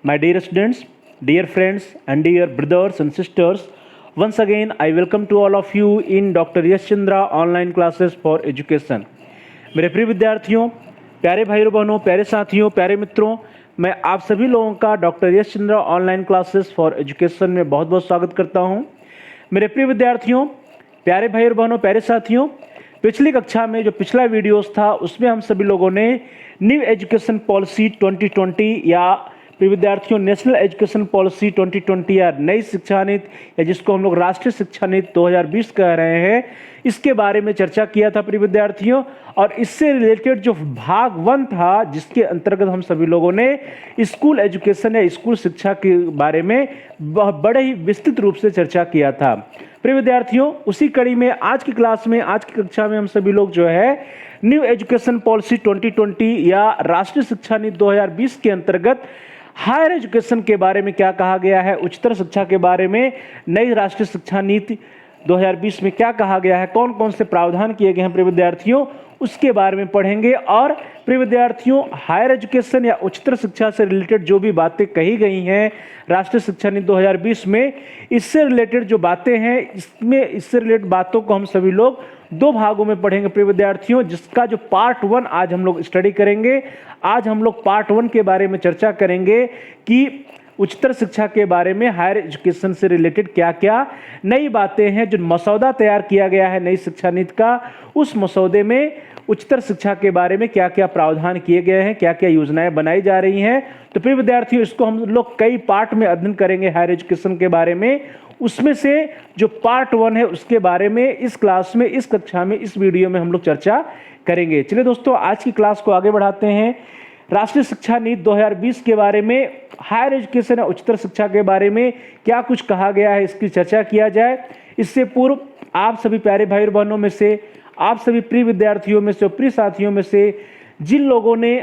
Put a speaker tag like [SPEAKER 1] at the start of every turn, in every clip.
[SPEAKER 1] My dear students, dear friends, and dear brothers and sisters, once again I welcome to all of you in Dr. Yash Chandra online classes for education. मेरे प्रिय विद्यार्थियों, प्यारे भाइयों बहनों, प्यारे साथियों, प्यारे मित्रों, मैं आप सभी लोगों का doctor Yash Chandra online classes for education में बहुत बहुत स्वागत करता हूं। मेरे प्रिय विद्यार्थियों, प्यारे भाइयों बहनों, प्यारे साथियों, पिछली कक्षा में जो पिछला वीडियोस था उसमें हम सभी लोगों ने न्यू एजुकेशन पॉलिसी 2020 या प्रिय विद्यार्थियों नेशनल एजुकेशन पॉलिसी 2020 या नई शिक्षा नीति या जिसको हम लोग राष्ट्रीय शिक्षा नीति 2020 कह रहे हैं, इसके बारे में चर्चा किया था प्रिय विद्यार्थियों। और इससे रिलेटेड जो भाग 1 था जिसके अंतर्गत हम सभी लोगों ने स्कूल एजुकेशन या स्कूल शिक्षा के बारे में बड़े ही विस्तृत रूप से चर्चा किया था। प्रिय विद्यार्थियों, उसी कड़ी में आज की क्लास में, आज की कक्षा में हम सभी लोग जो है न्यू एजुकेशन पॉलिसी 2020 या राष्ट्रीय शिक्षा नीति 2020 के अंतर्गत हायर एजुकेशन के बारे में क्या कहा गया है, उच्चतर शिक्षा के बारे में नई राष्ट्रीय शिक्षा नीति 2020 में क्या कहा गया है, कौन कौन से प्रावधान किए गए हैं प्रिय विद्यार्थियों, उसके बारे में पढ़ेंगे। और प्रिय विद्यार्थियों, हायर एजुकेशन या उच्चतर शिक्षा से रिलेटेड जो भी बातें कही गई हैं राष्ट्रीय शिक्षा नीति 2020 में, इससे रिलेटेड जो बातें हैं इससे रिलेटेड बातों को हम सभी लोग 2 भागों में पढ़ेंगे प्रिय विद्यार्थियों, जिसका जो पार्ट 1 आज हम लोग स्टडी करेंगे। आज हम लोग पार्ट 1 के बारे में चर्चा करेंगे कि उच्चतर शिक्षा के बारे में हायर एजुकेशन से रिलेटेड क्या क्या नई बातें हैं। जो मसौदा तैयार किया गया है नई शिक्षा नीति का, उस मसौदे में उच्चतर शिक्षा के बारे में क्या क्या प्रावधान किए गए हैं, क्या क्या योजनाएं बनाई जा रही हैं। तो प्रिय विद्यार्थियों, इसको हम लोग कई पार्ट में अध्ययन करेंगे हायर एजुकेशन के बारे में। उसमें से जो पार्ट 1 है उसके बारे में इस क्लास में, इस कक्षा में, इस वीडियो में हम लोग चर्चा करेंगे। चलिए दोस्तों, आज की क्लास को आगे बढ़ाते हैं। राष्ट्रीय शिक्षा नीति 2020 के बारे में, हायर एजुकेशन और उच्चतर शिक्षा के बारे में क्या कुछ कहा गया है, इसकी चर्चा किया जाए। इससे पूर्व आप सभी प्यारे भाई बहनों में से, आप सभी प्रिय विद्यार्थियों में से, प्रिय साथियों में से जिन लोगों ने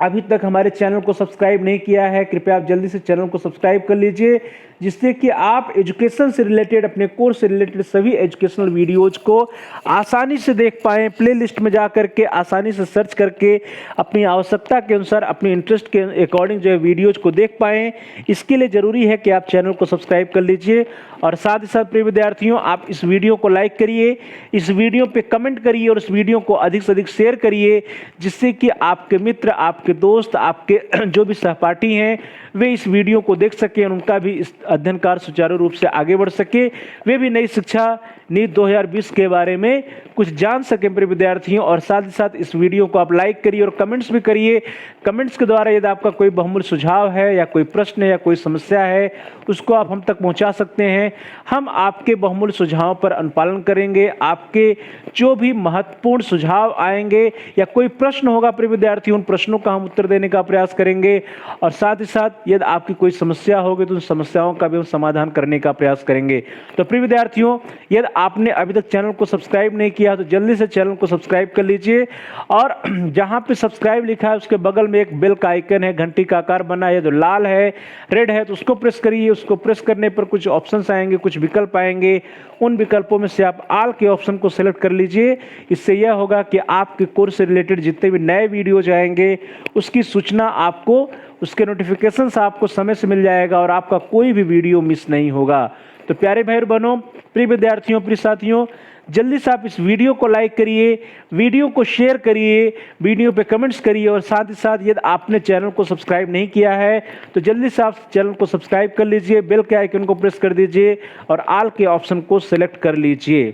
[SPEAKER 1] अभी तक हमारे चैनल को सब्सक्राइब नहीं किया है, कृपया आप जल्दी से चैनल को सब्सक्राइब कर लीजिए, जिससे कि आप एजुकेशन से रिलेटेड, अपने कोर्स से रिलेटेड सभी एजुकेशनल वीडियोज को आसानी से देख पाएँ। प्लेलिस्ट में जा करके आसानी से सर्च करके अपनी आवश्यकता के अनुसार, अपने इंटरेस्ट के अकॉर्डिंग जो है वीडियोज को देख पाएँ। इसके लिए ज़रूरी है कि आप चैनल को सब्सक्राइब कर लीजिए। और साथ ही साथ प्रिय विद्यार्थियों, आप इस वीडियो को लाइक करिए, इस वीडियो पे कमेंट करिए और इस वीडियो को अधिक से अधिक शेयर करिए, जिससे कि आपके मित्र, आपके दोस्त, आपके जो भी सहपाठी हैं वे इस वीडियो को देख सकें और उनका भी इस अध्ययन कार्य सुचारू रूप से आगे बढ़ सके, वे भी नई शिक्षा नीति 2020 के बारे में कुछ जान सकें प्रिय विद्यार्थियों। और साथ ही साथ इस वीडियो को आप लाइक करिए और कमेंट्स भी करिए। कमेंट्स के द्वारा यदि आपका कोई बहुमूल्य सुझाव है या कोई प्रश्न है या कोई समस्या है, उसको आप हम तक पहुंचा सकते हैं। हम आपके बहुमूल्य सुझावों पर अनुपालन करेंगे। आपके जो भी महत्वपूर्ण सुझाव आएंगे या कोई प्रश्न होगा प्रिय विद्यार्थियों, उन प्रश्नों का हम उत्तर देने का प्रयास करेंगे। और साथ ही साथ यदि आपकी कोई समस्या होगी तो उन समस्याओं का भी हम समाधान करने का प्रयास करेंगे। तो प्रिय विद्यार्थियों, यदि आपने अभी तक चैनल को सब्सक्राइब नहीं किया तो जल्दी से चैनल को सब्सक्राइब कर लीजिए। और जहां पे सब्सक्राइब लिखा है उसके बगल में एक बेल का आइकन है, घंटी का आकार बना है, जो लाल है, रेड है, तो उसको प्रेस करिए। उसको प्रेस करने पर कुछ ऑप्शंस आएंगे, कुछ विकल्प आएंगे। उन विकल्पों में से आप ऑल के ऑप्शन को सिलेक्ट कर लीजिए। इससे यह होगा कि आपके कोर्स से रिलेटेड जितने भी नए वीडियोज आएंगे उसकी सूचना आपको, उसके नोटिफिकेशंस आपको समय से मिल जाएगा और आपका कोई भी वीडियो मिस नहीं होगा। तो प्यारे भाई बहनों, प्रिय विद्यार्थियों, प्रिय साथियों, जल्दी से आप इस वीडियो को लाइक करिए, वीडियो को शेयर करिए, वीडियो पे कमेंट्स करिए। और साथ ही साथ यदि आपने चैनल को सब्सक्राइब नहीं किया है तो जल्दी से आप चैनल को सब्सक्राइब कर लीजिए, बेल के आइकन को प्रेस कर दीजिए और ऑल के ऑप्शन को सिलेक्ट कर लीजिए।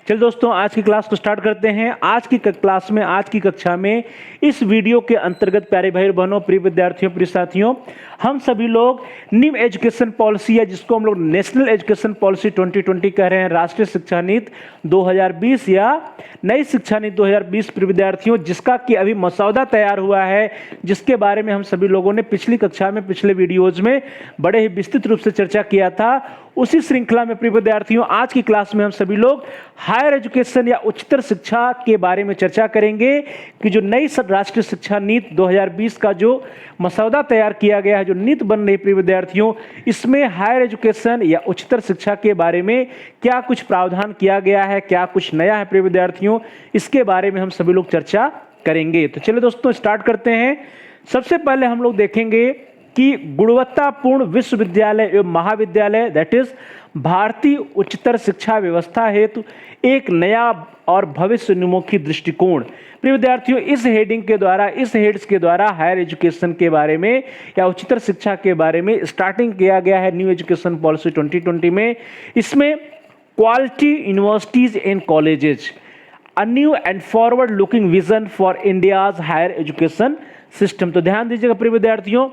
[SPEAKER 1] चल दोस्तों, आज की क्लास को स्टार्ट करते हैं। आज की क्लास में, आज की कक्षा में इस वीडियो के अंतर्गत प्यारे भाई बहनों, प्रिय विद्यार्थियों, प्रिय साथियों, हम सभी लोग न्यू एजुकेशन पॉलिसी, या जिसको हम लोग नेशनल एजुकेशन पॉलिसी 2020 कह रहे हैं, राष्ट्रीय शिक्षा नीति 2020 या नई शिक्षा नीति 2020, प्रिय विद्यार्थियों, जिसका कि अभी मसौदा तैयार हुआ है, जिसके बारे में हम सभी लोगों ने पिछली कक्षा में, पिछले वीडियोज में बड़े ही विस्तृत रूप से चर्चा किया था। उसी श्रृंखला में प्रिय विद्यार्थियों, आज की क्लास में हम सभी लोग हायर एजुकेशन या उच्चतर शिक्षा के बारे में चर्चा करेंगे कि जो नई राष्ट्रीय शिक्षा नीति 2020 का जो मसौदा तैयार किया गया है, जो नीति बन रही प्रिय विद्यार्थियों, इसमें हायर एजुकेशन या उच्चतर शिक्षा के बारे में क्या कुछ प्रावधान किया गया है, क्या कुछ नया है प्रिय विद्यार्थियों, इसके बारे में हम सभी लोग चर्चा करेंगे। तो चलिए दोस्तों, स्टार्ट करते हैं। सबसे पहले हम लोग देखेंगे कि गुणवत्तापूर्ण विश्वविद्यालय एवं महाविद्यालय, दैट इज भारतीय उच्चतर शिक्षा व्यवस्था हेतु एक नया और भविष्योन्मुखी दृष्टिकोण। प्रिय विद्यार्थियों, इस हेडिंग के द्वारा, इस हेड्स के द्वारा हायर एजुकेशन के बारे में या उच्चतर शिक्षा के बारे में स्टार्टिंग किया गया है न्यू एजुकेशन पॉलिसी 2020 में। इसमें quality universities and colleges, a new and forward looking vision for India's higher education system. तो ध्यान दीजिएगा प्रिय विद्यार्थियों,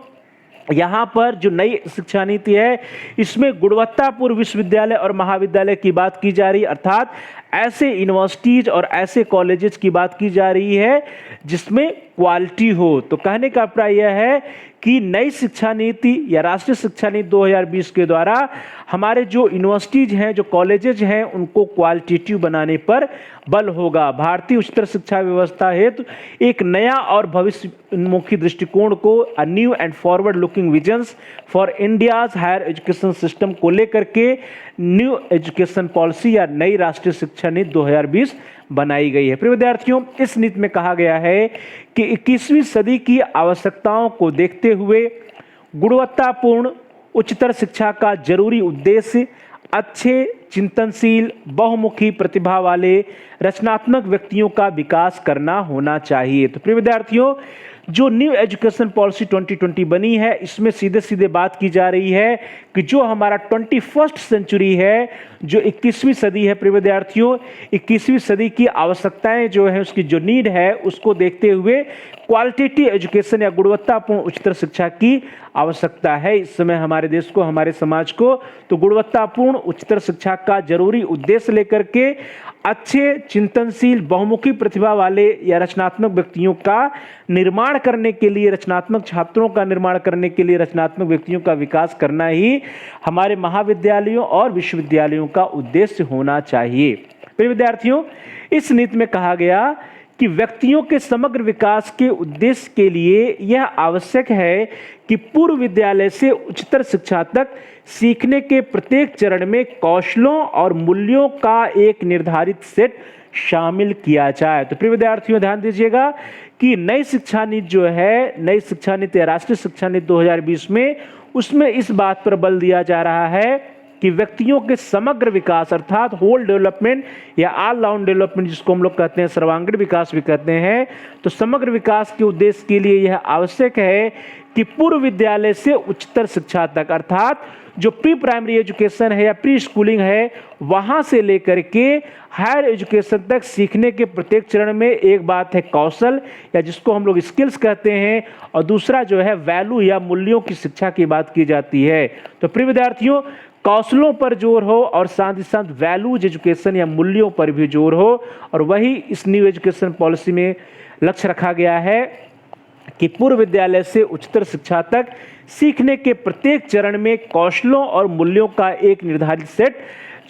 [SPEAKER 1] यहाँ पर जो नई शिक्षा नीति है, इसमें गुणवत्तापूर्ण विश्वविद्यालय और महाविद्यालय की बात की जा रही है, अर्थात ऐसे यूनिवर्सिटीज और ऐसे कॉलेजेस की बात की जा रही है जिसमें क्वालिटी हो। तो कहने का अभिप्राय यह है कि नई शिक्षा नीति या राष्ट्रीय शिक्षा नीति 2020 के द्वारा हमारे जो यूनिवर्सिटीज हैं, जो कॉलेजेज हैं, उनको क्वालिटेटिव बनाने पर बल होगा। भारतीय उच्चतर शिक्षा व्यवस्था हेतु एक नया और भविष्योन्मुखी दृष्टिकोण को, a new and forward looking visions for India's higher education system को लेकर के न्यू एजुकेशन पॉलिसी या नई राष्ट्रीय शिक्षा नीति 2020 बनाई गई है। प्रिय विद्यार्थियों, इस नीति में कहा गया है कि 21वीं सदी की आवश्यकताओं को देखते हुए गुणवत्तापूर्ण उच्चतर शिक्षा का जरूरी उद्देश्य अच्छे, चिंतनशील, बहुमुखी प्रतिभा वाले रचनात्मक व्यक्तियों का विकास करना होना चाहिए। तो प्रिय विद्यार्थियों, जो न्यू एजुकेशन पॉलिसी 2020 बनी है, इसमें सीधे सीधे बात की जा रही है कि जो हमारा 21st सेंचुरी है, जो 21वीं सदी है प्रिय विद्यार्थियों, 21वीं सदी की आवश्यकताएं जो है, उसकी जो नीड है, उसको देखते हुए क्वालिटेटिव एजुकेशन या गुणवत्तापूर्ण उच्चतर शिक्षा की आवश्यकता है इस समय हमारे देश को, हमारे समाज को। तो गुणवत्तापूर्ण उच्चतर शिक्षा का जरूरी उद्देश्य लेकर के अच्छे, चिंतनशील, बहुमुखी प्रतिभा वाले या रचनात्मक व्यक्तियों का निर्माण करने के लिए, रचनात्मक छात्रों का निर्माण करने के लिए, रचनात्मक व्यक्तियों का विकास करना ही हमारे महाविद्यालयों और विश्वविद्यालयों का उद्देश्य होना चाहिए। प्रिय विद्यार्थियों, इस नीति में कहा गया कि व्यक्तियों के समग्र विकास के उद्देश्य के लिए यह आवश्यक है कि पूर्व विद्यालय से उच्चतर शिक्षा तक सीखने के प्रत्येक चरण में कौशलों और मूल्यों का एक निर्धारित सेट शामिल किया जाए। तो प्रिय विद्यार्थियों, ध्यान दीजिएगा कि नई शिक्षा नीति जो है, नई शिक्षा नीति या राष्ट्रीय शिक्षा नीति 2020 में, उसमें इस बात पर बल दिया जा रहा है कि व्यक्तियों के समग्र विकास, अर्थात होल डेवलपमेंट या ऑल राउंड डेवलपमेंट, जिसको हम लोग कहते हैं, सर्वांगीण विकास भी कहते हैं, तो समग्र विकास के उद्देश्य के लिए यह आवश्यक है कि पूर्व विद्यालय से उच्चतर शिक्षा तक, अर्थात जो प्री प्राइमरी एजुकेशन है या प्री स्कूलिंग है, वहां से लेकर के हायर एजुकेशन तक सीखने के प्रत्येक चरण में एक बात है कौशल, या जिसको हम लोग स्किल्स कहते हैं, और दूसरा जो है वैल्यू या मूल्यों की शिक्षा की बात की जाती है। तो प्रिय विद्यार्थियों, कौशलों पर जोर हो और साथ ही साथ वैल्यूज एजुकेशन या मूल्यों पर भी जोर हो, और वही इस न्यू एजुकेशन पॉलिसी में लक्ष्य रखा गया है कि पूर्व विद्यालय से उच्चतर शिक्षा तक सीखने के प्रत्येक चरण में कौशलों और मूल्यों का एक निर्धारित सेट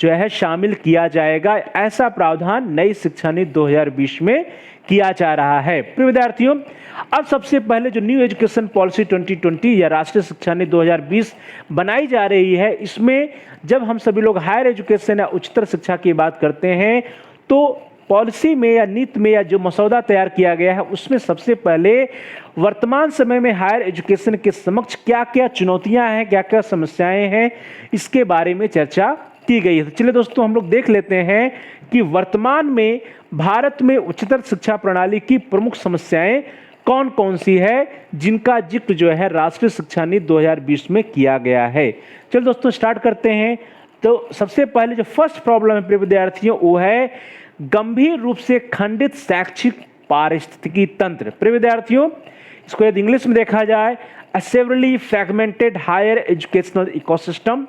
[SPEAKER 1] जो है शामिल किया जाएगा। ऐसा प्रावधान नई शिक्षा नीति 2020 में किया जा रहा है। प्रिय विद्यार्थियों, अब सबसे पहले जो न्यू एजुकेशन पॉलिसी 2020 या राष्ट्रीय शिक्षा नीति 2020 बनाई जा रही है, इसमें जब हम सभी लोग हायर एजुकेशन या उच्चतर शिक्षा की बात करते हैं, तो पॉलिसी में या नीति में या जो मसौदा तैयार किया गया है, उसमें सबसे पहले वर्तमान समय में हायर एजुकेशन के समक्ष क्या क्या चुनौतियां हैं, क्या क्या समस्याएं हैं, इसके बारे में चर्चा की गई है। तो चलिए दोस्तों, हम लोग देख लेते हैं कि वर्तमान में भारत में उच्चतर शिक्षा प्रणाली की प्रमुख समस्याएं कौन कौन सी है, जिनका जिक्र जो है राष्ट्रीय शिक्षा नीति 2020 में किया गया है। चलिए दोस्तों, स्टार्ट करते हैं। तो सबसे पहले जो फर्स्ट प्रॉब्लम है प्रिय विद्यार्थियों वो है गंभीर रूप से खंडित शैक्षिक पारिस्थितिकी तंत्र। प्रिय विद्यार्थियों इसको यदि इंग्लिश में देखा जाए, a severely fragmented higher educational ecosystem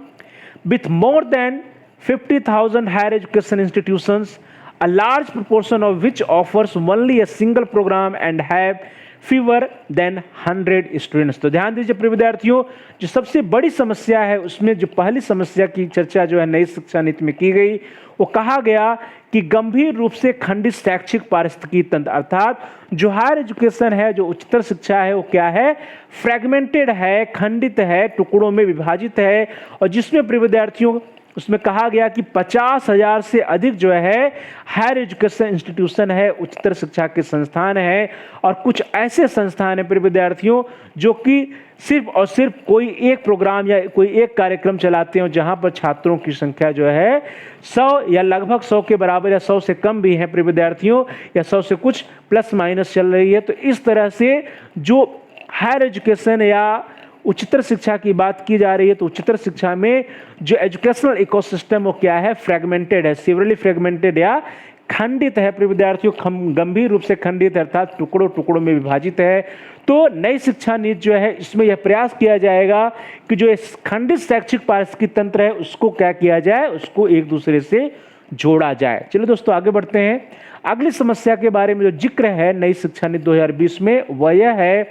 [SPEAKER 1] with more than 50,000 higher education institutions, a large proportion of which offers only a single program and have fewer than 100 students। तो ध्यान दीजिए प्रिय विद्यार्थियों, जो सबसे बड़ी समस्या है उसमें जो पहली समस्या की चर्चा जो है नई शिक्षा नीति में की गई, वो कहा गया कि गंभीर रूप से खंडित शैक्षिक पारिस्थितिकी तंत्र, अर्थात जो हायर एजुकेशन है, जो उच्चतर शिक्षा है, वो क्या है, फ्रैगमेंटेड है, खंडित है, टुकड़ों में विभाजित है, और जिसमें प्रिय विद्यार्थियों उसमें कहा गया कि 50,000 से अधिक जो है हायर एजुकेशन इंस्टीट्यूशन है, उच्चतर शिक्षा के संस्थान है, और कुछ ऐसे संस्थान हैं प्रिय विद्यार्थियों जो कि सिर्फ और सिर्फ कोई एक प्रोग्राम या कोई एक कार्यक्रम चलाते हैं, जहां पर छात्रों की संख्या जो है 100 या लगभग 100 के बराबर या 100 से कम भी है प्रिय विद्यार्थियों, या 100 से कुछ प्लस माइनस चल रही है। तो इस तरह से जो हायर एजुकेशन या उच्चतर शिक्षा की बात की जा रही है, तो उच्चतर शिक्षा में जो एजुकेशनल इकोसिस्टम वो क्या है, फ्रैगमेंटेड है, सिवियरली फ्रैगमेंटेड या खंडित है प्रिय विद्यार्थियों, गंभीर रूप से खंडित है, अर्थात टुकड़ों टुकड़ों में विभाजित है। तो नई शिक्षा नीति जो है इसमें यह प्रयास किया जाएगा कि जो खंडित शैक्षिक पारिस्थितिकी तंत्र है उसको क्या किया जाए, उसको एक दूसरे से जोड़ा जाए। चलिए दोस्तों आगे बढ़ते हैं। अगली समस्या के बारे में जो जिक्र है नई शिक्षा नीति 2020 में वह यह है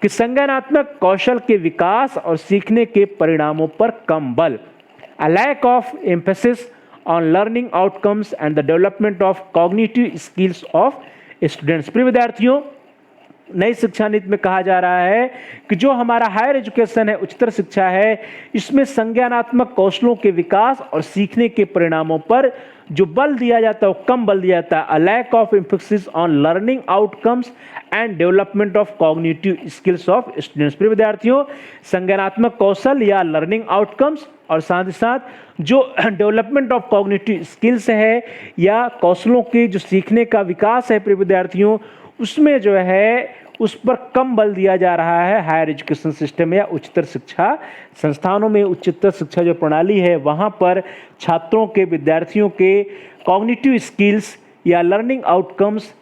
[SPEAKER 1] कि संज्ञानात्मक कौशल के विकास और सीखने के परिणामों पर कम बल, a lack of emphasis on learning outcomes and the development of cognitive skills of students। प्रिय विद्यार्थियों नई शिक्षा नीति में कहा जा रहा है कि जो हमारा हायर एजुकेशन है, उच्चतर शिक्षा है, इसमें संज्ञानात्मक कौशलों के विकास और सीखने के परिणामों पर जो बल दिया जाता है वो कम बल दिया जाता है, a lack of emphasis on learning outcomes and development of cognitive skills of students। प्रिय विद्यार्थियों संज्ञानात्मक कौशल या लर्निंग आउटकम्स और साथ ही साथ जो डेवलपमेंट ऑफ कॉग्निटिव स्किल्स है या कौशलों के जो सीखने का विकास है प्रिय विद्यार्थियों, उसमें जो है उस पर कम बल दिया जा रहा है हायर एजुकेशन सिस्टम या उच्चतर शिक्षा संस्थानों में। उच्चतर शिक्षा जो प्रणाली है वहाँ पर छात्रों के, विद्यार्थियों के कॉग्निटिव स्किल्स या लर्निंग आउटकम्स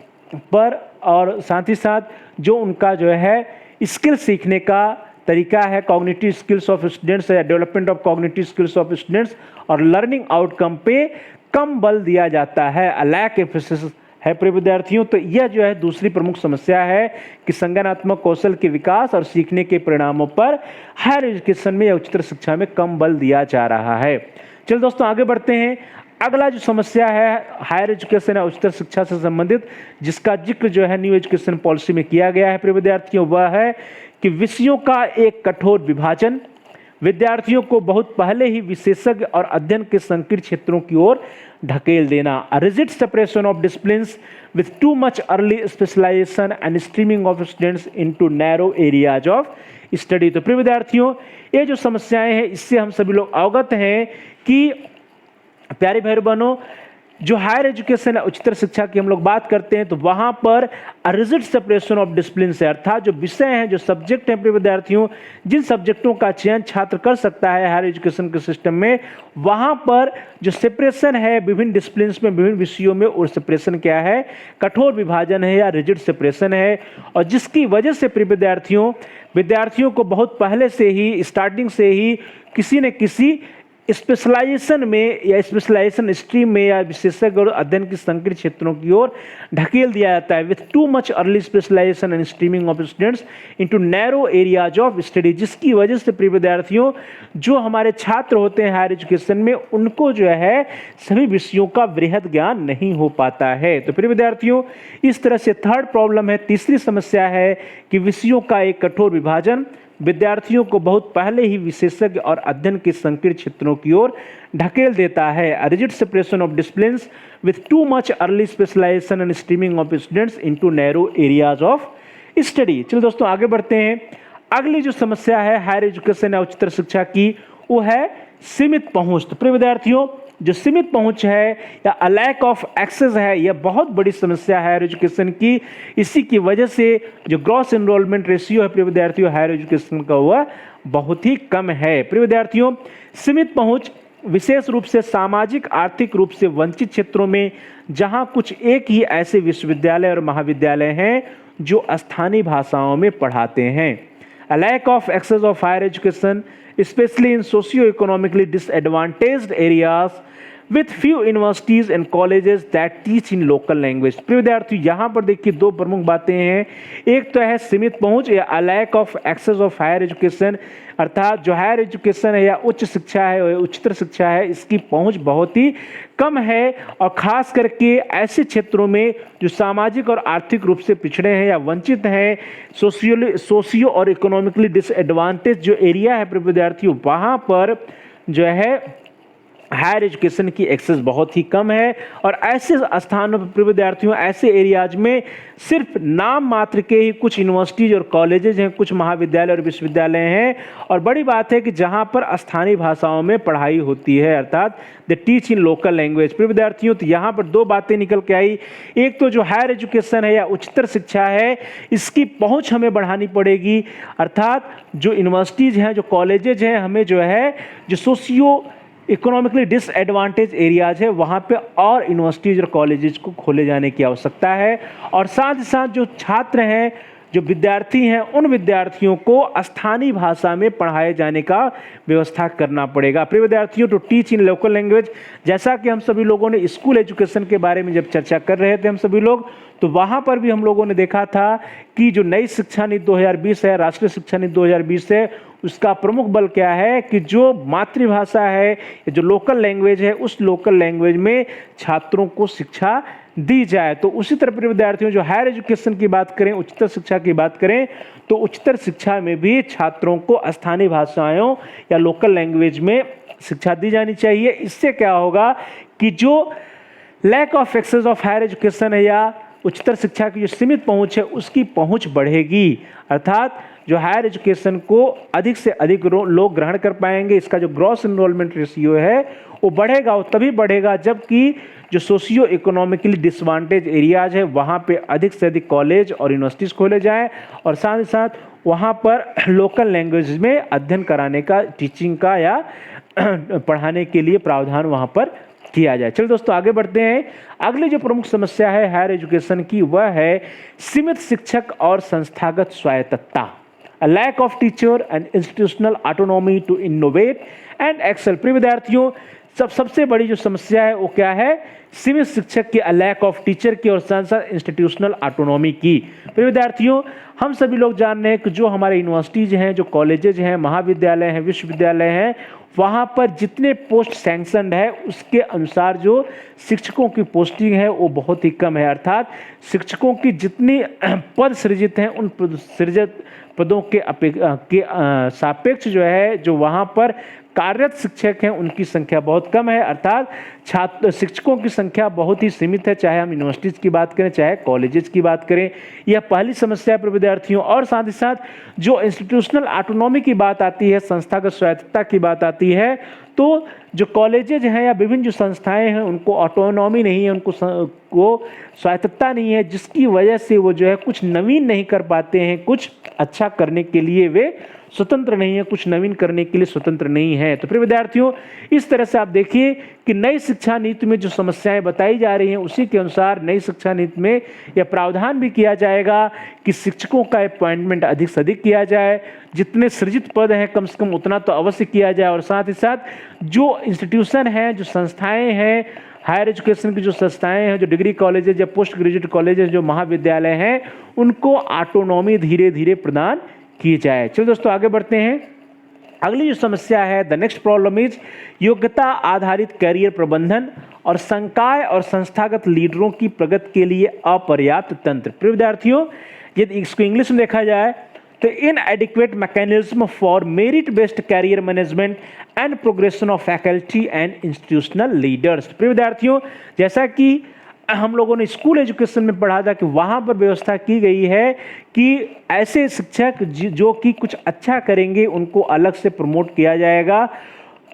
[SPEAKER 1] पर और साथ ही साथ जो उनका जो है स्किल सीखने का तरीका है, कॉग्निटिव स्किल्स ऑफ स्टूडेंट्स या development of cognitive skills of students और लर्निंग आउटकम पे कम बल दिया जाता है, लैक एम्फेसिस है प्रिय विद्यार्थियों। तो यह जो है दूसरी प्रमुख समस्या है कि संज्ञानात्मक कौशल के विकास और सीखने के परिणामों पर हायर एजुकेशन में या उच्चतर शिक्षा में कम बल दिया जा रहा है। चलिए दोस्तों आगे बढ़ते हैं। अगला जो समस्या है हायर एजुकेशन या उच्चतर शिक्षा से संबंधित, जिसका जिक्र जो है न्यू एजुकेशन पॉलिसी में किया गया है प्रिय विद्यार्थियों, वह है कि विषयों का एक कठोर विभाजन, विद्यार्थियों को बहुत पहले ही विशेषज्ञ और अध्ययन के संकीर्ण क्षेत्रों की ओर ढकेल देना, a rigid separation of disciplines with too much early specialization and streaming of students into narrow areas of study। तो प्रिय विद्यार्थियों ये जो समस्याएं हैं इससे हम सभी लोग अवगत हैं कि प्यारे भाई बहनों जो हायर एजुकेशन है उच्चतर शिक्षा की हम लोग बात करते हैं तो वहां पर रिजिड सेपरेशन ऑफ डिसिप्लिन है, अर्थात जो विषय हैं, जो सब्जेक्ट हैं प्रिय विद्यार्थियों, जिन सब्जेक्टों का चयन छात्र कर सकता है हायर एजुकेशन के सिस्टम में, वहां पर जो सेपरेशन है विभिन्न डिसिप्लिन में, विभिन्न विषयों में, और सेपरेशन क्या है, कठोर विभाजन है या रिजिड सेपरेशन है। और जिसकी वजह से प्रिय विद्यार्थियों को बहुत पहले से ही, स्टार्टिंग से ही किसी न किसी स्पेशलाइजेशन में या स्पेशलाइजेशन स्ट्रीम में या विशेषज्ञ और अध्ययन के संकीर्ण क्षेत्रों की ओर ढकेल दिया जाता है, with too much early specialisation and streaming of students into narrow areas of study. जिसकी वजह से प्रिय विद्यार्थियों जो हमारे छात्र होते हैं हायर एजुकेशन में, उनको जो है सभी विषयों का वृहद ज्ञान नहीं हो पाता है। तो प्रिय विद्यार्थियों इस तरह से थर्ड प्रॉब्लम है, तीसरी समस्या है कि विषयों का एक कठोर विभाजन विद्यार्थियों को बहुत पहले ही विशेषज्ञ और अध्ययन के संकीर्ण क्षेत्रों की ओर ढकेल देता है, rigid separation of disciplines with too much early specialisation and streaming of students into narrow areas of study. चलो दोस्तों आगे बढ़ते हैं। अगली जो समस्या है हायर एजुकेशन या उच्चतर शिक्षा की वो है सीमित पहुंच। तो प्रिय विद्यार्थियों जो सीमित पहुंच है या लैक ऑफ एक्सेस है, यह बहुत बड़ी समस्या है हायर एजुकेशन की। इसी की वजह से जो ग्रॉस एनरोलमेंट रेशियो है प्रिय विद्यार्थियों हायर एजुकेशन का हुआ बहुत ही कम है। प्रिय विद्यार्थियों सीमित पहुंच विशेष रूप से सामाजिक आर्थिक रूप से वंचित क्षेत्रों में, जहां कुछ एक ही ऐसे विश्वविद्यालय और महाविद्यालय हैं जो स्थानीय भाषाओं में पढ़ाते हैं। A lack of access of higher education, especially in socio-economically disadvantaged areas, with few universities and colleges that teach in local language। प्रिय विद्यार्थियों, यहाँ पर देखिए दो प्रमुख बातें हैं। एक तो है सीमित पहुंच या lack of access of higher education, अर्थात जो हायर एजुकेशन है या उच्च शिक्षा है या उच्चतर शिक्षा है, इसकी पहुंच बहुत ही कम है, और खास करके ऐसे क्षेत्रों में जो सामाजिक और आर्थिक रूप से पिछड़े हैं या वंचित हैं, सोशियो और इकोनॉमिकली डिसएडवांटेज जो एरिया है प्रिय विद्यार्थियों, वहाँ पर जो है हायर एजुकेशन की एक्सेस बहुत ही कम है। और ऐसे स्थानों पर प्रिय विद्यार्थियों, ऐसे एरियाज में सिर्फ नाम मात्र के ही कुछ यूनिवर्सिटीज और कॉलेजेस हैं, कुछ महाविद्यालय और विश्वविद्यालय हैं, और बड़ी बात है कि जहां पर स्थानीय भाषाओं में पढ़ाई होती है, अर्थात the teach in local language. प्रिय विद्यार्थियों, तो यहाँ पर दो बातें निकल के आई। एक तो जो हायर एजुकेशन है या उच्चतर शिक्षा है, इसकी पहुँच हमें बढ़ानी पड़ेगी, अर्थात जो यूनिवर्सिटीज हैं, जो कॉलेजेज हैं, हमें जो है जो सोशियो इकोनॉमिकली डिसएडवांटेज एरियाज है वहाँ पे और यूनिवर्सिटीज और कॉलेजेस को खोले जाने की आवश्यकता है। और साथ ही साथ जो छात्र हैं, जो विद्यार्थी हैं, उन विद्यार्थियों को स्थानीय भाषा में पढ़ाए जाने का व्यवस्था करना पड़ेगा। प्रिय विद्यार्थियों, to teach in local language, जैसा कि हम सभी लोगों ने स्कूल एजुकेशन के बारे में जब चर्चा कर रहे थे हम सभी लोग, तो वहाँ पर भी हम लोगों ने देखा था कि जो नई शिक्षा नीति 2020 है, राष्ट्रीय शिक्षा नीति 2020 है, उसका प्रमुख बल क्या है कि जो मातृभाषा है, जो लोकल लैंग्वेज है, उस लोकल लैंग्वेज में छात्रों को शिक्षा दी जाए। तो उसी तरह प्रिय विद्यार्थियों, जो हायर एजुकेशन की बात करें, उच्चतर शिक्षा की बात करें, तो उच्चतर शिक्षा में भी छात्रों को स्थानीय भाषाओं या लोकल लैंग्वेज में शिक्षा दी जानी चाहिए। इससे क्या होगा कि जो lack of access of higher education है या उच्चतर शिक्षा की जो सीमित पहुंच है, उसकी पहुंच बढ़ेगी, अर्थात जो हायर एजुकेशन को अधिक से अधिक लोग ग्रहण कर पाएंगे। इसका जो ग्रॉस एनरोलमेंट रेशियो है वो बढ़ेगा, वो तभी बढ़ेगा जबकि जो सोशियो इकोनॉमिकली डिसवांटेज एरियाज है वहाँ पे अधिक से अधिक कॉलेज और यूनिवर्सिटीज़ खोले जाएं, और साथ ही साथ वहाँ पर लोकल लैंग्वेज में अध्ययन कराने का, टीचिंग का या पढ़ाने के लिए प्रावधान वहाँ पर किया जाए। चलो दोस्तों, आगे बढ़ते हैं। अगली जो प्रमुख समस्या है हायर एजुकेशन की, वह है सीमित शिक्षक और संस्थागत स्वायत्तता। A lack of teacher and institutional autonomy to innovate and excel। प्रिय विद्यार्थियों, सबसे बड़ी जो समस्या है वो क्या है? सीमित शिक्षक की, लैक ऑफ टीचर की, और साथ साथ इंस्टीट्यूशनल ऑटोनॉमी की। प्रिय विद्यार्थियों, हम सभी लोग जान रहे हैं कि जो हमारे यूनिवर्सिटीज हैं, जो कॉलेजेज हैं, महाविद्यालय हैं, विश्वविद्यालय हैं, वहाँ पर जितने पोस्ट सैंक्शनड है उसके अनुसार जो शिक्षकों की पोस्टिंग है वो बहुत ही कम है, अर्थात शिक्षकों की जितनी पद सृजित हैं उन सृजित पदों के सापेक्ष जो है, जो वहाँ पर कार्यरत शिक्षक हैं उनकी संख्या बहुत कम है, अर्थात छात्र शिक्षकों की संख्या बहुत ही सीमित है, चाहे हम यूनिवर्सिटीज़ की बात करें, चाहे कॉलेजेस की बात करें। यह पहली समस्या है विद्यार्थियों। और साथ ही साथ जो इंस्टीट्यूशनल ऑटोनॉमी की बात आती है, संस्थागत स्वायत्तता की बात आती है, तो जो कॉलेजेज हैं या विभिन्न जो संस्थाएं हैं उनको ऑटोनॉमी नहीं है, उनको स्वायत्तता नहीं है, जिसकी वजह से वो जो है कुछ नवीन नहीं कर पाते हैं, कुछ अच्छा करने के लिए वे स्वतंत्र नहीं है, कुछ नवीन करने के लिए स्वतंत्र नहीं है। तो प्रिय विद्यार्थियों, इस तरह से आप देखिए कि नई शिक्षा नीति में जो समस्याएं बताई जा रही हैं उसी के अनुसार नई शिक्षा नीति में यह प्रावधान भी किया जाएगा कि शिक्षकों का अपॉइंटमेंट अधिक से अधिक किया जाए, जितने सृजित पद हैं कम से कम उतना तो अवश्य किया जाए, और साथ ही साथ जो इंस्टीट्यूशन हैं, जो संस्थाएं हैं, हायर एजुकेशन की जो संस्थाएं हैं, जो डिग्री कॉलेजेज या पोस्ट ग्रेजुएट कॉलेजेज, जो महाविद्यालय हैं, उनको ऑटोनॉमी धीरे धीरे प्रदान की जाए। चलो दोस्तों, आगे बढ़ते हैं। अगली जो समस्या है, द नेक्स्ट प्रॉब्लम इज योग्यता आधारित करियर प्रबंधन और संकाय और संस्थागत लीडरों की प्रगति के लिए अपर्याप्त तंत्र। प्रिय विद्यार्थियों, यदि इसको इंग्लिश में देखा जाए तो inadequate mechanism for merit based career management and progression of faculty and institutional leaders। प्रिय विद्यार्थियों, जैसा कि हम लोगों ने स्कूल एजुकेशन में पढ़ा था कि वहाँ पर व्यवस्था की गई है कि ऐसे शिक्षक जो कि कुछ अच्छा करेंगे उनको अलग से प्रमोट किया जाएगा,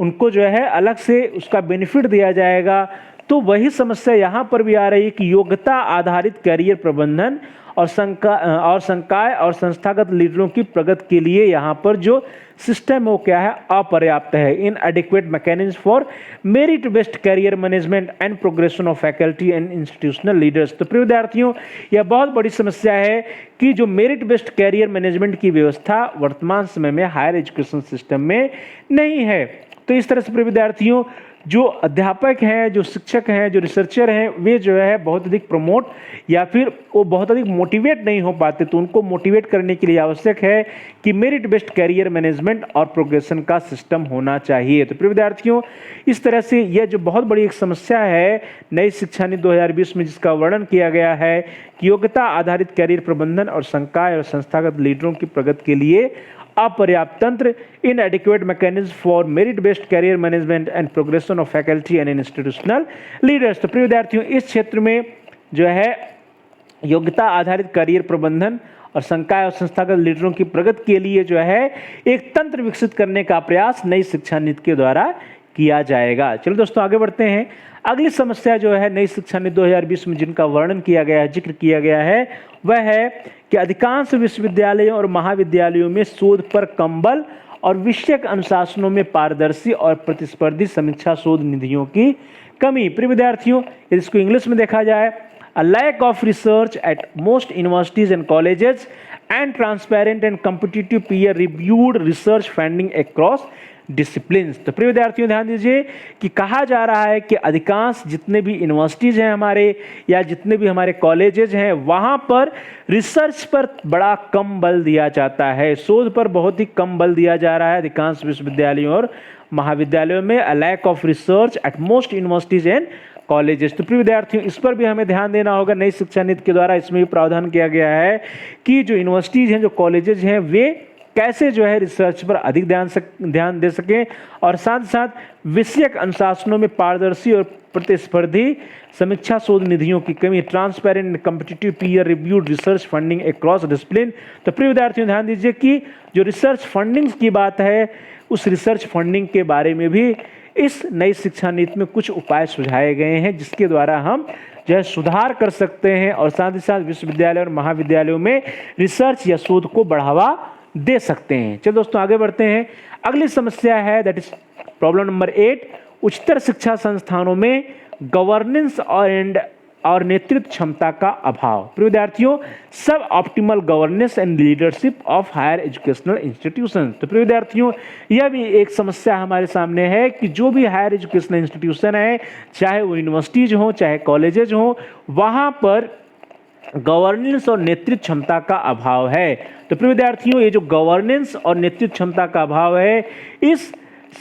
[SPEAKER 1] उनको जो है अलग से उसका बेनिफिट दिया जाएगा। तो वही समस्या यहाँ पर भी आ रही है कि योग्यता आधारित करियर प्रबंधन और संकाय और संस्थागत लीडरों की प्रगति के लिए यहाँ पर जो सिस्टम है वो क्या है, अपर्याप्त है। Inadequate mechanism for merit based career management and progression of faculty and institutional leaders. तो प्रिय विद्यार्थियों, यह बहुत बड़ी समस्या है कि जो मेरिट बेस्ड कैरियर मैनेजमेंट की व्यवस्था वर्तमान समय में हायर एजुकेशन सिस्टम में नहीं है। तो इस तरह से प्रिय विद्यार्थियों, जो अध्यापक हैं, जो शिक्षक हैं, जो रिसर्चर हैं, वे जो है बहुत अधिक प्रमोट या फिर वो बहुत अधिक मोटिवेट नहीं हो पाते। तो उनको मोटिवेट करने के लिए आवश्यक है कि मेरिट बेस्ड कैरियर मैनेजमेंट और प्रोग्रेशन का सिस्टम होना चाहिए। तो प्रिय विद्यार्थियों, इस तरह से यह जो बहुत बड़ी एक समस्या है नई शिक्षा नीति 2020 में, जिसका वर्णन किया गया है कि योग्यता आधारित कैरियर प्रबंधन और संकाय और संस्थागत लीडरों की प्रगति के लिए अपर्याप्त तंत्र, inadequate mechanism for merit based career management and progression of faculty and institutional leaders। तो प्रिय विद्यार्थियों, इस क्षेत्र में जो है योग्यता आधारित करियर प्रबंधन और संकाय और संस्थागत लीडरों की प्रगति के लिए जो है एक तंत्र विकसित करने का प्रयास नई शिक्षा नीति के द्वारा किया जाएगा। चलो दोस्तों, आगे बढ़ते हैं। अगली समस्या जो है नई शिक्षा नीति 2020 में जिनका वर्णन किया गया है, जिक्र किया गया है, वह है कि अधिकांश विश्वविद्यालयों और महाविद्यालयों में शोध पर कम बल और विषयक अनुशासनों में पारदर्शी और प्रतिस्पर्धी समीक्षा शोध निधियों की कमी। प्रिय विद्यार्थियों, यदि इसको इंग्लिश में देखा जाए, a lack of research at most universities and colleges and transparent and competitive peer reviewed research funding across disciplines. तो प्रिय विद्यार्थियों, ध्यान दीजिए कि कहा जा रहा है कि अधिकांश जितने भी यूनिवर्सिटीज़ हैं हमारे, या जितने भी हमारे कॉलेजेज हैं, वहाँ पर रिसर्च पर बड़ा कम बल दिया जाता है, शोध पर बहुत ही कम बल दिया जा रहा है अधिकांश विश्वविद्यालयों और महाविद्यालयों में। A lack of research at most universities and colleges. तो प्रिय विद्यार्थियों, इस पर भी हमें ध्यान देना होगा। नई शिक्षा नीति के द्वारा इसमें भी प्रावधान किया गया है कि जो यूनिवर्सिटीज़ हैं, जो कॉलेजेज हैं, वे कैसे जो है रिसर्च पर अधिक ध्यान दे सकें और साथ साथ विषयक अनुशासनों में पारदर्शी और प्रतिस्पर्धी समीक्षा शोध निधियों की कमी, transparent competitive peer reviewed research funding across discipline. तो प्रिय विद्यार्थियों, ध्यान दीजिए कि जो रिसर्च फंडिंग की बात है, उस रिसर्च फंडिंग के बारे में भी इस नई शिक्षा नीति में कुछ उपाय सुझाए गए हैं, जिसके द्वारा हम जो है सुधार कर सकते हैं और साथ ही साथ विश्वविद्यालय और महाविद्यालयों में रिसर्च या शोध को बढ़ावा दे सकते हैं। चलो दोस्तों, आगे बढ़ते हैं। अगली समस्या है, दैट इज प्रॉब्लम नंबर 8, उच्चतर शिक्षा संस्थानों में गवर्नेंस और नेतृत्व क्षमता का अभाव। प्रिय विद्यार्थियों, suboptimal governance and leadership of higher educational institution. तो प्रिय विद्यार्थियों, यह भी एक समस्या हमारे सामने है कि जो भी हायर एजुकेशनल इंस्टीट्यूशन है, चाहे वो यूनिवर्सिटीज हो, चाहे कॉलेजेज हो, वहाँ पर गवर्नेंस और नेतृत्व क्षमता का अभाव है। तो प्रिय विद्यार्थियों, ये जो गवर्नेंस और नेतृत्व क्षमता का अभाव है, इस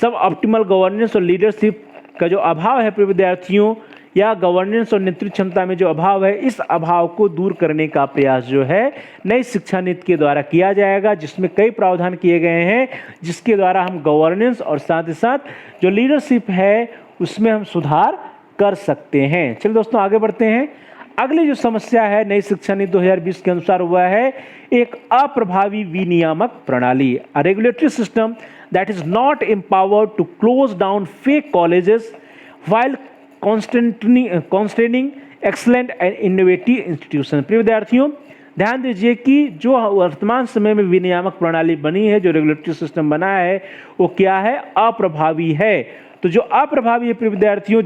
[SPEAKER 1] सब ऑप्टिमल गवर्नेंस और लीडरशिप का जो अभाव है प्रिय विद्यार्थियों, या गवर्नेंस और नेतृत्व क्षमता में जो अभाव है, इस अभाव को दूर करने का प्रयास जो है नई शिक्षा नीति के द्वारा किया जाएगा, जिसमें कई प्रावधान किए गए हैं, जिसके द्वारा हम गवर्नेंस और साथ ही साथ जो लीडरशिप है उसमें हम सुधार कर सकते हैं। चलिए दोस्तों, आगे बढ़ते हैं। अगली जो समस्या है नई शिक्षा नीति 2020 के अनुसार हुआ है एक अप्रभावी विनियामक प्रणाली, a regulatory system that is not empowered to close down fake colleges while constraining excellent and innovative institution. प्रिय विद्यार्थियों, ध्यान दीजिए कि जो वर्तमान समय में विनियामक प्रणाली बनी है, जो रेगुलेटरी सिस्टम बना है, वो क्या है, अप्रभावी है। तो जो अप्रभावी है प्रिय विद्यार्थियों,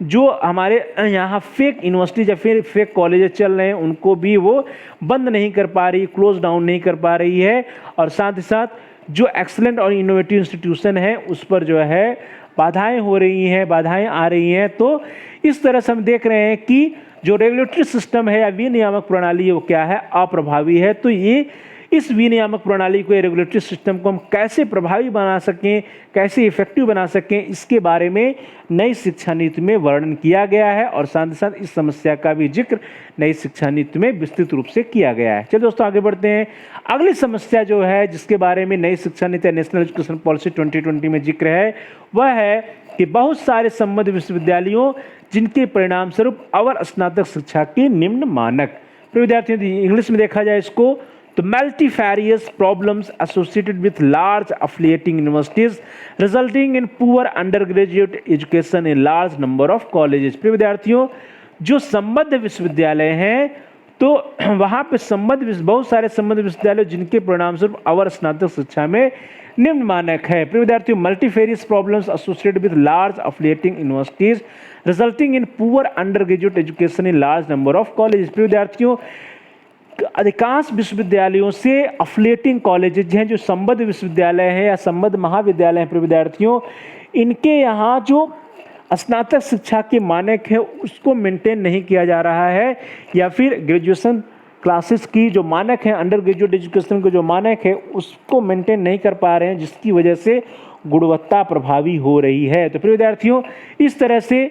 [SPEAKER 1] जो हमारे यहाँ फेक यूनिवर्सिटीज या फिर फेक कॉलेजेस चल रहे हैं, उनको भी वो बंद नहीं कर पा रही, क्लोज डाउन नहीं कर पा रही है, और साथ ही साथ जो एक्सलेंट और इनोवेटिव इंस्टीट्यूशन है उस पर जो है बाधाएं हो रही हैं, बाधाएं आ रही हैं। तो इस तरह से हम देख रहे हैं कि जो रेगुलेटरी सिस्टम है या विनियामक प्रणाली है वो क्या है, अप्रभावी है। तो ये इस विनियामक प्रणाली को, रेगुलेटरी सिस्टम को हम कैसे प्रभावी बना सकें, कैसे इफेक्टिव बना सकें, इसके बारे में नई शिक्षा नीति में वर्णन किया गया है और साथ ही साथ इस समस्या का भी जिक्र नई शिक्षा नीति में विस्तृत रूप से किया गया है। चलिए दोस्तों, आगे बढ़ते हैं। अगली समस्या जो है जिसके बारे में नई शिक्षा नीति नेशनल एजुकेशन पॉलिसी 2020 में जिक्र है, वह है कि बहुत सारे संबद्ध विश्वविद्यालयों जिनके परिणाम स्वरूप अवर स्नातक शिक्षा के निम्न मानक। तो विद्यार्थियों, इंग्लिश में देखा जाए इसको तो multifarious problems associated with large affiliating universities resulting in poor undergraduate education in large number of colleges। प्रिय विद्यार्थियों, जो संबद्ध विश्वविद्यालय हैं तो वहाँ पे बहुत सारे संबद्ध विश्वविद्यालय जिनके परिणाम स्वरूप अवर स्नातक शिक्षा में निम्न मानक है। प्रिय विद्यार्थियों, multifarious problems associated with large affiliating universities resulting in poor undergraduate education in large number of college. प्रिय विद्यार्थियों, अधिकांश विश्वविद्यालयों से अफिलिएटिंग कॉलेजेज हैं, जो संबद्ध विश्वविद्यालय हैं या संबद्ध महाविद्यालय हैं, प्रिय विद्यार्थियों, इनके यहाँ जो स्नातक शिक्षा के मानक है उसको मेंटेन नहीं किया जा रहा है, या फिर ग्रेजुएशन क्लासेस की जो मानक है, अंडर ग्रेजुएट एजुकेशन के जो मानक है उसको मेंटेन नहीं कर पा रहे हैं, जिसकी वजह से गुणवत्ता प्रभावी हो रही है। तो प्रिय विद्यार्थियों, इस तरह से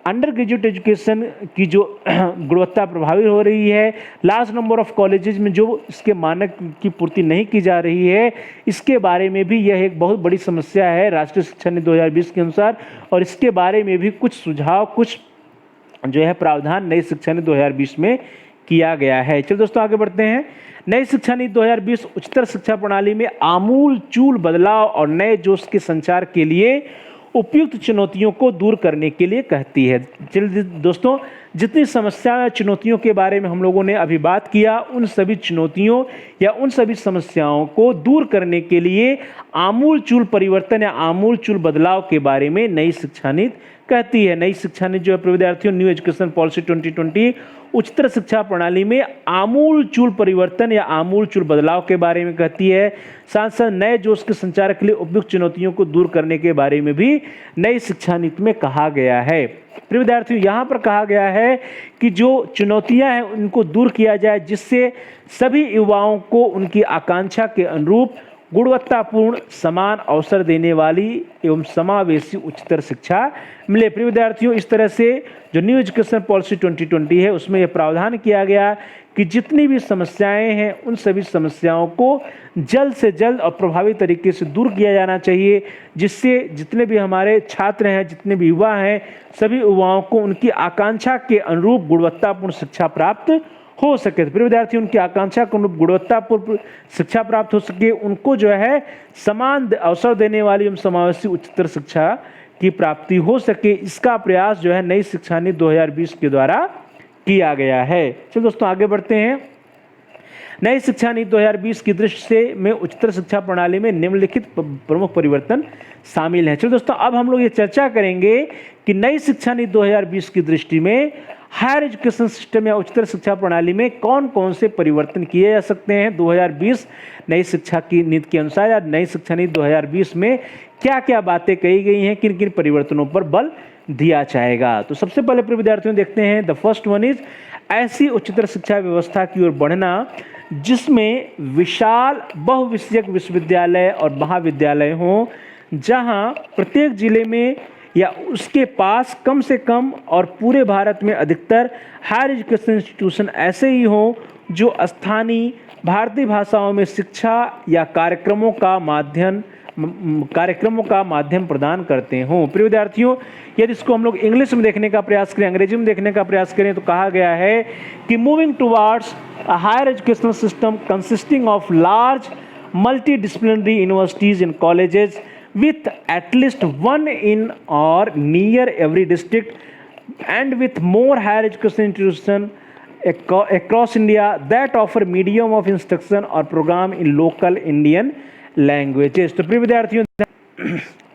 [SPEAKER 1] अंडर ग्रेजुएट एजुकेशन की जो गुणवत्ता प्रभावित हो रही है, लार्ज नंबर ऑफ कॉलेजेज में जो इसके मानक की पूर्ति नहीं की जा रही है, इसके बारे में भी यह एक बहुत बड़ी समस्या है राष्ट्रीय शिक्षा नीति 2020 के अनुसार, और इसके बारे में भी कुछ सुझाव, कुछ जो है प्रावधान नई शिक्षा नीति 2020 में किया गया है। चलो दोस्तों आगे बढ़ते हैं। नई शिक्षा नीति 2020 उच्चतर शिक्षा प्रणाली में आमूल चूल बदलाव और नए जोश के संचार के लिए उपयुक्त चुनौतियों को दूर करने के लिए कहती है। चलिए दोस्तों, जितनी समस्या चुनौतियों के बारे में हम लोगों ने अभी बात किया, उन सभी चुनौतियों या उन सभी समस्याओं को दूर करने के लिए आमूल चूल परिवर्तन या आमूल चूल बदलाव के बारे में नई शिक्षा नीति कहती है। नई शिक्षा नीति जो है विद्यार्थियों, न्यू एजुकेशन पॉलिसी 2020 उच्चतर शिक्षा प्रणाली में आमूल चूल परिवर्तन या आमूल चूल बदलाव के बारे में कहती है। साथ साथ नए जोश के संचार के लिए उपयुक्त चुनौतियों को दूर करने के बारे में भी नई शिक्षा नीति में कहा गया है। प्रिय विद्यार्थियों, यहाँ पर कहा गया है कि जो चुनौतियाँ हैं उनको दूर किया जाए, जिससे सभी युवाओं को उनकी आकांक्षा के अनुरूप गुणवत्तापूर्ण, समान अवसर देने वाली एवं समावेशी उच्चतर शिक्षा मिले। प्रिय विद्यार्थियों, इस तरह से जो न्यू एजुकेशन पॉलिसी 2020 है उसमें यह प्रावधान किया गया कि जितनी भी समस्याएं हैं उन सभी समस्याओं को जल्द से जल्द और प्रभावी तरीके से दूर किया जाना चाहिए, जिससे जितने भी हमारे छात्र हैं, जितने भी युवा हैं, सभी युवाओं को उनकी आकांक्षा के अनुरूप गुणवत्तापूर्ण शिक्षा प्राप्त हो सके। प्रिय विद्यार्थी, उनकी आकांक्षा को अनुरूप गुणवत्तापूर्ण शिक्षा प्राप्त हो सके, उनको जो है समान अवसर देने वाली एवं समावेशी उच्चतर शिक्षा की प्राप्ति हो सके, इसका प्रयास जो है नई शिक्षा नीति 2020 के द्वारा किया गया है। चलो दोस्तों आगे बढ़ते हैं। नई शिक्षा नीति 2020 की दृष्टि से में उच्चतर शिक्षा प्रणाली में निम्नलिखित प्रमुख परिवर्तन शामिल हैं। चलो दोस्तों, अब हम लोग ये चर्चा करेंगे कि नई शिक्षा नीति 2020 की दृष्टि में हायर एजुकेशन सिस्टम या उच्चतर शिक्षा प्रणाली में कौन कौन से परिवर्तन किए जा सकते हैं। 2020 नई शिक्षा की नीति के अनुसार या नई शिक्षा नीति 2020 में क्या क्या बातें कही गई हैं, किन किन परिवर्तनों पर बल दिया जाएगा। तो सबसे पहले प्रिय विद्यार्थियों देखते हैं, द फर्स्ट वन इज ऐसी उच्चतर शिक्षा व्यवस्था की ओर बढ़ना जिसमें विशाल बहुविषयक विश्वविद्यालय और महाविद्यालय हों, जहां प्रत्येक जिले में या उसके पास कम से कम और पूरे भारत में अधिकतर हायर एजुकेशन इंस्टीट्यूशन ऐसे ही हों जो स्थानीय भारतीय भाषाओं में शिक्षा या कार्यक्रमों का माध्यम प्रदान करते हों। प्रिय विद्यार्थियों, यदि इसको हम लोग इंग्लिश में देखने का प्रयास करें, अंग्रेजी में देखने का प्रयास करें, तो कहा गया है कि moving towards a higher educational system consisting of large multidisciplinary universities and colleges with at least one in or near every district and with more higher education institutions across India that offer medium of instruction or program in local Indian languages। तो प्रिय विद्यार्थियों,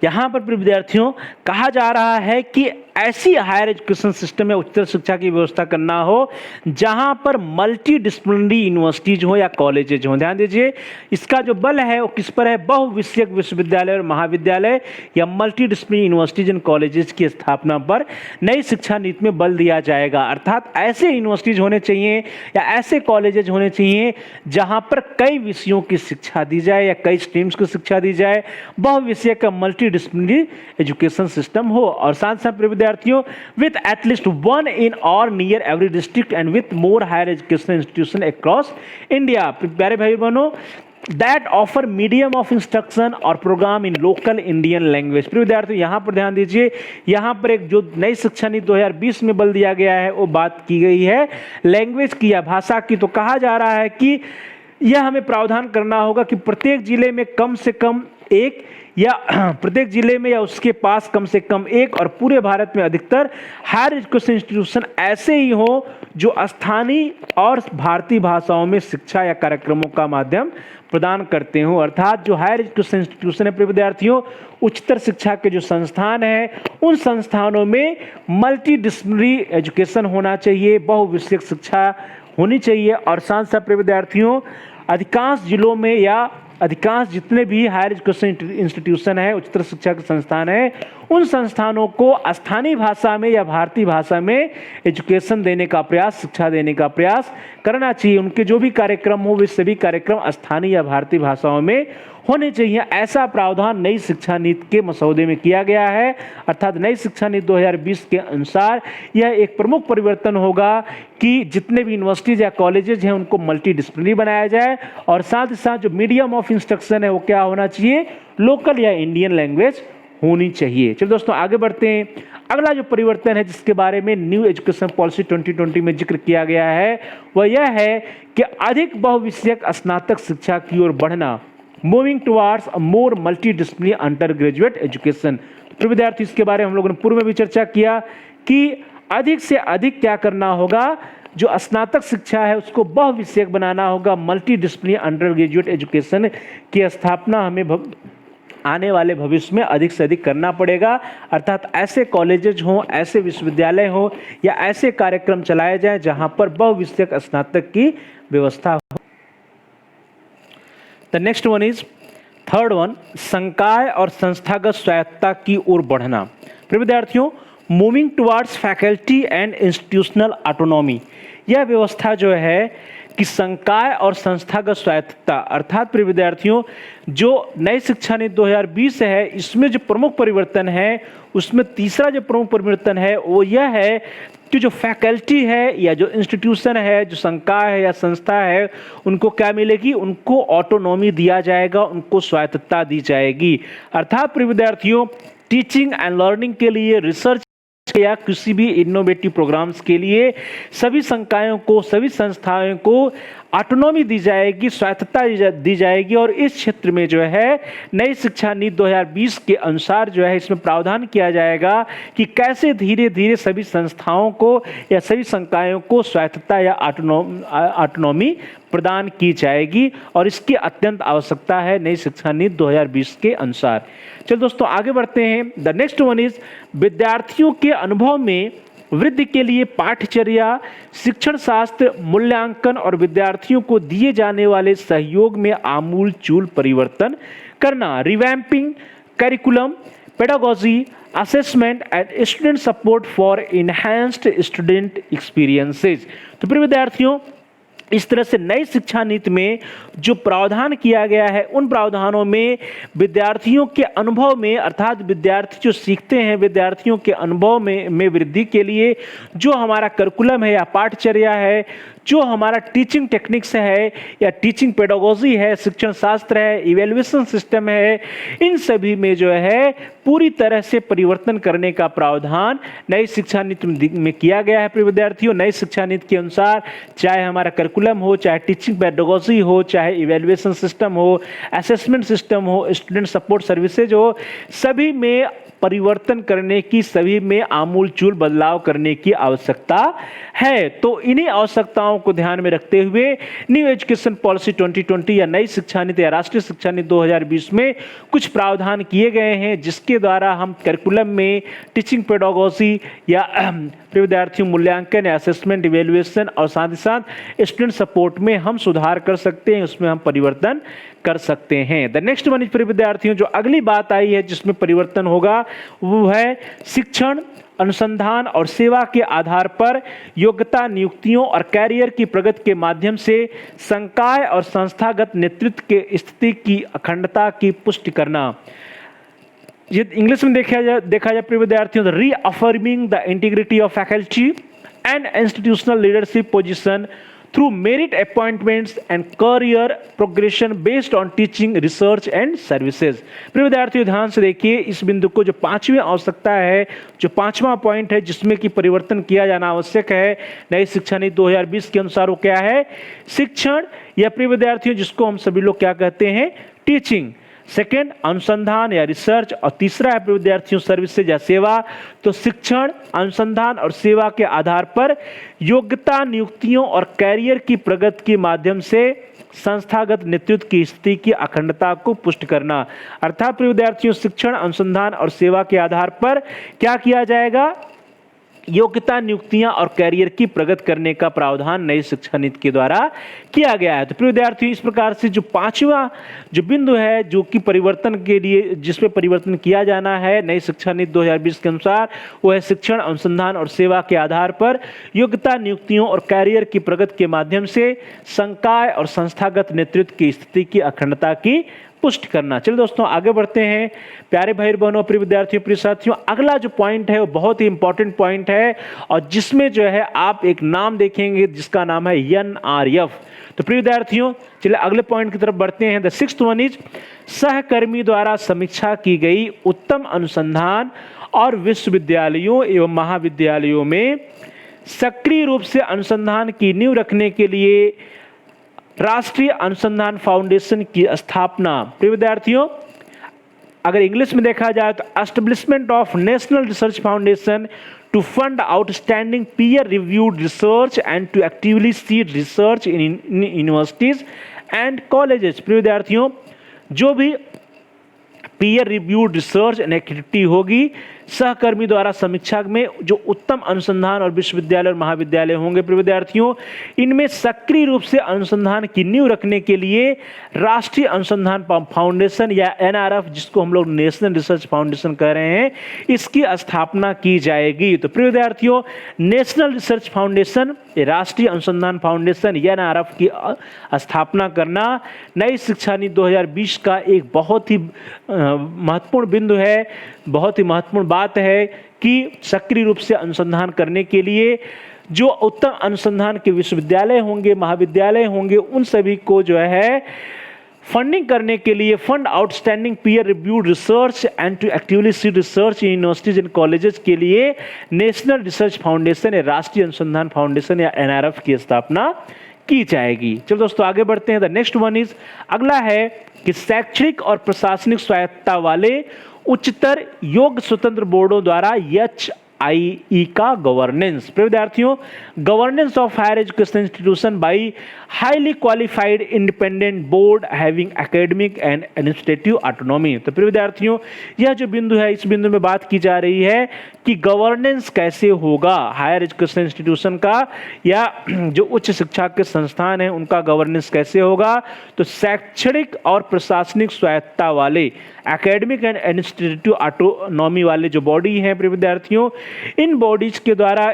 [SPEAKER 1] यहाँ पर प्रिय विद्यार्थियों कहा जा रहा है कि ऐसी हायर एजुकेशन सिस्टम या उच्चतर शिक्षा की व्यवस्था करना हो जहाँ पर मल्टी डिसिप्लिनरी यूनिवर्सिटीज हो या कॉलेजेज हो। ध्यान दीजिए, इसका जो बल है वो किस पर है, बहुविषयक विश्वविद्यालय और महाविद्यालय या multi disciplinary universities and colleges की स्थापना पर नई शिक्षा नीति में बल दिया जाएगा। अर्थात ऐसे यूनिवर्सिटीज होने चाहिए या ऐसे कॉलेजेज होने चाहिए जहाँ पर कई विषयों की शिक्षा दी जाए या कई स्ट्रीम्स की शिक्षा दी जाए, बहुविषयक का मल्टी डिसिप्लिनरी एजुकेशन सिस्टम हो। और साथ साथ विद्यार्थियों with at least one in or near every district and with more higher education institution across India। प्यारे भाई बहनों, that offer medium of instruction or program in local Indian language। प्रिय विद्यार्थियों, यहाँ पर ध्यान दीजिए, यहाँ पर एक जो नई शिक्षा नीति 2020 में बल दिया गया है वो बात की गई है लैंग्वेज की या भाषा की। तो कहा जा रहा है कि यह हमें प्रावधान करना होगा कि प्रत्येक जिले में कम से कम एक या प्रत्येक जिले में या उसके पास कम से कम एक और पूरे भारत में अधिकतर हायर एजुकेशन इंस्टीट्यूशन ऐसे ही हो जो स्थानीय और भारतीय भाषाओं में शिक्षा या कार्यक्रमों का माध्यम प्रदान करते हो, अर्थात जो हायर एजुकेशन इंस्टीट्यूशन है प्रिय विद्यार्थियों, उच्चतर शिक्षा के जो संस्थान हैं उन संस्थानों में मल्टी डिसिप्लिनरी एजुकेशन होना चाहिए, बहुविषयक शिक्षा होनी चाहिए। और साथ साथ प्रिय विद्यार्थियों, अधिकांश जिलों में या अधिकांश जितने भी हायर एजुकेशन इंस्टीट्यूशन है, उच्चतर शिक्षा के संस्थान है, उन संस्थानों को स्थानीय भाषा में या भारतीय भाषा में एजुकेशन देने का प्रयास, शिक्षा देने का प्रयास करना चाहिए। उनके जो भी कार्यक्रम हो वे सभी कार्यक्रम स्थानीय या भारतीय भाषाओं में होने चाहिए। ऐसा प्रावधान नई शिक्षा नीति के मसौदे में किया गया है, अर्थात नई शिक्षा नीति 2020 के अनुसार यह एक प्रमुख परिवर्तन होगा कि जितने भी यूनिवर्सिटीज या कॉलेजेज हैं उनको मल्टी डिसिप्लिनरी बनाया जाए, और साथ ही साथ जो मीडियम ऑफ इंस्ट्रक्शन है वो क्या होना चाहिए, लोकल या इंडियन लैंग्वेज होनी चाहिए। चलिए दोस्तों आगे बढ़ते हैं। अगला जो परिवर्तन है जिसके बारे में न्यू एजुकेशन पॉलिसी 2020 में जिक्र किया गया है वह यह है कि अधिक बहुविषयक स्नातक शिक्षा की ओर बढ़ना, मूविंग टुवार्ड्स अ मोर मल्टीडिसिप्लिनरी अंडर ग्रेजुएट एजुकेशन। तो विद्यार्थी इसके बारे में हम लोगों ने पूर्व में भी चर्चा किया कि अधिक से अधिक क्या करना होगा, जो स्नातक शिक्षा है उसको बहुविषयक बनाना होगा, multi disciplinary under graduate education की स्थापना हमें आने वाले भविष्य में अधिक से अधिक करना पड़ेगा। अर्थात ऐसे कॉलेजेज हों, ऐसे विश्वविद्यालय हों या ऐसे कार्यक्रम चलाए जाएं जहां पर बहुविषयक स्नातक की व्यवस्था हो। The next one is third one, संकाय और संस्थागत स्वायत्तता की ओर बढ़ना। प्रिय विद्यार्थियों, moving towards faculty and institutional autonomy, यह व्यवस्था जो है कि संकाय और संस्थागत स्वायत्तता, अर्थात प्रिय विद्यार्थियों जो नई शिक्षा नीति 2020 है इसमें जो प्रमुख परिवर्तन है उसमें तीसरा जो प्रमुख परिवर्तन है वो यह है कि जो फैकल्टी है या जो इंस्टीट्यूशन है, जो संकाय है या संस्था है, उनको क्या मिलेगी, उनको ऑटोनॉमी दिया जाएगा, उनको स्वायत्तता दी जाएगी। अर्थात प्रिय विद्यार्थियों टीचिंग एंड लर्निंग के लिए, रिसर्च या किसी भी इनोवेटिव प्रोग्राम्स के लिए सभी संकायों को, सभी संस्थाओं को ऑटोनॉमी दी जाएगी, स्वायत्तता दी जाएगी। और इस क्षेत्र में जो है नई शिक्षा नीति 2020 के अनुसार जो है इसमें प्रावधान किया जाएगा कि कैसे धीरे धीरे सभी संस्थाओं को या सभी संकायों को स्वायत्तता या ऑटोनॉमी प्रदान की जाएगी, और इसकी अत्यंत आवश्यकता है नई शिक्षा नीति 2020 के अनुसार। चलो दोस्तों आगे बढ़ते हैं। द नेक्स्ट वन इज विद्यार्थियों के अनुभव में वृद्धि के लिए पाठ्यचर्या, शिक्षण शास्त्र, मूल्यांकन और विद्यार्थियों को दिए जाने वाले सहयोग में आमूलचूल परिवर्तन करना। Revamping curriculum, pedagogy, assessment and student support for enhanced student experiences. तो प्रिय विद्यार्थियों इस तरह से नई शिक्षा नीति में जो प्रावधान किया गया है उन प्रावधानों में विद्यार्थियों के अनुभव में, अर्थात विद्यार्थी जो सीखते हैं विद्यार्थियों के अनुभव में वृद्धि के लिए जो हमारा करिकुलम है या पाठचर्या है, जो हमारा टीचिंग टेक्निक्स है या टीचिंग पेडागोजी है, शिक्षण शास्त्र है, इवैल्यूएशन सिस्टम है, इन सभी में जो है पूरी तरह से परिवर्तन करने का प्रावधान नई शिक्षा नीति में किया गया है। प्रिय विद्यार्थियों नई शिक्षा नीति के अनुसार चाहे हमारा करिकुलम हो, चाहे टीचिंग पेडागोजी हो, चाहे इवैल्यूएशन सिस्टम हो, असेसमेंट सिस्टम हो, स्टूडेंट सपोर्ट सर्विसेज हो, सभी में परिवर्तन करने की, सभी में आमूलचूल बदलाव करने की आवश्यकता है। तो इन्हीं आवश्यकताओं को ध्यान में रखते हुए न्यू एजुकेशन पॉलिसी 2020 या नई शिक्षा नीति या राष्ट्रीय शिक्षा नीति 2020 में कुछ प्रावधान किए गए हैं जिसके द्वारा हम करिकुलम में टीचिंग पेडागोजी या विद्यार्थियों मूल्यांकन या असेसमेंट, इवैल्यूएशन और साथ ही साथ स्टूडेंट सपोर्ट में हम सुधार कर सकते हैं, उसमें हम परिवर्तन कर सकते हैं। द नेक्स्ट वन इज विद्यार्थियों जो अगली बात आई है जिसमें परिवर्तन होगा वो है शिक्षण, अनुसंधान और सेवा के आधार पर योग्यता, नियुक्तियों और कैरियर की प्रगति के माध्यम से संकाय और संस्थागत नेतृत्व के स्थिति की अखंडता की पुष्टि करना। ये इंग्लिश में देखा जाए प्रिय विद्यार्थियों, reaffirming the integrity of faculty and institutional leadership position through merit appointments and career progression based on teaching, research and services. प्रिय विद्यार्थियों ध्यान से देखिए इस बिंदु को, जो पांचवी आवश्यकता है, जो पांचवा पॉइंट है जिसमें कि परिवर्तन किया जाना आवश्यक है नई शिक्षा नीति 2020 के अनुसार, वो क्या है, शिक्षण या प्रिय विद्यार्थियों जिसको हम सभी लोग क्या कहते हैं, टीचिंग, सेकेंड अनुसंधान या रिसर्च, और तीसरा है विद्यार्थियों सर्विसेज या सेवा। तो शिक्षण, अनुसंधान और सेवा के आधार पर योग्यता, नियुक्तियों और कैरियर की प्रगति के माध्यम से संस्थागत नेतृत्व की स्थिति की अखंडता को पुष्ट करना। अर्थात विद्यार्थियों शिक्षण, अनुसंधान और सेवा के आधार पर क्या किया जाएगा, योग्यता, नियुक्तियां और कैरियर की प्रगति करने का प्रावधान नई शिक्षा नीति के द्वारा किया गया है। तो प्रिय विद्यार्थियों इस प्रकार से जो पांचवा जो बिंदु है जो कि परिवर्तन के लिए जिसमें परिवर्तन किया जाना है नई शिक्षा नीति 2020 के अनुसार, वो है शिक्षण, अनुसंधान और सेवा के आधार पर योग्यता, नियुक्तियों और कैरियर की प्रगति के माध्यम से संकाय और संस्थागत नेतृत्व की स्थिति की अखंडता की पुष्टि करना। चलिए दोस्तों आगे बढ़ते हैं। प्यारे भाई बहनों, प्रिय विद्यार्थियों, प्रिय साथियों, अगला जो पॉइंट है वो बहुत ही इंपॉर्टेंट पॉइंट है और जिसमें जो है आप एक नाम देखेंगे जिसका नाम है NRF। तो प्रिय विद्यार्थियों चलिए अगले पॉइंट की तरफ बढ़ते हैं। द सिक्स्थ वन इज सहकर्मी द्वारा समीक्षा की गई उत्तम अनुसंधान और विश्वविद्यालयों एवं महाविद्यालयों में सक्रिय रूप से अनुसंधान की नींव रखने के लिए राष्ट्रीय अनुसंधान फाउंडेशन की स्थापना। प्रिय विद्यार्थियों अगर इंग्लिश में देखा जाए तो establishment of national research foundation to fund outstanding peer reviewed research and to actively seed research in universities and colleges. प्रिय विद्यार्थियों जो भी peer reviewed research and activity होगी, सहकर्मी द्वारा समीक्षा में जो उत्तम अनुसंधान और विश्वविद्यालय और महाविद्यालय होंगे प्रिय विद्यार्थियों, इनमें सक्रिय रूप से अनुसंधान की नींव रखने के लिए राष्ट्रीय अनुसंधान फाउंडेशन या NRF, जिसको हम लोग नेशनल रिसर्च फाउंडेशन कह रहे हैं, इसकी स्थापना की जाएगी। तो प्रिय विद्यार्थियों नेशनल रिसर्च फाउंडेशन, राष्ट्रीय अनुसंधान फाउंडेशन या NRF की स्थापना करना नई शिक्षा नीति 2020 का एक बहुत ही महत्वपूर्ण बिंदु है, बहुत ही महत्वपूर्ण बात है कि सक्रिय रूप से अनुसंधान करने के लिए जो उत्तम अनुसंधान के विश्वविद्यालय होंगे, महाविद्यालय होंगे, उन सभी को जो है फंडिंग करने के लिए fund outstanding peer reviewed research and to actively seed research in universities and colleges के लिए नेशनल रिसर्च फाउंडेशन या राष्ट्रीय अनुसंधान फाउंडेशन या NRF की स्थापना की जाएगी। चलो दोस्तों आगे बढ़ते हैं। द नेक्स्ट वन इज अगला है कि शैक्षणिक और प्रशासनिक स्वायत्तता वाले उच्चतर योग्य स्वतंत्र बोर्डों द्वारा HIE का गवर्नेंस। प्रिय विद्यार्थियों governance of higher education institution by highly qualified independent board having academic and administrative autonomy. तो प्रिय विद्यार्थियों यह जो बिंदु है, इस बिंदु में बात की जा रही है कि गवर्नेंस कैसे होगा हायर एजुकेशन इंस्टीट्यूशन का या जो उच्च शिक्षा के संस्थान हैं उनका गवर्नेंस कैसे होगा। तो शैक्षणिक और प्रशासनिक स्वायत्तता वाले एकेडमिक एंड एडमिनिस्ट्रेटिव ऑटोनॉमी वाले जो बॉडी हैं प्रिय विद्यार्थियों, इन बॉडीज के द्वारा,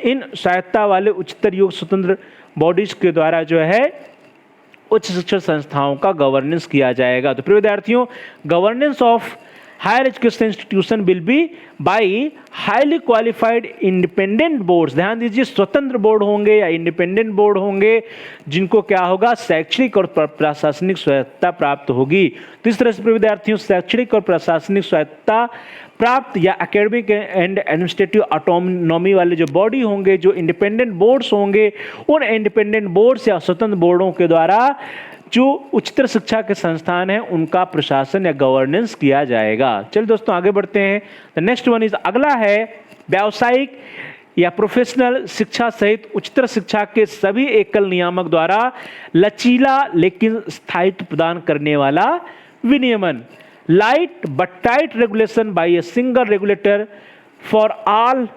[SPEAKER 1] इन स्वायत्तता वाले उच्चतर योग्य स्वतंत्र बॉडीज के द्वारा जो है उच्च शिक्षण संस्थाओं का गवर्नेंस किया जाएगा। तो प्रिय विद्यार्थियों governance of higher education institution will be by highly qualified independent boards. ध्यान दीजिए स्वतंत्र बोर्ड होंगे या इंडिपेंडेंट बोर्ड होंगे जिनको क्या होगा शैक्षणिक और प्रशासनिक स्वायत्तता प्राप्त होगी। तो इस तरह से प्रिय विद्यार्थियों शैक्षणिक और प्रशासनिक स्वायत्तता प्राप्त या एकेडमिक एंड एडमिनिस्ट्रेटिव ऑटोनॉमी वाले जो बॉडी होंगे, जो इंडिपेंडेंट बोर्ड्स होंगे, उन इंडिपेंडेंट बोर्ड्स या स्वतंत्र बोर्डों के द्वारा जो उच्चतर शिक्षा के संस्थान हैं उनका प्रशासन या गवर्नेंस किया जाएगा। चलिए दोस्तों आगे बढ़ते हैं। द नेक्स्ट वन इज अगला है व्यावसायिक या प्रोफेशनल शिक्षा सहित उच्चतर शिक्षा के सभी एकल नियामक द्वारा लचीला लेकिन स्थायित्व प्रदान करने वाला विनियमन। Light but tight regulation by a single regulator for all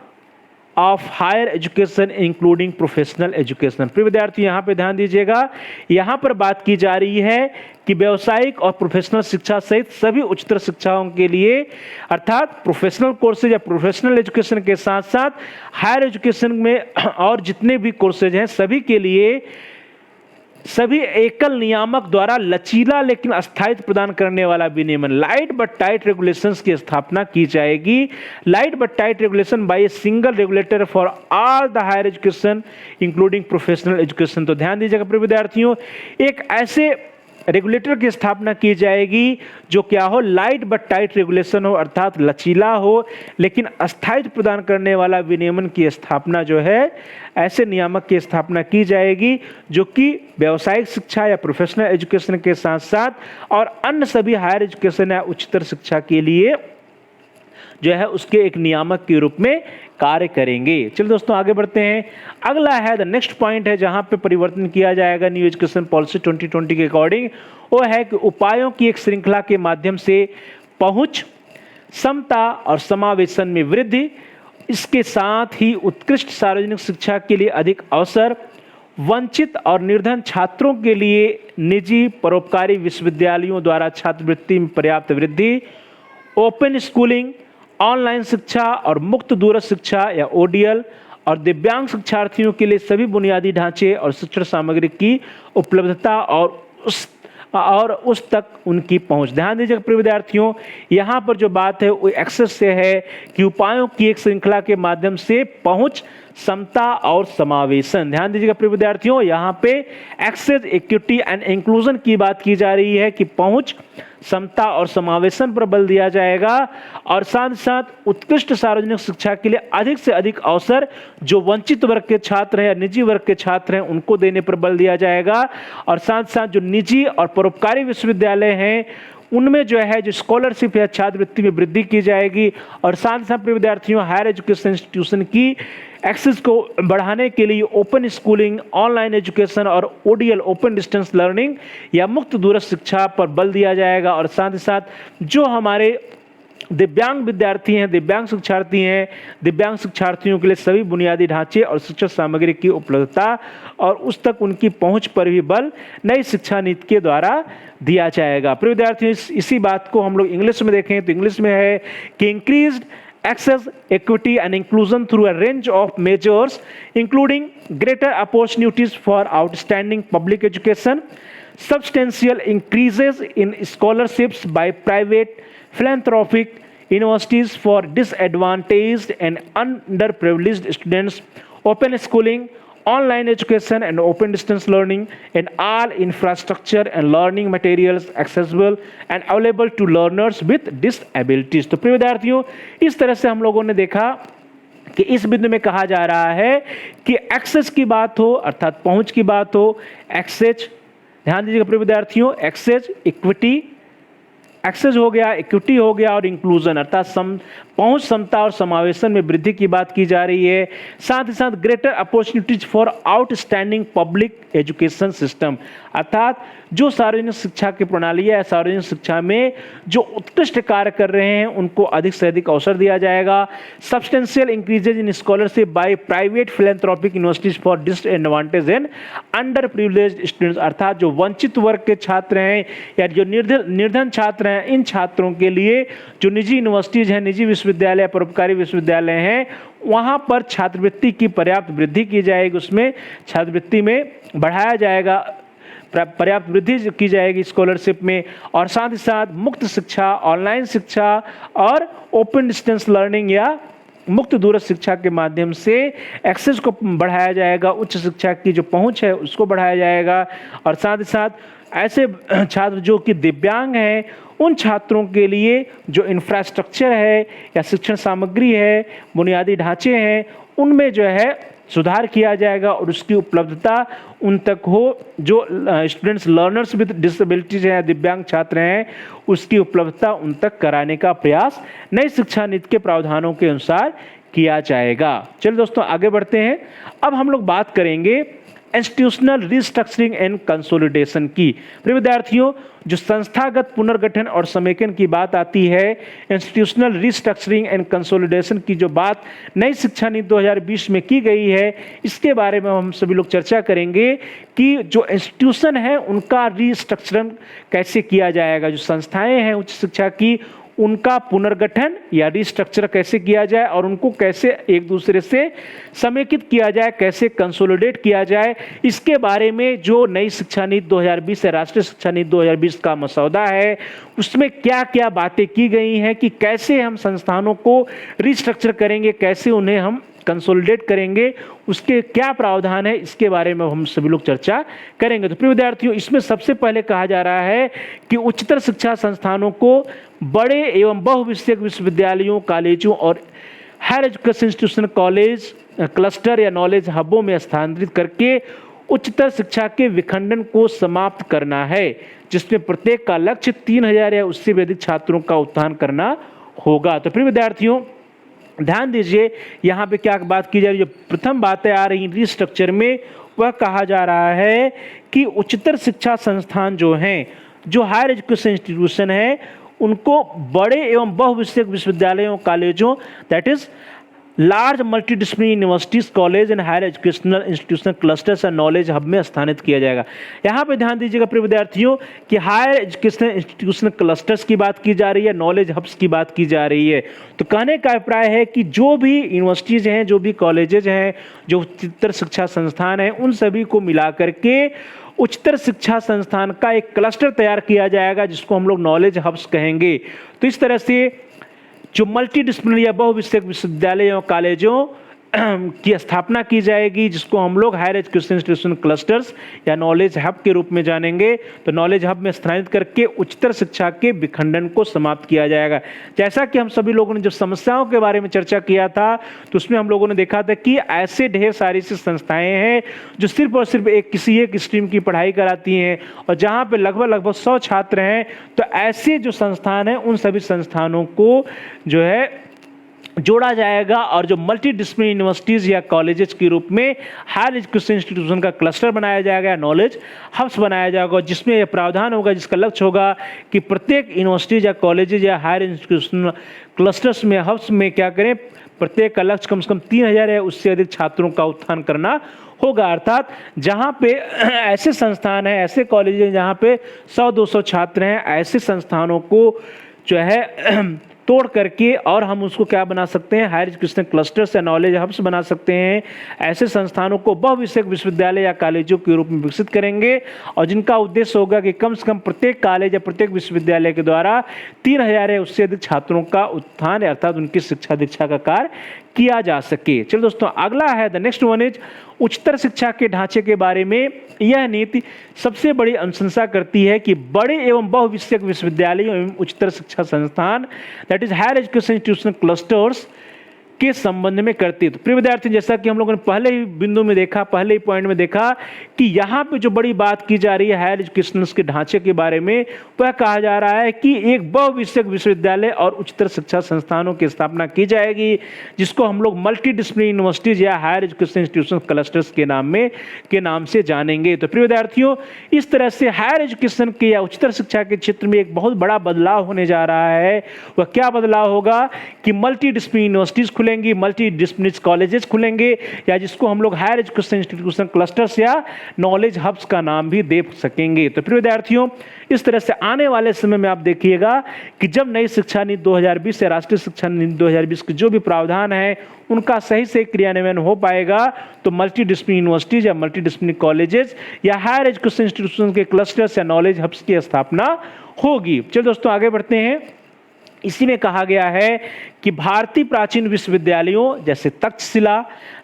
[SPEAKER 1] of higher education including professional education. प्रिय विद्यार्थी यहाँ पे ध्यान दीजिएगा, यहाँ पर बात की जा रही है कि व्यावसायिक और प्रोफेशनल शिक्षा सहित सभी उच्चतर शिक्षाओं के लिए अर्थात प्रोफेशनल कोर्सेज या प्रोफेशनल एजुकेशन के साथ साथ हायर एजुकेशन में और जितने भी कोर्सेज हैं सभी के लिए सभी एकल नियामक द्वारा लचीला लेकिन अस्थायित्व प्रदान करने वाला विनियमन लाइट बट टाइट रेगुलेशंस की स्थापना की जाएगी। Light but tight regulation by a single regulator for all the higher education including professional education. तो ध्यान दीजिएगा प्रिय विद्यार्थियों, एक ऐसे रेगुलेटर की स्थापना की जाएगी जो क्या हो, लाइट बट टाइट रेगुलेशन हो, अर्थात लचीला हो लेकिन स्थायित्व प्रदान करने वाला विनियमन की स्थापना जो है, ऐसे नियामक की स्थापना की जाएगी जो कि व्यावसायिक शिक्षा या प्रोफेशनल एजुकेशन के साथ साथ और अन्य सभी हायर एजुकेशन या उच्चतर शिक्षा के लिए जो है उसके एक नियामक के रूप में कार्य करेंगे। चलिए दोस्तों आगे बढ़ते हैं। अगला है द नेक्स्ट पॉइंट है जहां पे परिवर्तन किया जाएगा न्यू एजुकेशन पॉलिसी 2020 के अकॉर्डिंग, वो है कि उपायों की एक श्रृंखला के माध्यम से पहुंच, समता और समावेशन में वृद्धि, इसके साथ ही उत्कृष्ट सार्वजनिक शिक्षा के लिए अधिक अवसर, वंचित और निर्धन छात्रों के लिए निजी परोपकारी विश्वविद्यालयों द्वारा छात्रवृत्ति में पर्याप्त वृद्धि, ओपन स्कूलिंग, ऑनलाइन शिक्षा और मुक्त दूरस्थ शिक्षा या ओडीएल, और दिव्यांग शिक्षार्थियों के लिए सभी बुनियादी ढांचे और शिक्षण सामग्री की उपलब्धता और उस तक उनकी पहुंच। ध्यान दीजिएगा प्रिय विद्यार्थियों, यहाँ पर जो बात है वो एक्सेस से है कि उपायों की एक श्रृंखला के माध्यम से पहुंच, समता और समावेशन। ध्यान दीजिएगा प्रिय विद्यार्थियों, यहाँ पे एक्सेस, इक्विटी एंड इंक्लूजन की बात की जा रही है कि पहुंच, समता और समावेशन पर बल दिया जाएगा और साथ साथ उत्कृष्ट सार्वजनिक शिक्षा के लिए अधिक से अधिक अवसर जो वंचित वर्ग के छात्र हैं या निजी वर्ग के छात्र हैं उनको देने पर बल दिया जाएगा, और साथ साथ जो निजी और परोपकारी विश्वविद्यालय हैं उनमें जो है जो स्कॉलरशिप या छात्रवृत्ति में वृद्धि की जाएगी, और साथ साथ विद्यार्थियों हायर एजुकेशन इंस्टीट्यूशन की एक्सेस को बढ़ाने के लिए ओपन स्कूलिंग, ऑनलाइन एजुकेशन और ओडीएल ओपन डिस्टेंस लर्निंग या मुक्त दूरस्थ शिक्षा पर बल दिया जाएगा, और साथ ही साथ जो हमारे दिव्यांग विद्यार्थी हैं, दिव्यांग शिक्षार्थी हैं, दिव्यांग शिक्षार्थियों के लिए सभी बुनियादी ढांचे और शिक्षण सामग्री की उपलब्धता और उस तक उनकी पहुंच पर भी बल नई शिक्षा नीति के द्वारा दिया जाएगा। प्रिय विद्यार्थियों, इसी बात को हम लोग इंग्लिश में देखें तो इंग्लिश में है कि increased access, equity and inclusion through a range of measures including greater opportunities for outstanding public education, substantial increases in scholarships by private philanthropic universities for disadvantaged and underprivileged students, open schooling, online education and open distance learning, and all infrastructure and learning materials accessible and available to learners with disabilities। तो प्रिय विद्यार्थियों, इस तरह से हम लोगों ने देखा कि इस बिंदु में कहा जा रहा है कि एक्सेस की बात हो अर्थात पहुंच की बात हो, एक्सेस, ध्यान दीजिएगा प्रिय विद्यार्थियों, एक्सेस, इक्विटी, एक्सेस हो गया, इक्विटी हो गया और इंक्लूजन अर्थात पहुंच, समता और समावेशन में वृद्धि की बात की जा रही है। साथ ही साथ greater opportunities for outstanding public education system अर्थात जो सार्वजनिक शिक्षा की प्रणाली है, सार्वजनिक शिक्षा में जो उत्कृष्ट कार्य कर रहे हैं उनको अधिक से अधिक अवसर दिया जाएगा। Substantial increases in scholarship by private philanthropic universities for disadvantage and under privileged students अर्थात जो वंचित वर्ग के छात्र हैं या जो निर्धन छात्र हैं, इन छात्रों के लिए जो निजी यूनिवर्सिटीज हैं, निजी विश्वविद्यालय, परोपकारी विश्वविद्यालय हैं, वहां पर छात्रवृत्ति की पर्याप्त वृद्धि की जाएगी, उसमें छात्रवृत्ति में बढ़ाया जाएगा, पर्याप्त वृद्धि की जाएगी स्कॉलरशिप में, और साथ ही साथ मुक्त शिक्षा, ऑनलाइन शिक्षा और ओपन डिस्टेंस लर्निंग या मुक्त दूरस्थ शिक्षा के माध्यम से एक्सेस को बढ़ाया जाएगा, उच्च शिक्षा की जो पहुंच है उसको बढ़ाया जाएगा, और साथ ही साथ ऐसे छात्र जो कि दिव्यांग हैं उन छात्रों के लिए जो इंफ्रास्ट्रक्चर है या शिक्षण सामग्री है, बुनियादी ढांचे हैं, उनमें जो है सुधार किया जाएगा और उसकी उपलब्धता उन तक हो, जो स्टूडेंट्स लर्नर्स विद डिसेबिलिटीज हैं, दिव्यांग छात्र हैं, उसकी उपलब्धता उन तक कराने का प्रयास नई शिक्षा नीति के प्रावधानों के अनुसार किया जाएगा। चलिए दोस्तों आगे बढ़ते हैं। अब हम लोग बात करेंगे इंस्टीट्यूशनल रिस्ट्रक्चरिंग एंड कंसोलिडेशन की। प्रिय विद्यार्थियों, जो संस्थागत पुनर्गठन और समेकन की बात आती है, इंस्टीट्यूशनल रिस्ट्रक्चरिंग एंड कंसोलिडेशन की जो बात नई शिक्षा नीति 2020 में की गई है, इसके बारे में हम सभी लोग चर्चा करेंगे कि जो इंस्टीट्यूशन है उनका रिस्ट्रक्चरिंग कैसे किया जाएगा, जो संस्थाएं हैं उच्च शिक्षा की उनका पुनर्गठन या रिस्ट्रक्चर कैसे किया जाए और उनको कैसे एक दूसरे से समेकित किया जाए, कैसे कंसोलिडेट किया जाए, इसके बारे में जो नई शिक्षा नीति 2020 है, राष्ट्रीय शिक्षा नीति 2020 का मसौदा है, उसमें क्या क्या बातें की गई हैं कि कैसे हम संस्थानों को रिस्ट्रक्चर करेंगे, कैसे उन्हें हम कंसोलिडेट करेंगे, उसके क्या प्रावधान है, इसके बारे में हम सभी लोग चर्चा करेंगे। तो प्रिय विद्यार्थियों, इसमें सबसे पहले कहा जा रहा है कि उच्चतर शिक्षा संस्थानों को बड़े एवं बहुविषयक विश्वविद्यालयों, कॉलेजों और higher education institution, college cluster या नॉलेज हबों में स्थानांतरित करके उच्चतर शिक्षा के विखंडन को समाप्त करना है, जिसमें प्रत्येक का लक्ष्य 3000 या उससे भी अधिक छात्रों का उत्थान करना होगा। तो प्रिय विद्यार्थियों, ध्यान दीजिए, यहाँ पे क्या बात की जा रही है। जो प्रथम बातें आ रही रिस्ट्रक्चर में, वह कहा जा रहा है कि उच्चतर शिक्षा संस्थान जो हैं, जो हायर एजुकेशन इंस्टीट्यूशन है, उनको बड़े एवं बहुविषयक विश्वविद्यालयों, कॉलेजों, that is large multidisciplinary universities, college and higher educational institutional clusters and knowledge hub में स्थानित किया जाएगा। यहाँ पे ध्यान दीजिएगा प्रिय विद्यार्थियों कि हायर एजुकेशनल इंस्टीट्यूशनल क्लस्टर्स की बात की जा रही है, नॉलेज हब्स की बात की जा रही है। तो कहने का अभिप्राय है कि जो भी यूनिवर्सिटीज हैं, जो भी कॉलेजेज हैं, जो उच्चतर शिक्षा संस्थान हैं, उन सभी को मिला करके उच्चतर शिक्षा संस्थान का एक क्लस्टर तैयार किया जाएगा, जिसको हम लोग नॉलेज हब्स कहेंगे। तो इस तरह से जो मल्टी डिसिप्लिनरी या बहुविषयक विश्वविद्यालय और कॉलेजों की स्थापना की जाएगी, जिसको हम लोग हायर एजुकेशन इंस्टीट्यूशन क्लस्टर्स या नॉलेज हब के रूप में जानेंगे। तो नॉलेज हब में स्थानांतरित करके उच्चतर शिक्षा के विखंडन को समाप्त किया जाएगा। जैसा कि हम सभी लोगों ने जब समस्याओं के बारे में चर्चा किया था, तो उसमें हम लोगों ने देखा था कि ऐसे ढेर सारी सी संस्थाएं हैं जो सिर्फ और सिर्फ किसी एक स्ट्रीम की पढ़ाई कराती हैं, और जहाँ पे लगभग 100 छात्र हैं। तो ऐसे जो संस्थान हैं, उन सभी संस्थानों को जो है जोड़ा जाएगा, और जो मल्टी डिसिप्लिनरी यूनिवर्सिटीज या कॉलेजेस के रूप में हायर एजुकेशन इंस्टीट्यूशन का क्लस्टर बनाया जाएगा, नॉलेज हब्स बनाया जाएगा, जिसमें यह प्रावधान होगा, जिसका लक्ष्य होगा कि प्रत्येक यूनिवर्सिटीज या कॉलेजेज या हायर एजुकेशन क्लस्टर्स में, हब्स में क्या करें, प्रत्येक का लक्ष्य कम से कम 3000 या उससे अधिक छात्रों का उत्थान करना होगा। अर्थात जहाँ पे ऐसे संस्थान हैं, ऐसे कॉलेज हैं जहाँ पे 100-200 छात्र हैं, ऐसे संस्थानों को जो है तोड़ करके और हम उसको क्या बना सकते हैं, हायर एजुकेशन क्लस्टर्स या नॉलेज हब्स बना सकते हैं। ऐसे संस्थानों को बहुविषयक विश्वविद्यालय या कॉलेजों के रूप में विकसित करेंगे, और जिनका उद्देश्य होगा कि कम से कम प्रत्येक कॉलेज या प्रत्येक विश्वविद्यालय के द्वारा 3000 या उससे अधिक छात्रों का उत्थान अर्थात उनकी शिक्षा दीक्षा का कार्य किया जा सके। चलो दोस्तों, अगला है द नेक्स्ट वन इज उच्चतर शिक्षा के ढांचे के बारे में। यह नीति सबसे बड़ी अनुशंसा करती है कि बड़े एवं बहुविषयक विश्वविद्यालय एवं उच्चतर शिक्षा संस्थान, that is higher education institution clusters के संबंध में करती है। तो प्रिय विद्यार्थी, जैसा कि हम लोगों ने पहले ही बिंदु में देखा, पहले ही पॉइंट में देखा कि यहाँ पे जो बड़ी बात की जा रही है हायर एजुकेशन के ढांचे के बारे में, वह कहा जा रहा है कि एक बहुविषयक विश्वविद्यालय और उच्चतर शिक्षा संस्थानों की स्थापना की जाएगी, जिसको हम लोग मल्टी डिसिप्लिनरी यूनिवर्सिटीज या हायर एजुकेशन इंस्टीट्यूशन क्लस्टर्स के नाम से जानेंगे। तो प्रिय विद्यार्थियों, इस तरह से हायर एजुकेशन के या उच्चतर शिक्षा के क्षेत्र में एक बहुत बड़ा बदलाव होने जा रहा है। वह क्या बदलाव होगा कि मल्टी डिसिप्लिनरी यूनिवर्सिटीज खुलेंगी, मल्टी डिसिप्लिनरी कॉलेजेस खुलेंगे, या जिसको हम लोग हायर एजुकेशन इंस्टीट्यूशन क्लस्टर्स या नॉलेज हब्स का नाम भी दे सकेंगे। तो प्रिय विद्यार्थियों, इस तरह से आने वाले समय में आप देखिएगा कि जब नई शिक्षा नीति 2020 या राष्ट्रीय शिक्षा नीति 2020 के जो भी प्रावधान है, उनका सही से क्रियान्वयन हो पाएगा, तो मल्टी डिसिप्लिनरी यूनिवर्सिटीज या मल्टी डिसिप्लिनरी कॉलेजेस या हायर एजुकेशन इंस्टीट्यूशन के क्लस्टर्स या नॉलेज हब्स की स्थापना होगी। चलिए दोस्तों, आगे बढ़ते हैं। इसी में कहा गया है कि भारतीय प्राचीन विश्वविद्यालयों जैसे तक्षशिला,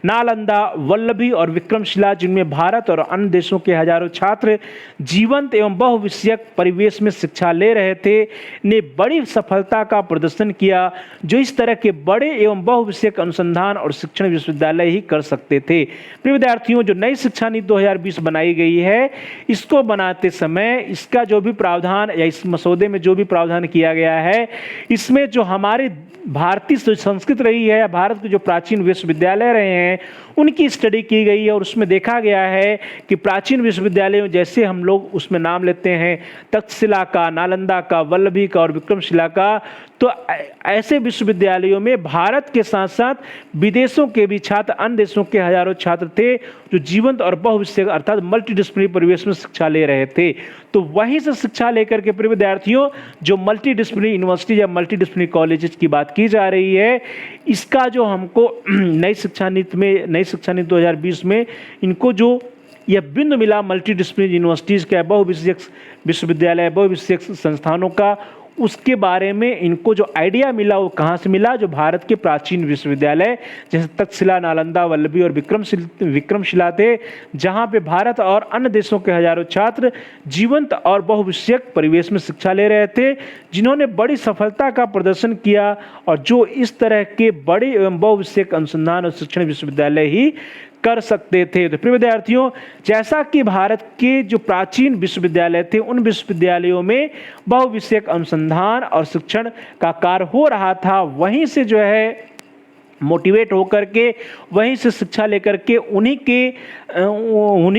[SPEAKER 1] नालंदा, वल्लभी और विक्रमशिला, जिनमें भारत और अन्य देशों के हजारों छात्र जीवंत एवं बहुविषयक परिवेश में शिक्षा ले रहे थे, ने बड़ी सफलता का प्रदर्शन किया, जो इस तरह के बड़े एवं बहुविषयक अनुसंधान और शिक्षण विश्वविद्यालय ही कर सकते थे। प्रिय विद्यार्थियों, जो नई शिक्षा नीति 2020 बनाई गई है, इसको बनाते समय इसका जो भी प्रावधान या इस मसौदे में जो भी प्रावधान किया गया है, इसमें जो हमारी भारतीय संस्कृत रही है या भारत के जो प्राचीन विश्वविद्यालय रहे हैं, उनकी स्टडी की गई है, और उसमें देखा गया है कि प्राचीन विश्वविद्यालयों जैसे हम लोग उसमें नाम लेते हैं तक्षशिला का, नालंदा का, वल्लभी का और विक्रमशिला का, तो ऐसे विश्वविद्यालयों में भारत के साथ साथ विदेशों के भी छात्र, अन्य देशों के हजारों छात्र थे, जो जीवंत और बहुविषयक अर्थात मल्टीडिसिप्लिनरी परिवेश में शिक्षा ले रहे थे। तो वहीं से शिक्षा लेकर के प्रिय विद्यार्थियों, जो मल्टीडिसिप्लिनरी यूनिवर्सिटी या मल्टीडिसिप्लिनरी कॉलेजेस की बात की जा रही है, इसका जो हमको नई शिक्षा नीति 2020 में इनको जो यह बिंदु मिला मल्टीडिसिप्लिनरी यूनिवर्सिटीज का, बहुविषयक विश्वविद्यालय, बहुविषयक संस्थानों का, उसके बारे में इनको जो आइडिया मिला वो कहाँ से मिला, जो भारत के प्राचीन विश्वविद्यालय जैसे तक्षशिला, नालंदा, वल्लभी और विक्रमशिला थे, जहाँ पे भारत और अन्य देशों के हजारों छात्र जीवंत और बहुविषयक परिवेश में शिक्षा ले रहे थे, जिन्होंने बड़ी सफलता का प्रदर्शन किया और जो इस तरह के बड़े एवं बहुविषयक अनुसंधान और शिक्षण विश्वविद्यालय ही कर सकते थे। तो प्रिय विद्यार्थियों, जैसा कि भारत के जो प्राचीन विश्वविद्यालय थे उन विश्वविद्यालयों में बहुविषयक अनुसंधान और शिक्षण का कार्य हो रहा था, वहीं से जो है मोटिवेट होकर के वहीं से शिक्षा लेकर के उन्हीं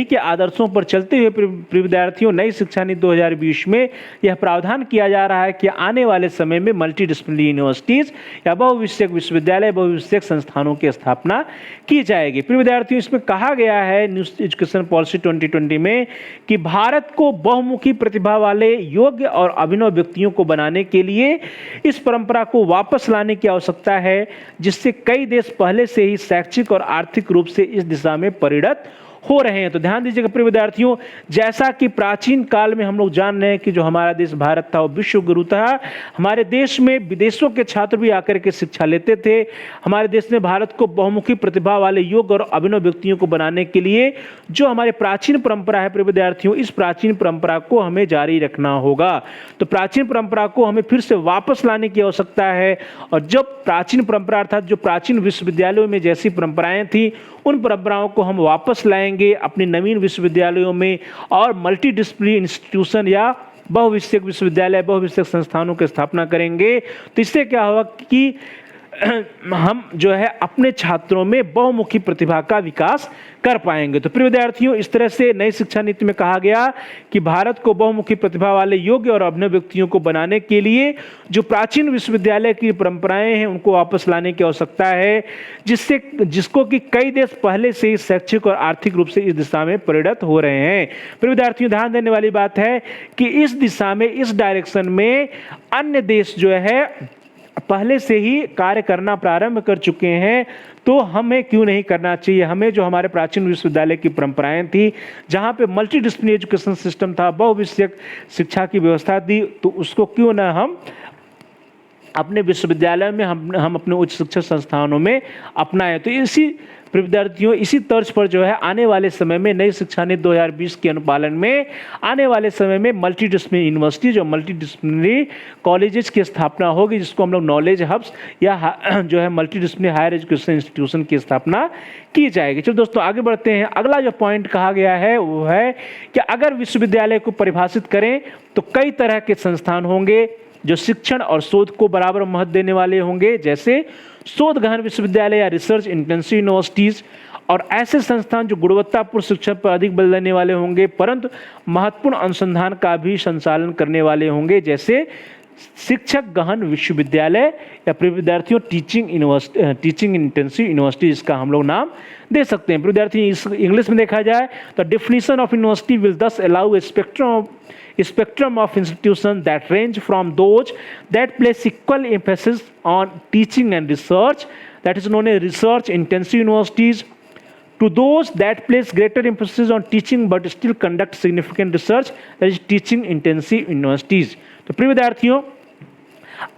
[SPEAKER 1] के आदर्शों पर चलते हुए प्रिय विद्यार्थियों, नई शिक्षा नीति 2020 में यह प्रावधान किया जा रहा है कि आने वाले समय में मल्टी डिसिप्लिनरी यूनिवर्सिटीज या बहुविषयक विश्वविद्यालय, बहुविषयक संस्थानों की स्थापना की जाएगी। प्रिय विद्यार्थियों, इसमें कहा गया है न्यू एजुकेशन पॉलिसी 2020 में कि भारत को बहुमुखी प्रतिभा वाले, योग्य और अभिनव व्यक्तियों को बनाने के लिए इस परंपरा को वापस लाने की आवश्यकता है, जिससे कई देश पहले से ही शैक्षिक और आर्थिक रूप से इस दिशा में परिणत हो रहे हैं। तो ध्यान दीजिएगा प्रिय विद्यार्थियों, जैसा कि प्राचीन काल में हम लोग जान रहे हैं कि जो हमारा देश भारत था वो विश्व गुरु था। हमारे देश में विदेशों के छात्र भी आकर के शिक्षा लेते थे। हमारे देश ने भारत को बहुमुखी प्रतिभा वाले, योग्य और अभिनव व्यक्तियों को बनाने के लिए जो हमारी प्राचीन परंपरा है प्रिय विद्यार्थियों, इस प्राचीन परंपरा को हमें जारी रखना होगा। तो प्राचीन परंपरा को हमें फिर से वापस लाने की आवश्यकता है। और जब प्राचीन परंपरा अर्थात जो प्राचीन विश्वविद्यालयों में जैसी परंपराएं थी, उन परंपराओं को हम वापस लाएंगे अपने नवीन विश्वविद्यालयों में और मल्टी डिसिप्लिनरी इंस्टीट्यूशन या बहुविषयक विश्वविद्यालय, बहुविषयक संस्थानों की स्थापना करेंगे। तो इससे क्या होगा कि हम जो है अपने छात्रों में बहुमुखी प्रतिभा का विकास कर पाएंगे। तो प्रिय विद्यार्थियों, इस तरह से नई शिक्षा नीति में कहा गया कि भारत को बहुमुखी प्रतिभा वाले, योग्य और अभिनव व्यक्तियों को बनाने के लिए जो प्राचीन विश्वविद्यालय की परंपराएं हैं उनको वापस लाने की आवश्यकता है, जिसको कि कई देश पहले से ही शैक्षिक और आर्थिक रूप से इस दिशा में परिणत हो रहे हैं। प्रिय विद्यार्थियों, ध्यान देने वाली बात है कि इस दिशा में, इस डायरेक्शन में अन्य देश जो है पहले से ही कार्य करना प्रारंभ कर चुके हैं। तो हमें क्यों नहीं करना चाहिए? हमें जो हमारे प्राचीन विश्वविद्यालय की परंपराएं थी, जहां पे मल्टी डिसिप्लिनरी एजुकेशन सिस्टम था, बहुविषयक शिक्षा की व्यवस्था थी, तो उसको क्यों ना हम अपने विश्वविद्यालय में, हम अपने उच्च शिक्षा संस्थानों में अपनाएं। तो इसी विद्यार्थियों, इसी तर्ज पर जो है आने वाले समय में नई शिक्षा नीति 2020 के अनुपालन में आने वाले समय में मल्टी डिसिप्लिनरी यूनिवर्सिटीज और मल्टी डिसिप्लिनरी कॉलेजेस की स्थापना होगी, जिसको हम लोग नॉलेज हब्स या जो है multidisciplinary higher education institution की स्थापना की जाएगी। चलो दोस्तों, आगे बढ़ते हैं। अगला जो पॉइंट कहा गया है वो है कि अगर विश्वविद्यालय को परिभाषित करें तो कई तरह के संस्थान होंगे जो शिक्षण और शोध को बराबर महत्व देने वाले होंगे, जैसे शोध गहन विश्वविद्यालय या रिसर्च इंटेंसिव यूनिवर्सिटीज, और ऐसे संस्थान जो गुणवत्तापूर्ण शिक्षा पर अधिक बल देने वाले होंगे परंतु महत्वपूर्ण अनुसंधान का भी संचालन करने वाले होंगे, जैसे शिक्षक गहन विश्वविद्यालय या प्रिय विद्यार्थियों टीचिंग इंटेंसिव यूनिवर्सिटी, इसका हम लोग नाम दे सकते हैं। विद्यार्थी इंग्लिश में देखा जाए तो डेफिनेशन ऑफ यूनिवर्सिटी विल दस allow A spectrum of institutions that range from those that place equal emphasis on teaching and research, that is known as research intensive universities, to those that place greater emphasis on teaching but still conduct significant research, that is teaching intensive universities. तो प्रिय विद्यार्थियों,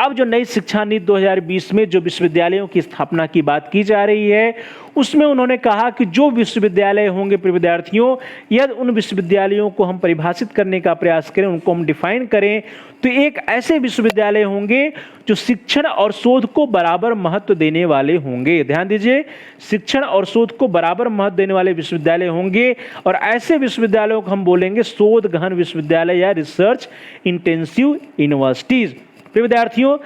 [SPEAKER 1] अब जो नई शिक्षा नीति 2020 में जो विश्वविद्यालयों की स्थापना की बात की जा रही है, उसमें उन्होंने कहा कि जो विश्वविद्यालय होंगे प्रिय विद्यार्थियों, यदि उन विश्वविद्यालयों को हम परिभाषित करने का प्रयास करें, उनको हम डिफाइन करें, तो एक ऐसे विश्वविद्यालय होंगे जो शिक्षण और शोध को बराबर महत्व देने वाले होंगे। ध्यान दीजिए, शिक्षण और शोध को बराबर महत्व देने वाले विश्वविद्यालय होंगे, और ऐसे विश्वविद्यालयों को हम बोलेंगे शोध गहन विश्वविद्यालय या रिसर्च इंटेंसिव यूनिवर्सिटीज। प्रिय विद्यार्थियों,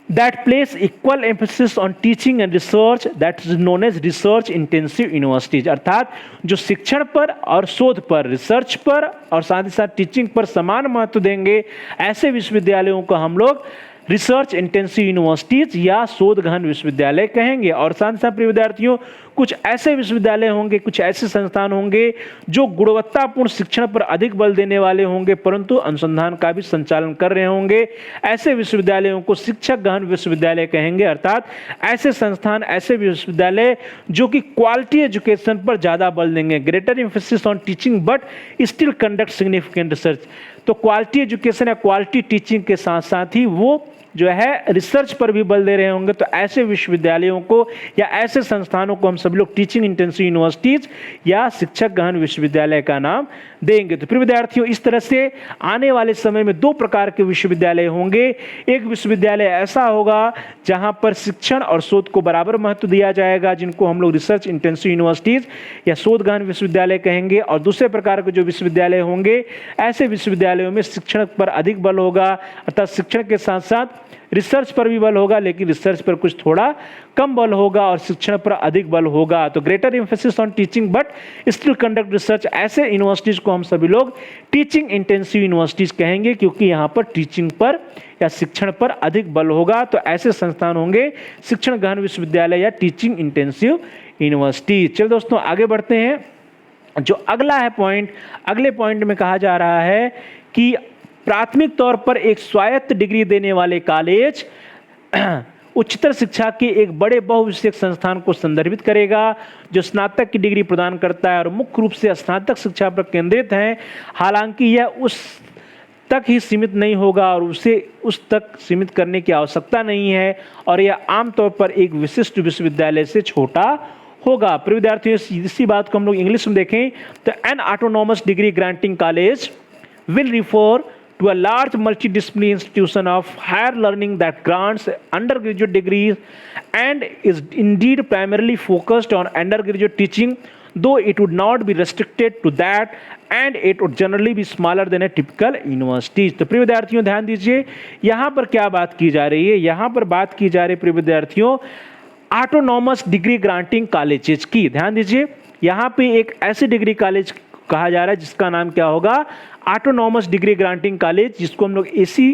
[SPEAKER 1] that place equal emphasis on teaching and research, that is known as research intensive universities, अर्थात जो शिक्षण पर और शोध पर, रिसर्च पर और साथ ही साथ टीचिंग पर समान महत्व देंगे, ऐसे विश्वविद्यालयों को हम लोग रिसर्च इंटेंसिव यूनिवर्सिटीज या शोध गहन विश्वविद्यालय कहेंगे। और साथ ही साथ प्रिय विद्यार्थियों, कुछ ऐसे विश्वविद्यालय होंगे, कुछ ऐसे संस्थान होंगे जो गुणवत्तापूर्ण शिक्षण पर अधिक बल देने वाले होंगे, परंतु अनुसंधान का भी संचालन कर रहे होंगे। ऐसे विश्वविद्यालयों को शिक्षक गहन विश्वविद्यालय कहेंगे, अर्थात ऐसे संस्थान, ऐसे विश्वविद्यालय जो कि क्वालिटी एजुकेशन पर ज्यादा बल देंगे। Greater emphasis on teaching but still conduct significant research. तो क्वालिटी एजुकेशन या क्वालिटी टीचिंग के साथ साथ ही वो जो है रिसर्च पर भी बल दे रहे होंगे। तो ऐसे विश्वविद्यालयों को या ऐसे संस्थानों को हम सभी लोग टीचिंग इंटेंसिव यूनिवर्सिटीज या शिक्षक गहन विश्वविद्यालय का नाम देंगे। तो प्रिय विद्यार्थियों, इस तरह से आने वाले समय में दो प्रकार के विश्वविद्यालय होंगे। एक विश्वविद्यालय ऐसा होगा जहां पर शिक्षण और शोध को बराबर महत्व दिया जाएगा, जिनको हम लोग रिसर्च इंटेंसिव यूनिवर्सिटीज या शोध गहन विश्वविद्यालय कहेंगे। और दूसरे प्रकार के जो विश्वविद्यालय होंगे, ऐसे विश्वविद्यालयों में शिक्षण पर अधिक बल होगा, अर्थात शिक्षण के साथ साथ रिसर्च पर भी बल होगा, लेकिन रिसर्च पर कुछ थोड़ा कम बल होगा और शिक्षण पर अधिक बल होगा। तो greater emphasis on teaching but still conduct research, ऐसे यूनिवर्सिटीज को हम सभी लोग टीचिंग इंटेंसिव यूनिवर्सिटीज कहेंगे, क्योंकि यहाँ पर टीचिंग पर या शिक्षण पर अधिक बल होगा। तो ऐसे संस्थान होंगे शिक्षण गहन विश्वविद्यालय या टीचिंग इंटेंसिव यूनिवर्सिटीज। चलिए दोस्तों, आगे बढ़ते हैं। जो अगला है पॉइंट, अगले पॉइंट में कहा जा रहा है कि प्राथमिक तौर पर एक स्वायत्त डिग्री देने वाले कॉलेज उच्चतर शिक्षा के एक बड़े बहुविषयक संस्थान को संदर्भित करेगा जो स्नातक की डिग्री प्रदान करता है और मुख्य रूप से स्नातक शिक्षा पर केंद्रित है। हालांकि यह उस तक ही सीमित नहीं होगा और उसे उस तक सीमित करने की आवश्यकता नहीं है, और यह आमतौर पर एक विशिष्ट विश्वविद्यालय से छोटा होगा। प्रिय विद्यार्थियों, इसी बात को हम लोग इंग्लिश में देखें तो N autonomous degree granting college will refer to a large multidisciplinary institution of higher learning that grants undergraduate degrees and is indeed primarily focused on undergraduate teaching, though it would not be restricted to that and it would generally be smaller than a typical university. तो प्रिय विद्यार्थियों ध्यान दीजिए, यहाँ पर क्या बात की जा रही है। यहाँ पर बात की जा रही है प्रिय विद्यार्थियों ऑटोनॉमस डिग्री ग्रांटिंग कॉलेजेस की। ध्यान दीजिए, यहाँ पे एक ऐसी डिग्री कॉलेज कहा जा रहा है जिसका नाम क्या होगा, ऑटोनॉमस डिग्री ग्रांटिंग कॉलेज, जिसको हम लोग एसी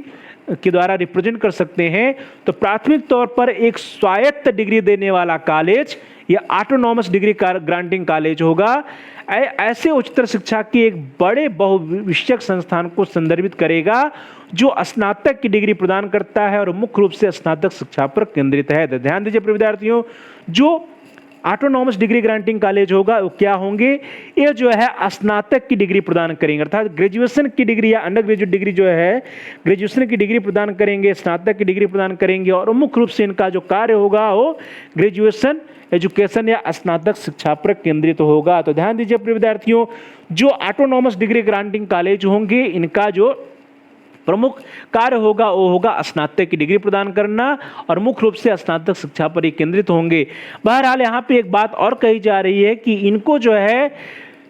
[SPEAKER 1] के द्वारा रिप्रेजेंट कर सकते हैं। तो प्राथमिक तौर पर एक स्वायत्त डिग्री देने वाला कॉलेज या ऑटोनॉमस डिग्री ग्रांटिंग कॉलेज होगा। ऐसे उच्चतर शिक्षा के एक बड़े बहुविषयक संस्थान को संदर्भित करेगा जो स्नातक की डिग्री प्रदान करता है और मुख्य रूप से स्नातक शिक्षा पर केंद्रित है। तो ध्यान दीजिए प्रिय विद्यार्थियों, जो ऑटोनॉमस डिग्री ग्रांटिंग कॉलेज होगा वो क्या होंगे, ये जो है स्नातक की डिग्री प्रदान करेंगे, अर्थात ग्रेजुएशन की डिग्री या अंडर ग्रेजुएट डिग्री जो है, ग्रेजुएशन की डिग्री प्रदान करेंगे, स्नातक की डिग्री प्रदान करेंगे, और मुख्य रूप से इनका जो कार्य होगा वो ग्रेजुएशन एजुकेशन या स्नातक शिक्षा पर केंद्रित होगा। तो ध्यान दीजिए प्रिय विद्यार्थियों, जो ऑटोनॉमस डिग्री ग्रांटिंग कॉलेज होंगे इनका जो प्रमुख कार्य होगा वो होगा स्नातक की डिग्री प्रदान करना और मुख्य रूप से स्नातक शिक्षा पर ही केंद्रित होंगे। बहरहाल यहाँ पे एक बात और कही जा रही है कि इनको जो है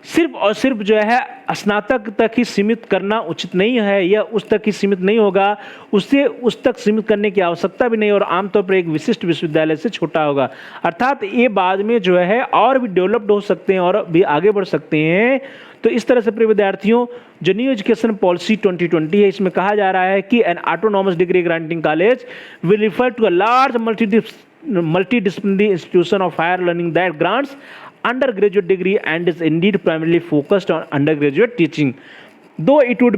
[SPEAKER 1] सिर्फ और सिर्फ जो है स्नातक तक ही सीमित करना उचित नहीं है, यह उस तक ही सीमित नहीं होगा, उससे उस तक सीमित करने की आवश्यकता भी नहीं, और आमतौर पर एक विशिष्ट विश्वविद्यालय से छोटा होगा। अर्थात ये बाद में जो है और भी डेवलप्ड हो सकते हैं और भी आगे बढ़ सकते हैं। तो इस तरह से प्रिय विद्यार्थियों, जो न्यू एजुकेशन पॉलिसी 2020 है, इसमें कहा जा रहा है कि an autonomous degree granting college will refer to a large multidisciplinary institution of higher learning that grants undergraduate degree and is indeed primarily focused on undergraduate teaching, though it would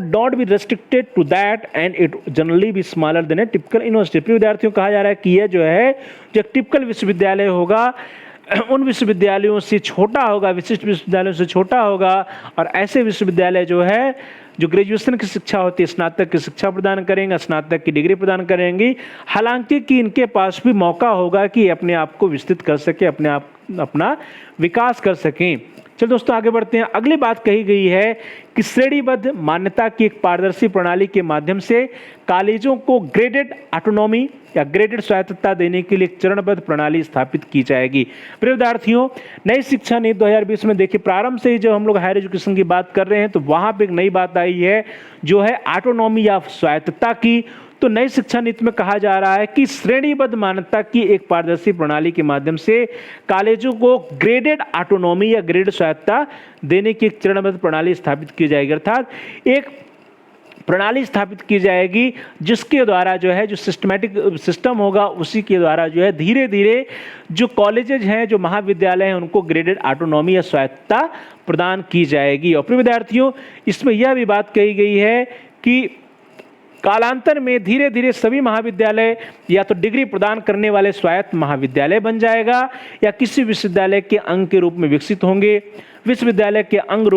[SPEAKER 1] not be restricted to that and it generally be smaller than a typical university। प्रिय विद्यार्थियों, कहा जा रहा है कि यह जो है जो टिपिकल विश्वविद्यालय होगा उन विश्वविद्यालयों से छोटा होगा, विशिष्ट विश्वविद्यालयों से छोटा होगा, और ऐसे विश्वविद्यालय जो है जो ग्रेजुएशन की शिक्षा होती है, स्नातक की शिक्षा प्रदान करेंगे, स्नातक की डिग्री प्रदान करेंगी, हालांकि कि इनके पास भी मौका होगा कि अपने आप को विस्तृत कर सके, अपना विकास कर सकें। चलो दोस्तों आगे बढ़ते हैं। अगली बात कही गई है कि श्रेणीबद्ध मान्यता की एक पारदर्शी प्रणाली के माध्यम से कॉलेजों को ग्रेडेड ऑटोनॉमी या ग्रेडेड स्वायत्तता देने के लिए एक चरणबद्ध प्रणाली स्थापित की जाएगी। प्रिय विद्यार्थियों, नई शिक्षा नीति 2020 में देखिए, प्रारंभ से ही जब हम लोग हायर एजुकेशन की बात कर रहे हैं तो वहां पे एक नई बात आई है जो है ऑटोनॉमी या स्वायत्तता की। तो नई शिक्षा नीति में कहा जा रहा है कि श्रेणीबद्ध मान्यता की एक पारदर्शी प्रणाली के माध्यम से कॉलेजों को ग्रेडेड ऑटोनॉमी या ग्रेडेड स्वायत्तता देने की एक चरणबद्ध प्रणाली स्थापित की जाएगी, अर्थात एक प्रणाली स्थापित की जाएगी, जिसके द्वारा जो है जो सिस्टमैटिक सिस्टम होगा उसी के द्वारा जो है धीरे धीरे जो कॉलेजेज हैं, जो महाविद्यालय हैं, उनको ग्रेडेड ऑटोनॉमी या स्वायत्तता प्रदान की जाएगी। और प्रिय विद्यार्थियों, इसमें यह भी बात कही गई है कि कालांतर में धीरे धीरे सभी महाविद्यालय या तो डिग्री प्रदान करने वाले स्वायत्त महाविद्यालय बन जाएगा या किसी विश्वविद्यालय के अंग के रूप में विकसित होंगे। विश्वविद्यालय के अंग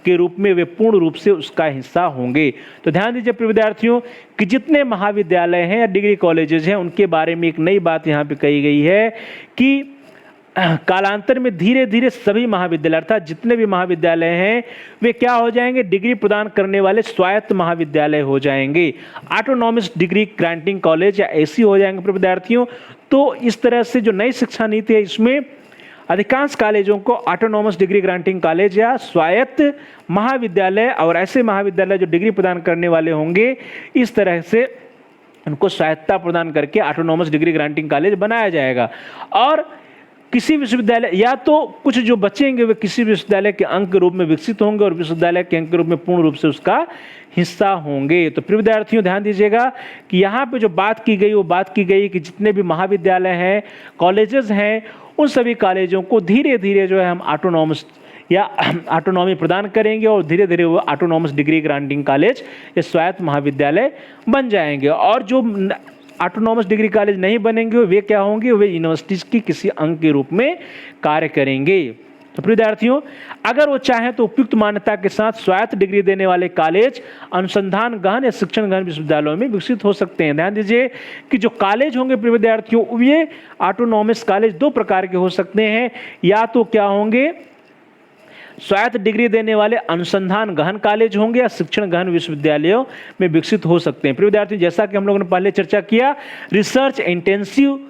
[SPEAKER 1] के रूप में वे पूर्ण रूप से उसका हिस्सा होंगे। तो ध्यान दीजिए प्रिय विद्यार्थियों कि जितने महाविद्यालय हैं या डिग्री कॉलेजेस हैं, उनके बारे में एक नई बात यहाँ पे कही गई है कि कालांतर में धीरे धीरे सभी महाविद्यालय अर्थात जितने भी महाविद्यालय हैं वे क्या हो जाएंगे, डिग्री प्रदान करने वाले स्वायत्त महाविद्यालय हो जाएंगे, ऑटोनॉमस डिग्री ग्रांटिंग कॉलेज या ऐसी हो जाएंगे प्रिय विद्यार्थियों। तो इस तरह से जो नई शिक्षा नीति है, इसमें अधिकांश कॉलेजों को ऑटोनॉमस डिग्री ग्रांटिंग कॉलेज या स्वायत्त महाविद्यालय और ऐसे महाविद्यालय जो डिग्री प्रदान करने वाले होंगे, इस तरह से उनको स्वायत्तता प्रदान करके ऑटोनॉमस डिग्री ग्रांटिंग कॉलेज बनाया जाएगा। और किसी विश्वविद्यालय या तो कुछ जो बचेंगे वे किसी विश्वविद्यालय के अंग के रूप में विकसित होंगे और विश्वविद्यालय के अंग के रूप में पूर्ण रूप से उसका हिस्सा होंगे। तो प्रिय विद्यार्थियों ध्यान दीजिएगा कि यहाँ पे जो बात की गई वो बात की गई कि जितने भी महाविद्यालय हैं, कॉलेजेस हैं, उन सभी कॉलेजों को धीरे धीरे जो है हम ऑटोनॉमस या ऑटोनॉमी प्रदान करेंगे और धीरे धीरे वो ऑटोनॉमस डिग्री ग्रांटिंग कॉलेज या स्वायत्त महाविद्यालय बन जाएंगे। और जो ऑटोनॉमस डिग्री कॉलेज नहीं बनेंगे वे क्या होंगे, वे यूनिवर्सिटीज की किसी अंग के रूप में कार्य करेंगे। तो प्रिय विद्यार्थियों, अगर वो चाहें तो उपयुक्त मान्यता के साथ स्वायत्त डिग्री देने वाले कॉलेज अनुसंधान गहन या शिक्षण गहन विश्वविद्यालयों में विकसित हो सकते हैं। ध्यान दीजिए कि जो कॉलेज होंगे प्रिय विद्यार्थियों, ये ऑटोनॉमस कॉलेज दो प्रकार के हो सकते हैं, या तो क्या होंगे, स्वायत्त डिग्री देने वाले अनुसंधान गहन कॉलेज होंगे या शिक्षण गहन विश्वविद्यालयों में विकसित हो सकते हैं। प्रिय विद्यार्थियों, जैसा कि हम लोगों ने पहले चर्चा किया, रिसर्च इंटेंसिव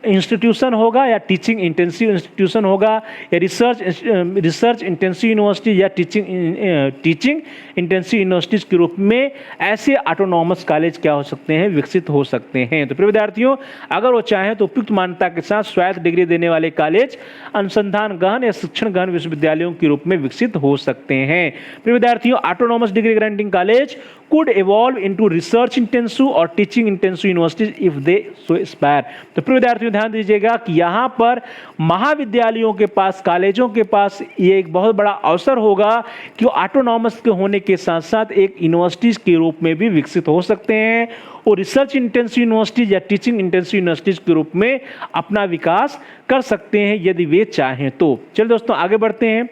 [SPEAKER 1] इंस्टीट्यूशन होगा या टीचिंग इंटेंसिव इंस्टीट्यूशन होगा या रिसर्च इंटेंसिव यूनिवर्सिटी या टीचिंग इंटेंसिव यूनिवर्सिटीज के रूप में ऐसे ऑटोनॉमस कॉलेज क्या हो सकते हैं, विकसित हो सकते हैं। तो प्रिय विद्यार्थियों, अगर वो चाहें तो उपयुक्त मान्यता के साथ स्वायत्त डिग्री देने वाले कॉलेज अनुसंधान गहन या शिक्षण गहन विश्वविद्यालयों के रूप में विकसित हो सकते हैं। प्रिय विद्यार्थियों, autonomous degree granting college could evolve into research intensive और teaching intensive universities if they so aspire। तो प्रिय विद्यार्थियों ध्यान दीजिएगा कि यहाँ पर महाविद्यालयों के पास, कॉलेजों के पास ये एक बहुत बड़ा अवसर होगा कि ऑटोनॉमस के होने के साथ साथ एक यूनिवर्सिटीज के रूप में भी विकसित हो सकते हैं और रिसर्च इंटेंसिव यूनिवर्सिटीज या टीचिंग इंटेंसिव यूनिवर्सिटीज के रूप में अपना विकास कर सकते हैं यदि वे चाहें तो। चलिए दोस्तों आगे बढ़ते हैं।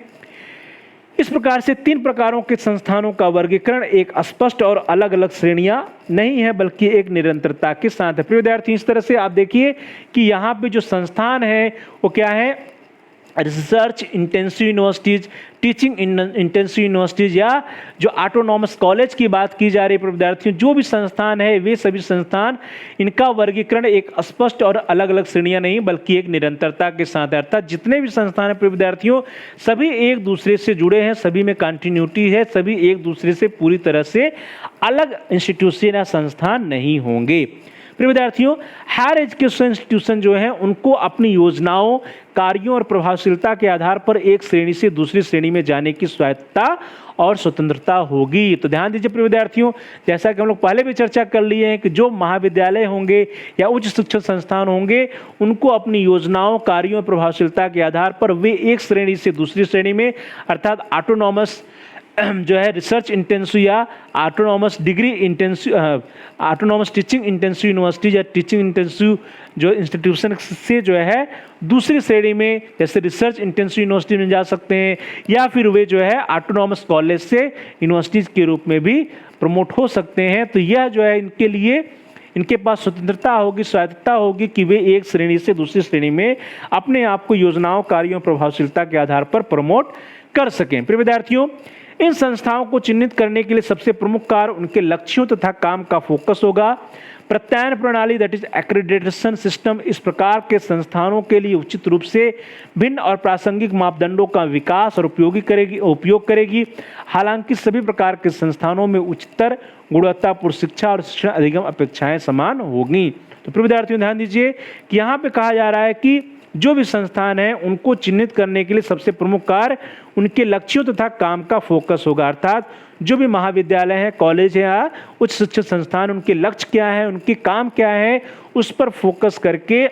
[SPEAKER 1] इस प्रकार से तीन प्रकारों के संस्थानों का वर्गीकरण एक स्पष्ट और अलग अलग श्रेणियां नहीं है बल्कि एक निरंतरता के साथ है। प्रिय विद्यार्थी, इस तरह से आप देखिए कि यहाँ पे जो संस्थान है वो क्या है, research intensive universities, teaching intensive universities या जो ऑटोनॉमस कॉलेज की बात की जा रही है। विद्यार्थियों, जो भी संस्थान है वे सभी संस्थान, इनका वर्गीकरण एक स्पष्ट और अलग अलग श्रेणियां नहीं बल्कि एक निरंतरता के साथ है। अर्थात जितने भी संस्थान है विद्यार्थियों, सभी एक दूसरे से जुड़े हैं, सभी में कंटिन्यूटी है, सभी एक दूसरे से पूरी तरह से अलग इंस्टीट्यूशन या संस्थान नहीं होंगे। प्रिय विद्यार्थियों, हायर एजुकेशन इंस्टीट्यूशन जो है उनको अपनी योजनाओं, कार्यों और प्रभावशीलता के आधार पर एक श्रेणी से दूसरी श्रेणी में जाने की स्वायत्तता और स्वतंत्रता होगी। तो ध्यान दीजिए प्रिय विद्यार्थियों, जैसा कि हम लोग पहले भी चर्चा कर लिए हैं कि जो महाविद्यालय होंगे या उच्च शिक्षण संस्थान होंगे, उनको अपनी योजनाओं, कार्यों और प्रभावशीलता के आधार पर वे एक श्रेणी से दूसरी श्रेणी में अर्थात ऑटोनॉमस जो है रिसर्च इंटेंसिव या autonomous degree intensive, autonomous teaching intensive university या टीचिंग इंटेंसिव जो इंस्टीट्यूशन से जो है दूसरी श्रेणी में जैसे रिसर्च इंटेंसिव यूनिवर्सिटी में जा सकते हैं या फिर वे जो है ऑटोनॉमस कॉलेज से यूनिवर्सिटीज के रूप में भी प्रमोट हो सकते हैं। तो यह जो है इनके लिए, इनके पास स्वतंत्रता होगी, स्वायत्तता होगी कि वे एक श्रेणी से दूसरी श्रेणी में अपने आप को योजनाओं, कार्यों, प्रभावशीलता के आधार पर प्रमोट कर सकें। प्रिय विद्यार्थियों, इन संस्थाओं को चिन्हित करने के लिए सबसे प्रमुख कार्य उनके लक्ष्यों तथा काम का फोकस होगा। प्रत्यायन प्रणाली दैट इज एक्रेडिटेशन सिस्टम इस प्रकार के संस्थानों के लिए उचित रूप से भिन्न और प्रासंगिक मापदंडों का विकास और उपयोग करेगी। हालांकि सभी प्रकार के संस्थानों में उच्चतर गुणवत्तापूर्ण शिक्षा और शिक्षण अधिगम अपेक्षाएं समान होगी। तो प्रिय विद्यार्थियों ध्यान दीजिए कि यहाँ पे कहा जा रहा है कि जो भी संस्थान है उनको चिन्हित करने के लिए सबसे प्रमुख कार्य उनके लक्ष्यों तथा काम का फोकस होगा। अर्थात जो भी महाविद्यालय है, कॉलेज है या उच्च शिक्षा संस्थान, उनके लक्ष्य क्या है, उनके काम क्या है, उस पर फोकस करके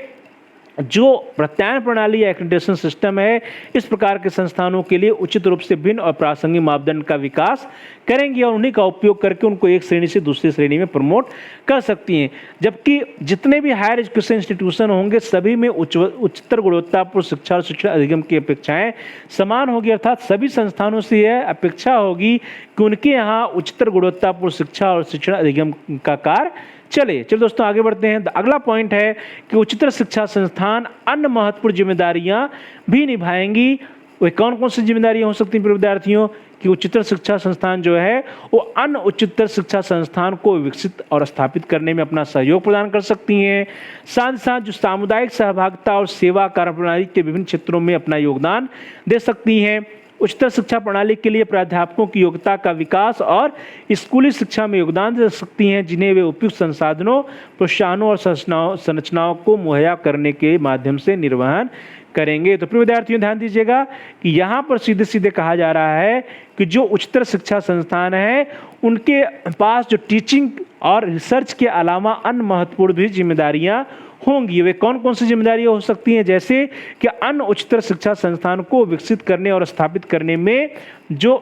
[SPEAKER 1] जो प्रत्यायन प्रणाली या एक्रेडिटेशन सिस्टम है, इस प्रकार के संस्थानों के लिए उचित रूप से भिन्न और प्रासंगिक मापदंड का विकास करेंगी और उन्हीं का उपयोग करके उनको एक श्रेणी से दूसरी श्रेणी में प्रमोट कर सकती हैं। जबकि जितने भी हायर एजुकेशन इंस्टीट्यूशन होंगे सभी में उच्चतर गुणवत्तापूर्ण शिक्षा और शिक्षण अधिगम की अपेक्षाएं समान होगी। अर्थात सभी संस्थानों से यह अपेक्षा होगी कि उनके यहाँ उच्चतर गुणवत्तापूर्ण शिक्षा और शिक्षण अधिगम का कार्य चलिए दोस्तों आगे बढ़ते हैं। अगला पॉइंट है कि उच्चतर शिक्षा संस्थान अन्य महत्वपूर्ण जिम्मेदारियां भी निभाएंगी। वे कौन कौन सी जिम्मेदारियां हो सकती हैं विद्यार्थियों कि उच्चतर शिक्षा संस्थान जो है वो अन्य उच्चतर शिक्षा संस्थान को विकसित और स्थापित करने में अपना सहयोग प्रदान कर सकती हैं। साथ ही साथ जो सामुदायिक सहभागिता और सेवा कार्यप्रणाली के विभिन्न क्षेत्रों में अपना योगदान दे सकती हैं। उच्चतर शिक्षा प्रणाली के लिए प्राध्यापकों की योग्यता का विकास और स्कूली शिक्षा में योगदान दे सकती हैं, जिन्हें वे उपयुक्त संसाधनों, प्रोत्साहनों और संरचनाओं को मुहैया करने के माध्यम से निर्वहन करेंगे। तो प्रिय विद्यार्थियों ध्यान दीजिएगा कि यहाँ पर सीधे सीधे कहा जा रहा है कि जो उच्चतर शिक्षा संस्थान है उनके पास जो टीचिंग और रिसर्च के अलावा अन्य महत्वपूर्ण भी जिम्मेदारियां होंगी। वे कौन कौन सी जिम्मेदारियां हो सकती हैं, जैसे कि अन्य उच्चतर शिक्षा संस्थान को विकसित करने और स्थापित करने में जो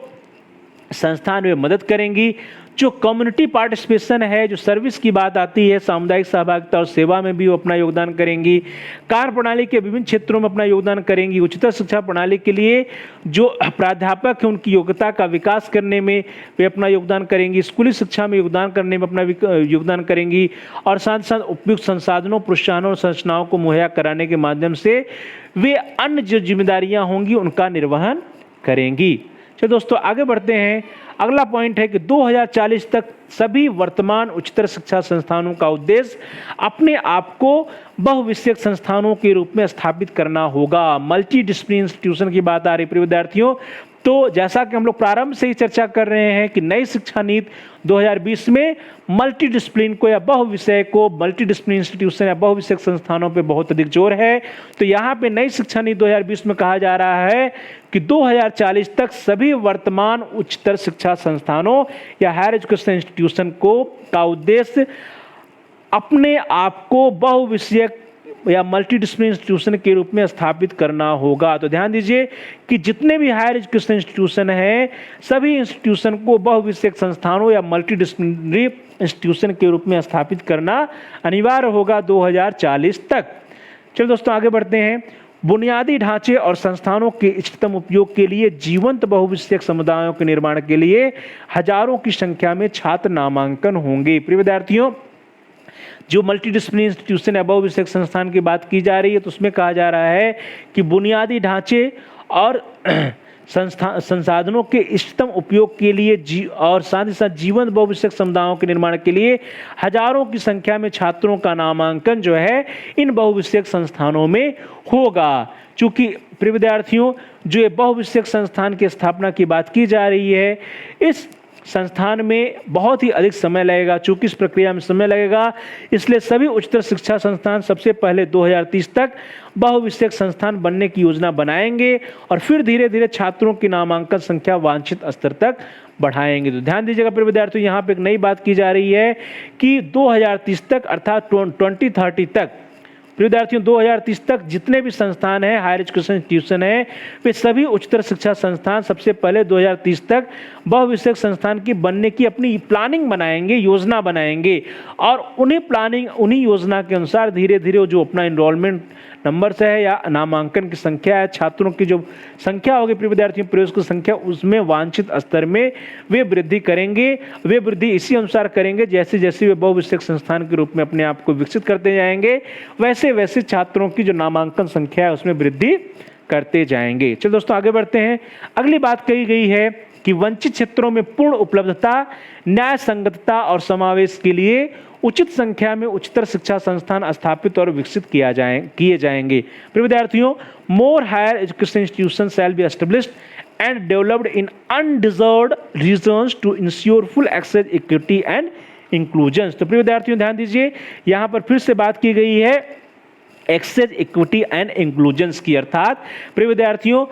[SPEAKER 1] संस्थान वे मदद करेंगी। जो कम्युनिटी पार्टिसिपेशन है, जो सर्विस की बात आती है, सामुदायिक सहभागिता और सेवा में भी वो अपना योगदान करेंगी। कार्य प्रणाली के विभिन्न क्षेत्रों में अपना योगदान करेंगी। उच्चतर शिक्षा प्रणाली के लिए जो प्राध्यापक हैं उनकी योग्यता का विकास करने में वे अपना योगदान करेंगी। स्कूली शिक्षा में योगदान करने में अपना योगदान करेंगी और साथ साथ उपयुक्त संसाधनों, प्रोत्साहनों और संरचनाओं को मुहैया कराने के माध्यम से वे अन्य जो जिम्मेदारियां होंगी उनका निर्वहन करेंगी। चलिए दोस्तों आगे बढ़ते हैं। अगला पॉइंट है कि 2040 तक सभी वर्तमान उच्चतर शिक्षा संस्थानों का उद्देश्य अपने आप को बहुविषयक संस्थानों के रूप में स्थापित करना होगा। मल्टी डिसिप्लिन इंस्टीट्यूशन की बात आ रही है विद्यार्थियों। तो जैसा कि हम लोग प्रारंभ से ही चर्चा कर रहे हैं कि नई शिक्षा नीति 2020 में मल्टी डिसिप्लिन को या बहुविषय को, मल्टी डिसिप्लिन इंस्टीट्यूशन या बहुविषयक संस्थानों पे बहुत अधिक जोर है। तो यहाँ पे नई शिक्षा नीति 2020 में कहा जा रहा है कि 2040 तक सभी वर्तमान उच्चतर शिक्षा संस्थानों या हायर एजुकेशन इंस्टीट्यूशन को का उद्देश्य अपने आप को बहुविषयक या मल्टी डिसिप्लिन इंस्टीट्यूशन के रूप में स्थापित करना होगा। तो ध्यान दीजिए कि जितने भी हायर एजुकेशन इंस्टीट्यूशन हैं सभी इंस्टीट्यूशन को बहुविषयक संस्थानों या मल्टी डिसिप्लिनरी इंस्टीट्यूशन के रूप में स्थापित करना अनिवार्य होगा 2040 तक। चलिए दोस्तों आगे बढ़ते हैं। बुनियादी ढांचे और संस्थानों के इष्टतम उपयोग के लिए जीवंत बहुविषयक समुदायों के निर्माण के लिए हजारों की संख्या में छात्र नामांकन होंगे। प्रिय विद्यार्थियों, जो मल्टी डिसिप्लिन इंस्टीट्यूशन या बहुविषयक संस्थान की बात की जा रही है तो उसमें कहा जा रहा है कि बुनियादी ढांचे और संसाधनों के इष्टतम उपयोग के लिए और साथ ही साथ जीवंत बहुविषयक समुदायों के निर्माण के लिए हजारों की संख्या में छात्रों का नामांकन जो है इन बहुविषयक संस्थानों में होगा। चूंकि प्रिय विद्यार्थियों जो ये बहुविषयक संस्थान की स्थापना की बात की जा रही है, इस संस्थान में बहुत ही अधिक समय लगेगा। चूंकि इस प्रक्रिया में समय लगेगा इसलिए सभी उच्चतर शिक्षा संस्थान सबसे पहले 2030 तक बहुविषयक संस्थान बनने की योजना बनाएंगे और फिर धीरे धीरे छात्रों की नामांकन संख्या वांछित स्तर तक बढ़ाएंगे। तो ध्यान दीजिएगा प्रिय विद्यार्थियों, यहाँ पे एक नई बात की जा रही है कि 2030 तक अर्थात 2030 तक विद्यार्थियों 2030 तक जितने भी संस्थान हैं, हायर एजुकेशन इंस्टीट्यूशन है, वे सभी उच्चतर शिक्षा संस्थान सबसे पहले 2030 तक बहुविषयक संस्थान की बनने की अपनी प्लानिंग बनाएंगे, योजना बनाएंगे और उन्हीं योजना के अनुसार धीरे धीरे जो अपना इनरोलमेंट नंबर्स है या नामांकन की संख्या है, छात्रों की जो संख्या होगी प्रिय विद्यार्थियों प्रवेश की संख्या, उसमें वांछित स्तर में वे वृद्धि करेंगे। वे वृद्धि इसी अनुसार करेंगे जैसे जैसे वे बहुविषयक संस्थान के रूप में अपने आप को विकसित करते जाएंगे, वैसे वैसे छात्रों की जो नामांकन संख्या है उसमें वृद्धि करते जाएंगे। चलो दोस्तों आगे बढ़ते हैं। अगली बात कही गई है कि वंचित क्षेत्रों में पूर्ण उपलब्धता, न्याय संगतता और समावेश के लिए उचित संख्या में उच्चतर शिक्षा संस्थान स्थापित और विकसित किए जाएंगे। प्रिय विद्यार्थियों, more higher education institution shall be established and developed in undeserved regions to ensure full access, equity and inclusion. तो प्रिय विद्यार्थियों ध्यान दीजिए, यहाँ पर फिर से बात की गई है एक्सेस, इक्विटी एंड इंक्लूजन्स की। अर्थात प्रिय विद्यार्थियों,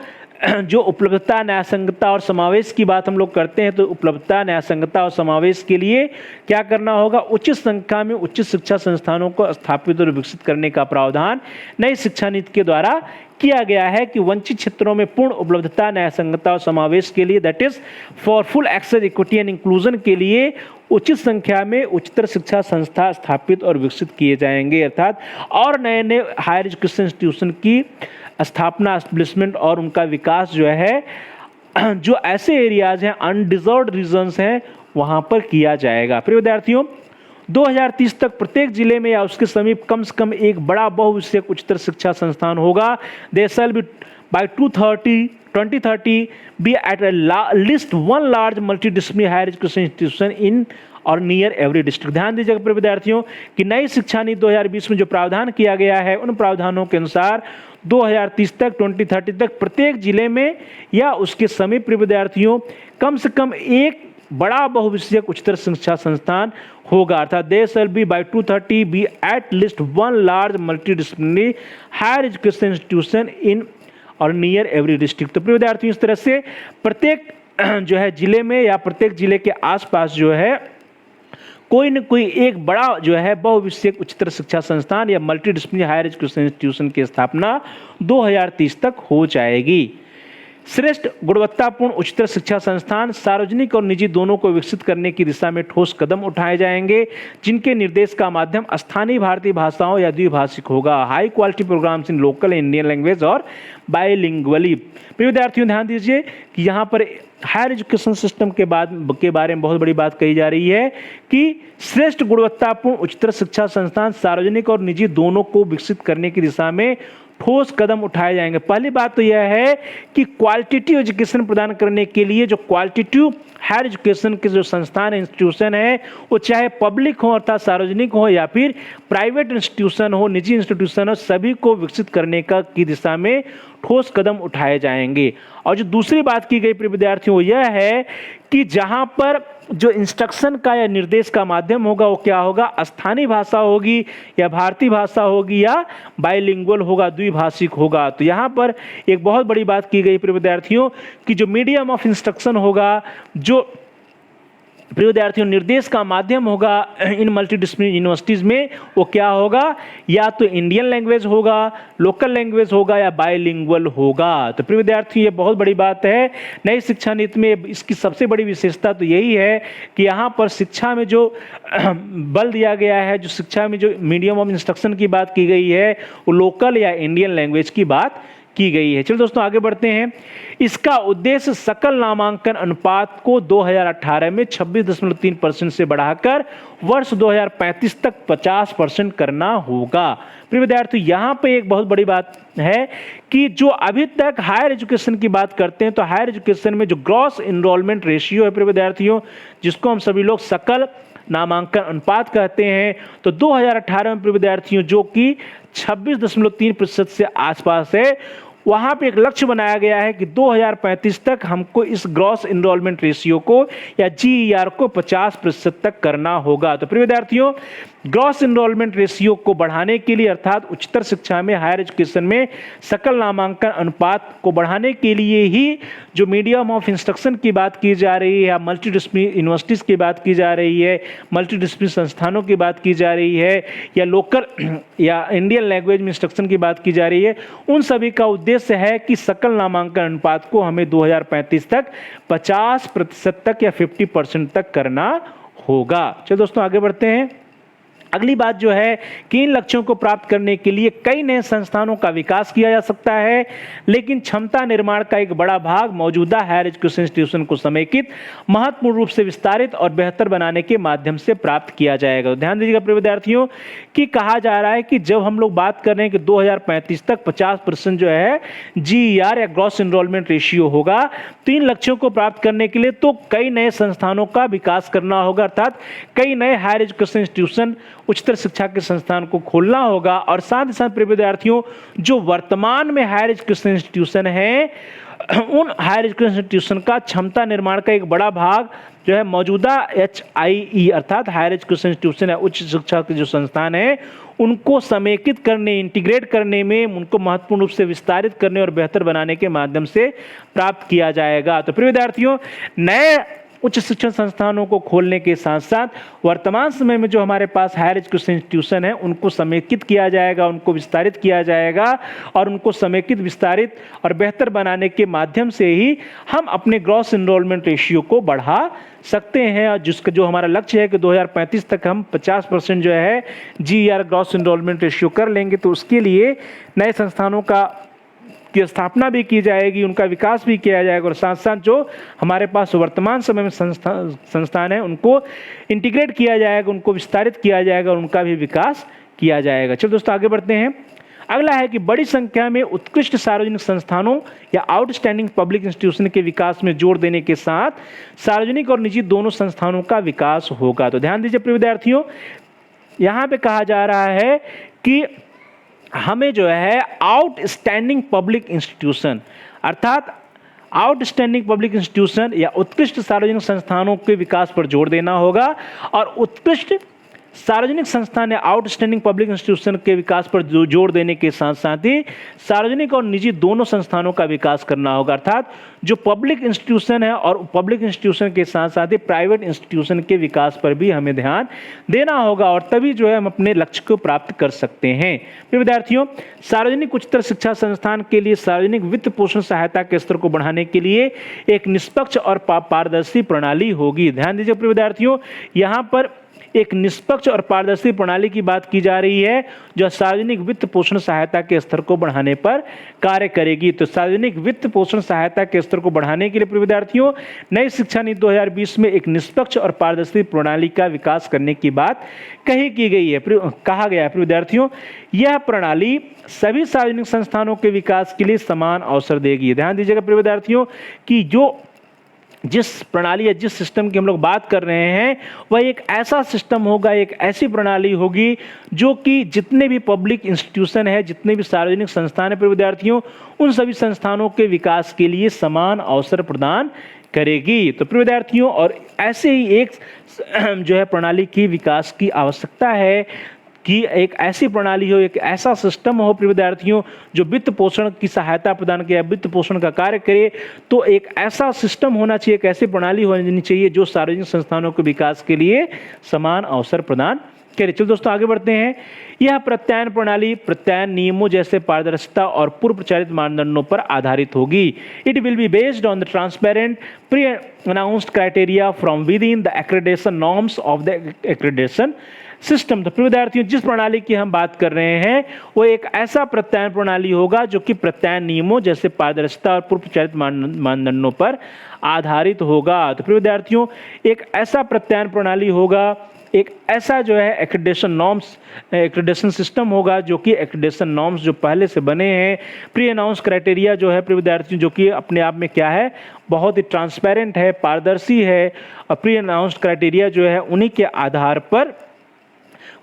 [SPEAKER 1] जो उपलब्धता, न्यायसंगतता और समावेश की बात हम लोग करते हैं, तो उपलब्धता, न्यायसंगतता और समावेश के लिए क्या करना होगा? उचित संख्या में उच्च शिक्षा संस्थानों को स्थापित और विकसित करने का प्रावधान नई शिक्षा नीति के द्वारा किया गया है कि वंचित क्षेत्रों में पूर्ण उपलब्धता, न्यायसंगतता और समावेश के लिए, that is for full access, equity and inclusion के लिए उचित संख्या में उच्चतर शिक्षा संस्था स्थापित और विकसित किए जाएंगे। अर्थात और नए नए हायर एजुकेशन इंस्टीट्यूशन की स्थापना, एस्टेब्लिशमेंट और उनका विकास जो है, जो ऐसे एरियाज हैं, अनडिजर्व्ड रीजन्स हैं, वहां पर किया जाएगा। प्रिय विद्यार्थियों, 2030 तक प्रत्येक जिले में या उसके समीप कम से कम एक बड़ा बहुविषयक उच्चतर शिक्षा संस्थान होगा। They shall be by 2030 be at least one large multidisciplinary higher education institution in और नियर एवरी डिस्ट्रिक्ट। ध्यान दीजिएगा प्रिय विद्यार्थियों कि नई शिक्षा नीति 2020 में जो प्रावधान किया गया है, उन प्रावधानों के अनुसार 2030 तक 2030 तक प्रत्येक जिले में या उसके समीप प्रिय विद्यार्थियों कम से कम एक बड़ा बहुविषयक उच्चतर शिक्षा संस्थान होगा। अर्थात they shall be by 2030 be at least one large multidisciplinary higher education institution in और नियर एवरी डिस्ट्रिक्ट। तो प्रिय विद्यार्थियों, इस तरह से प्रत्येक जो है जिले में या प्रत्येक जिले के आसपास जो है कोई न कोई एक बड़ा जो है बहुविषयक उच्चतर शिक्षा संस्थान या मल्टीडिसिप्लिनरी हायर एजुकेशन इंस्टीट्यूशन की स्थापना 2030 तक हो जाएगी। श्रेष्ठ गुणवत्तापूर्ण उच्चतर शिक्षा संस्थान सार्वजनिक और निजी दोनों को विकसित करने की दिशा में ठोस कदम उठाए जाएंगे, जिनके निर्देश का माध्यम स्थानीय भारतीय भाषाओं या द्विभाषिक होगा। हाई क्वालिटी प्रोग्राम्स इन लोकल इंडियन लैंग्वेज और बायलिंगुअली। प्रिय विद्यार्थियों, ध्यान दीजिए कि यहाँ पर हायर एजुकेशन सिस्टम के बारे में बहुत बड़ी बात कही जा रही है कि श्रेष्ठ गुणवत्तापूर्ण उच्चतर शिक्षा संस्थान सार्वजनिक और निजी दोनों को विकसित करने की दिशा में ठोस कदम उठाए जाएंगे। पहली बात तो यह है कि क्वालिटेटिव एजुकेशन प्रदान करने के लिए जो क्वालिटेटिव हायर एजुकेशन के जो संस्थान इंस्टीट्यूशन है, वो चाहे पब्लिक हो अर्थात सार्वजनिक हो या फिर प्राइवेट इंस्टीट्यूशन हो, निजी इंस्टीट्यूशन हो, सभी को विकसित करने की दिशा में ठोस कदम उठाए जाएंगे। और जो दूसरी बात की गई प्रिय विद्यार्थियों, यह है कि जहां पर जो इंस्ट्रक्शन का या निर्देश का माध्यम होगा वो क्या होगा? स्थानीय भाषा होगी या भारतीय भाषा होगी या बाइलिंगुअल होगा, द्विभाषिक होगा। तो यहाँ पर एक बहुत बड़ी बात की गई प्रिय विद्यार्थियों कि जो मीडियम ऑफ इंस्ट्रक्शन होगा, जो प्रिय विद्यार्थियों निर्देश का माध्यम होगा इन मल्टीडिसिप्लिनरी यूनिवर्सिटीज में, वो क्या होगा? या तो इंडियन लैंग्वेज होगा, लोकल लैंग्वेज होगा या बायलिंगुअल होगा। तो प्रिय विद्यार्थियों, ये बहुत बड़ी बात है। नई शिक्षा नीति में इसकी सबसे बड़ी विशेषता तो यही है कि यहाँ पर शिक्षा में जो बल दिया गया है, जो शिक्षा में जो मीडियम ऑफ इंस्ट्रक्शन की बात की गई है, वो लोकल या इंडियन लैंग्वेज की बात की गई है। चलो दोस्तों आगे बढ़ते हैं। इसका उद्देश्य सकल नामांकन अनुपात को 2018 में 26.3% से बढ़ाकर वर्ष 2035 तक 50% करना होगा। प्रिय विद्यार्थी, यहाँ पे एक बहुत बड़ी बात है कि जो अभी तक हायर एजुकेशन की बात करते हैं, तो हायर एजुकेशन में जो ग्रॉस एनरोलमेंट रेशियो है प्रिय विद्यार्थियों, जिसको हम सभी लोग सकल नामांकन अनुपात कहते हैं, तो 2018 में प्रिय विद्यार्थियों जो कि 26.3% से आसपास है, वहां पे एक लक्ष्य बनाया गया है कि 2035 तक हमको इस ग्रॉस एनरोलमेंट रेशियो को या जीईआर को 50% तक करना होगा। तो प्रिय विद्यार्थियों, ग्रॉस एनरोलमेंट रेशियो को बढ़ाने के लिए अर्थात उच्चतर शिक्षा में हायर एजुकेशन में सकल नामांकन अनुपात को बढ़ाने के लिए ही जो मीडियम ऑफ इंस्ट्रक्शन की बात की जा रही है, मल्टीडिसिप्लिनरी यूनिवर्सिटीज की बात की जा रही है, मल्टीडिसिप्लिनरी संस्थानों की बात की जा रही है, या लोकल या इंडियन लैंग्वेज में इंस्ट्रक्शन की बात की जा रही है, उन सभी का उद्देश्य है कि सकल नामांकन अनुपात को हमें 2035 तक 50% तक या 50% तक करना होगा। चलो दोस्तों आगे बढ़ते हैं। अगली बात जो है कि इन लक्ष्यों को प्राप्त करने के लिए कई नए संस्थानों का विकास किया जा सकता है, लेकिन क्षमता निर्माण का एक बड़ा भाग मौजूदा हायर एजुकेशन इंस्टीट्यूशन को समेकित, महत्वपूर्ण रूप से विस्तारित और बेहतर बनाने के माध्यम से प्राप्त किया जाएगा। तो ध्यान दीजिएगा प्रिय विद्यार्थियों कि कहा जा रहा है कि जब हम लोग बात कर रहे हैं कि 2035 तक 50% जो है जीईआर या ग्रॉस एनरोलमेंट रेशियो होगा, तो इन लक्ष्यों को प्राप्त करने के लिए तो कई नए संस्थानों का विकास करना होगा, अर्थात कई नए हायर एजुकेशन इंस्टीट्यूशन उच्चतर शिक्षा के संस्थान को खोलना होगा। और साथ ही साथ प्रिय विद्यार्थियों, जो वर्तमान में हायर एजुकेशन इंस्टीट्यूशन है, उन हायर एजुकेशन इंस्टीट्यूशन का क्षमता निर्माण का एक बड़ा भाग जो है मौजूदा HIE अर्थात हायर एजुकेशन इंस्टीट्यूशन या उच्च शिक्षा के जो संस्थान है, उनको समेकित करने, इंटीग्रेट करने में, उनको महत्वपूर्ण रूप से विस्तारित करने और बेहतर बनाने के माध्यम से प्राप्त किया जाएगा। तो प्रिय विद्यार्थियों, नए उच्च शिक्षण संस्थानों को खोलने के साथ साथ वर्तमान समय में जो हमारे पास हायर एजुकेशन इंस्टीट्यूशन है उनको समेकित किया जाएगा, उनको विस्तारित किया जाएगा और उनको समेकित, विस्तारित और बेहतर बनाने के माध्यम से ही हम अपने ग्रॉस एनरोलमेंट रेशियो को बढ़ा सकते हैं। और जिसका जो हमारा लक्ष्य है कि 2035 तक हम 50% जो है GER ग्रॉस एनरोलमेंट रेशियो कर लेंगे, तो उसके लिए नए संस्थानों की स्थापना भी की जाएगी, उनका विकास भी किया जाएगा और साथ साथ जो हमारे पास वर्तमान समय में संस्थान है उनको इंटीग्रेट किया जाएगा, उनको विस्तारित किया जाएगा और उनका भी विकास किया जाएगा। चलो दोस्तों आगे बढ़ते हैं। अगला है कि बड़ी संख्या में उत्कृष्ट सार्वजनिक संस्थानों या आउटस्टैंडिंग पब्लिक इंस्टीट्यूशन के विकास में जोर देने के साथ सार्वजनिक और निजी दोनों संस्थानों का विकास होगा। तो ध्यान दीजिए प्रिय विद्यार्थियों, यहाँ पे कहा जा रहा है कि हमें जो है आउटस्टैंडिंग पब्लिक इंस्टीट्यूशन अर्थात आउटस्टैंडिंग पब्लिक इंस्टीट्यूशन या उत्कृष्ट सार्वजनिक संस्थानों के विकास पर जोर देना होगा और उत्कृष्ट सार्वजनिक संस्थान या आउटस्टैंडिंग पब्लिक इंस्टीट्यूशन के विकास पर जोर देने के साथ साथ ही सार्वजनिक और निजी दोनों संस्थानों का विकास करना होगा। अर्थात जो पब्लिक इंस्टीट्यूशन है और पब्लिक इंस्टीट्यूशन के साथ साथ ही प्राइवेट इंस्टीट्यूशन के विकास पर भी हमें ध्यान देना होगा और तभी जो है हम अपने लक्ष्य को प्राप्त कर सकते हैं। फिर विद्यार्थियों, सार्वजनिक उच्चतर शिक्षा संस्थान के लिए सार्वजनिक वित्त पोषण सहायता के स्तर को बढ़ाने के लिए एक निष्पक्ष और पारदर्शी प्रणाली होगी। ध्यान दीजिए प्रिय विद्यार्थियों, यहाँ पर एक निष्पक्ष और पारदर्शी प्रणाली की बात की जा रही है जो सार्वजनिक वित्त पोषण सहायता के स्तर को बढ़ाने पर कार्य करेगी। तो सार्वजनिक वित्त पोषण सहायता के स्तर को बढ़ाने के लिए प्रिय विद्यार्थियों नई शिक्षा नीति 2020 में एक निष्पक्ष और पारदर्शी प्रणाली का विकास करने की बात कहा गया है। प्रिय विद्यार्थियों, यह प्रणाली सभी सार्वजनिक संस्थानों के विकास के लिए समान अवसर देगी। ध्यान दीजिएगा प्रिय विद्यार्थियों कि जिस प्रणाली या जिस सिस्टम की हम लोग बात कर रहे हैं वह एक ऐसा सिस्टम होगा, एक ऐसी प्रणाली होगी जो कि जितने भी पब्लिक इंस्टीट्यूशन है, जितने भी सार्वजनिक संस्थान है प्रिय विद्यार्थियों, उन सभी संस्थानों के विकास के लिए समान अवसर प्रदान करेगी। तो प्रिय विद्यार्थियों, और ऐसे ही एक जो है प्रणाली की विकास की आवश्यकता है कि एक ऐसी प्रणाली हो, एक ऐसा सिस्टम हो प्रिय विद्यार्थियों जो वित्त पोषण की सहायता प्रदान करे, वित्त पोषण का कार्य करे। तो एक ऐसा सिस्टम होना चाहिए, एक ऐसी प्रणाली होनी चाहिए जो सार्वजनिक संस्थानों के विकास के लिए समान अवसर प्रदान करे। चलो दोस्तों आगे बढ़ते हैं। यह प्रत्यायन प्रणाली प्रत्यायन नियमों जैसे पारदर्शिता और पूर्व प्रचारित मानदंडों पर आधारित होगी। It will be based on the transparent pre announced criteria from with in the accreditation norms of the accreditation system. तो प्रिय विद्यार्थियों, जिस प्रणाली की हम बात कर रहे हैं वो एक ऐसा प्रत्यायन प्रणाली होगा जो कि प्रत्यायन नियमों जैसे पारदर्शिता और पूर्व प्रचारित मानदंडों पर आधारित होगा। तो प्रिय विद्यार्थियों, एक ऐसा प्रत्यायन प्रणाली होगा, एक ऐसा जो है एक्रेडिटेशन सिस्टम होगा जो कि एक्रेडिटेशन नॉर्म्स जो पहले से बने हैं, प्री अनाउंस क्राइटेरिया जो है प्रिय विद्यार्थियों जो कि अपने आप में क्या है, बहुत ही ट्रांसपेरेंट है, पारदर्शी है और प्री अनाउंस क्राइटेरिया जो है उन्हीं के आधार पर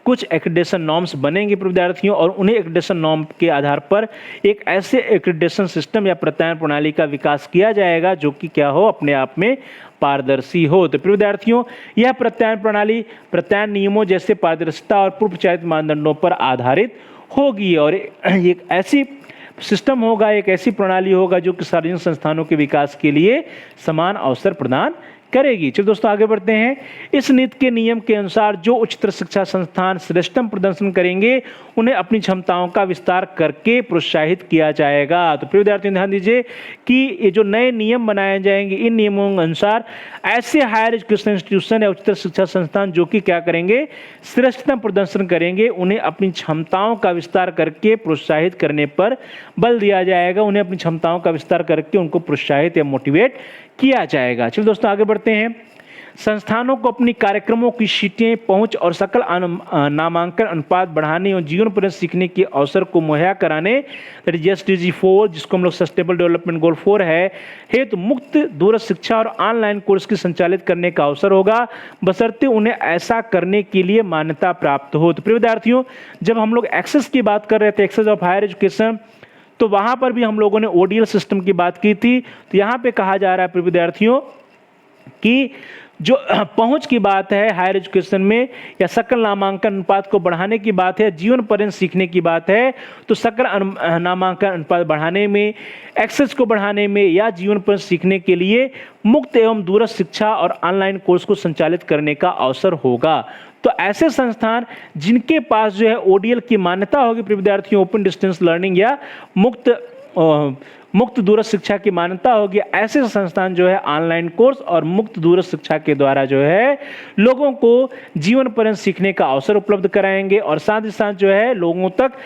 [SPEAKER 1] कुछ एक्रेडिटेशन नॉर्म्स बनेंगे प्रिय विद्यार्थियों और उन्हीं एक्रेडिटेशन नॉर्म के आधार पर एक ऐसे एक्रेडिटेशन सिस्टम या प्रत्यायन प्रणाली का विकास किया जाएगा जो कि क्या हो, अपने आप में पारदर्शी हो। तो प्रिय विद्यार्थियों, यह प्रत्यायन प्रणाली प्रत्यायन नियमों जैसे पारदर्शिता और पूर्व प्रचारित मानदंडों पर आधारित होगी और एक ऐसी सिस्टम होगा, एक ऐसी प्रणाली होगा जो कि सार्वजनिक संस्थानों के विकास के लिए समान अवसर प्रदान करेगी। चलो दोस्तों आगे बढ़ते हैं। इस नीति के नियम के अनुसार जो उच्चतर शिक्षा संस्थान श्रेष्ठतम प्रदर्शन करेंगे उन्हें अपनी क्षमताओं का विस्तार करके प्रोत्साहित किया जाएगा। तो प्रिय विद्यार्थियों ध्यान दीजिए कि ये जो नए नियम बनाए जाएंगे इन नियमों के अनुसार ऐसे हायर एजुकेशन इंस्टीट्यूशन या उच्चतर शिक्षा संस्थान जो कि क्या करेंगे, श्रेष्ठतम प्रदर्शन करेंगे, उन्हें अपनी क्षमताओं का विस्तार करके प्रोत्साहित करने पर बल दिया जाएगा, उन्हें अपनी क्षमताओं का विस्तार करके उनको प्रोत्साहित या मोटिवेट किया जाएगा। चलिए दोस्तों आगे बढ़ते हैं। संस्थानों को अपनी कार्यक्रमों की सीटें, पहुंच और सकल नामांकन अनुपात बढ़ाने और जीवन पर्यंत सीखने के अवसर को मुहैया कराने, दैट इज SDG 4 जिसको हम लोग सस्टेनेबल डेवलपमेंट गोल 4 है, हेतु मुक्त दूरस्थ शिक्षा और ऑनलाइन कोर्स की संचालित करने का अवसर होगा, बशर्ते उन्हें ऐसा करने के लिए मान्यता प्राप्त हो। तो प्रिय विद्यार्थियों, जब हम लोग एक्सेस की बात कर रहे थे, एक्सेस ऑफ हायर एजुकेशन, तो वहां पर भी हम लोगों ने ODL सिस्टम की बात की थी। तो यहाँ पे कहा जा रहा है प्रिय विद्यार्थियों कि जो पहुंच की बात है हायर एजुकेशन में, या सकल नामांकन अनुपात को बढ़ाने की बात है, जीवन पर्यंत सीखने की बात है, तो सकल नामांकन अनुपात बढ़ाने में, एक्सेस को बढ़ाने में या जीवन पर्यंत सीखने के लिए मुक्त एवं दूरस्थ शिक्षा और ऑनलाइन कोर्स को संचालित करने का अवसर होगा। तो ऐसे संस्थान जिनके पास जो है ओडीएल की मान्यता होगी प्रिय विद्यार्थियों, ओपन डिस्टेंस लर्निंग या मुक्त दूरस्थ शिक्षा की मान्यता होगी, ऐसे संस्थान जो है ऑनलाइन कोर्स और मुक्त दूरस्थ शिक्षा के द्वारा जो है लोगों को जीवन पर्यंत सीखने का अवसर उपलब्ध कराएंगे और साथ ही साथ जो है लोगों तक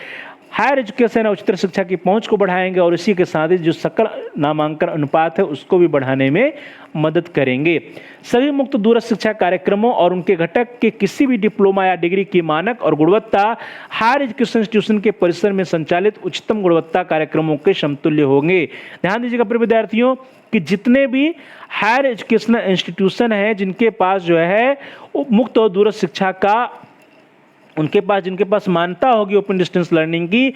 [SPEAKER 1] हायर एजुकेशन और उच्चतर शिक्षा की पहुंच को बढ़ाएंगे और इसी के साथ ही जो सकल नामांकन अनुपात है उसको भी बढ़ाने में मदद करेंगे। सभी मुक्त दूरस्थ शिक्षा कार्यक्रमों और उनके घटक के किसी भी डिप्लोमा या डिग्री की मानक और गुणवत्ता हायर एजुकेशन इंस्टीट्यूशन के परिसर में संचालित उच्चतम गुणवत्ता कार्यक्रमों के समतुल्य होंगे। ध्यान दीजिएगा प्रिय विद्यार्थियों कि जितने भी हायर एजुकेशनल इंस्टीट्यूशन हैं जिनके पास जो है मुक्त और दूरस्थ शिक्षा का जिनके पास मान्यता होगी ओपन डिस्टेंस लर्निंग की,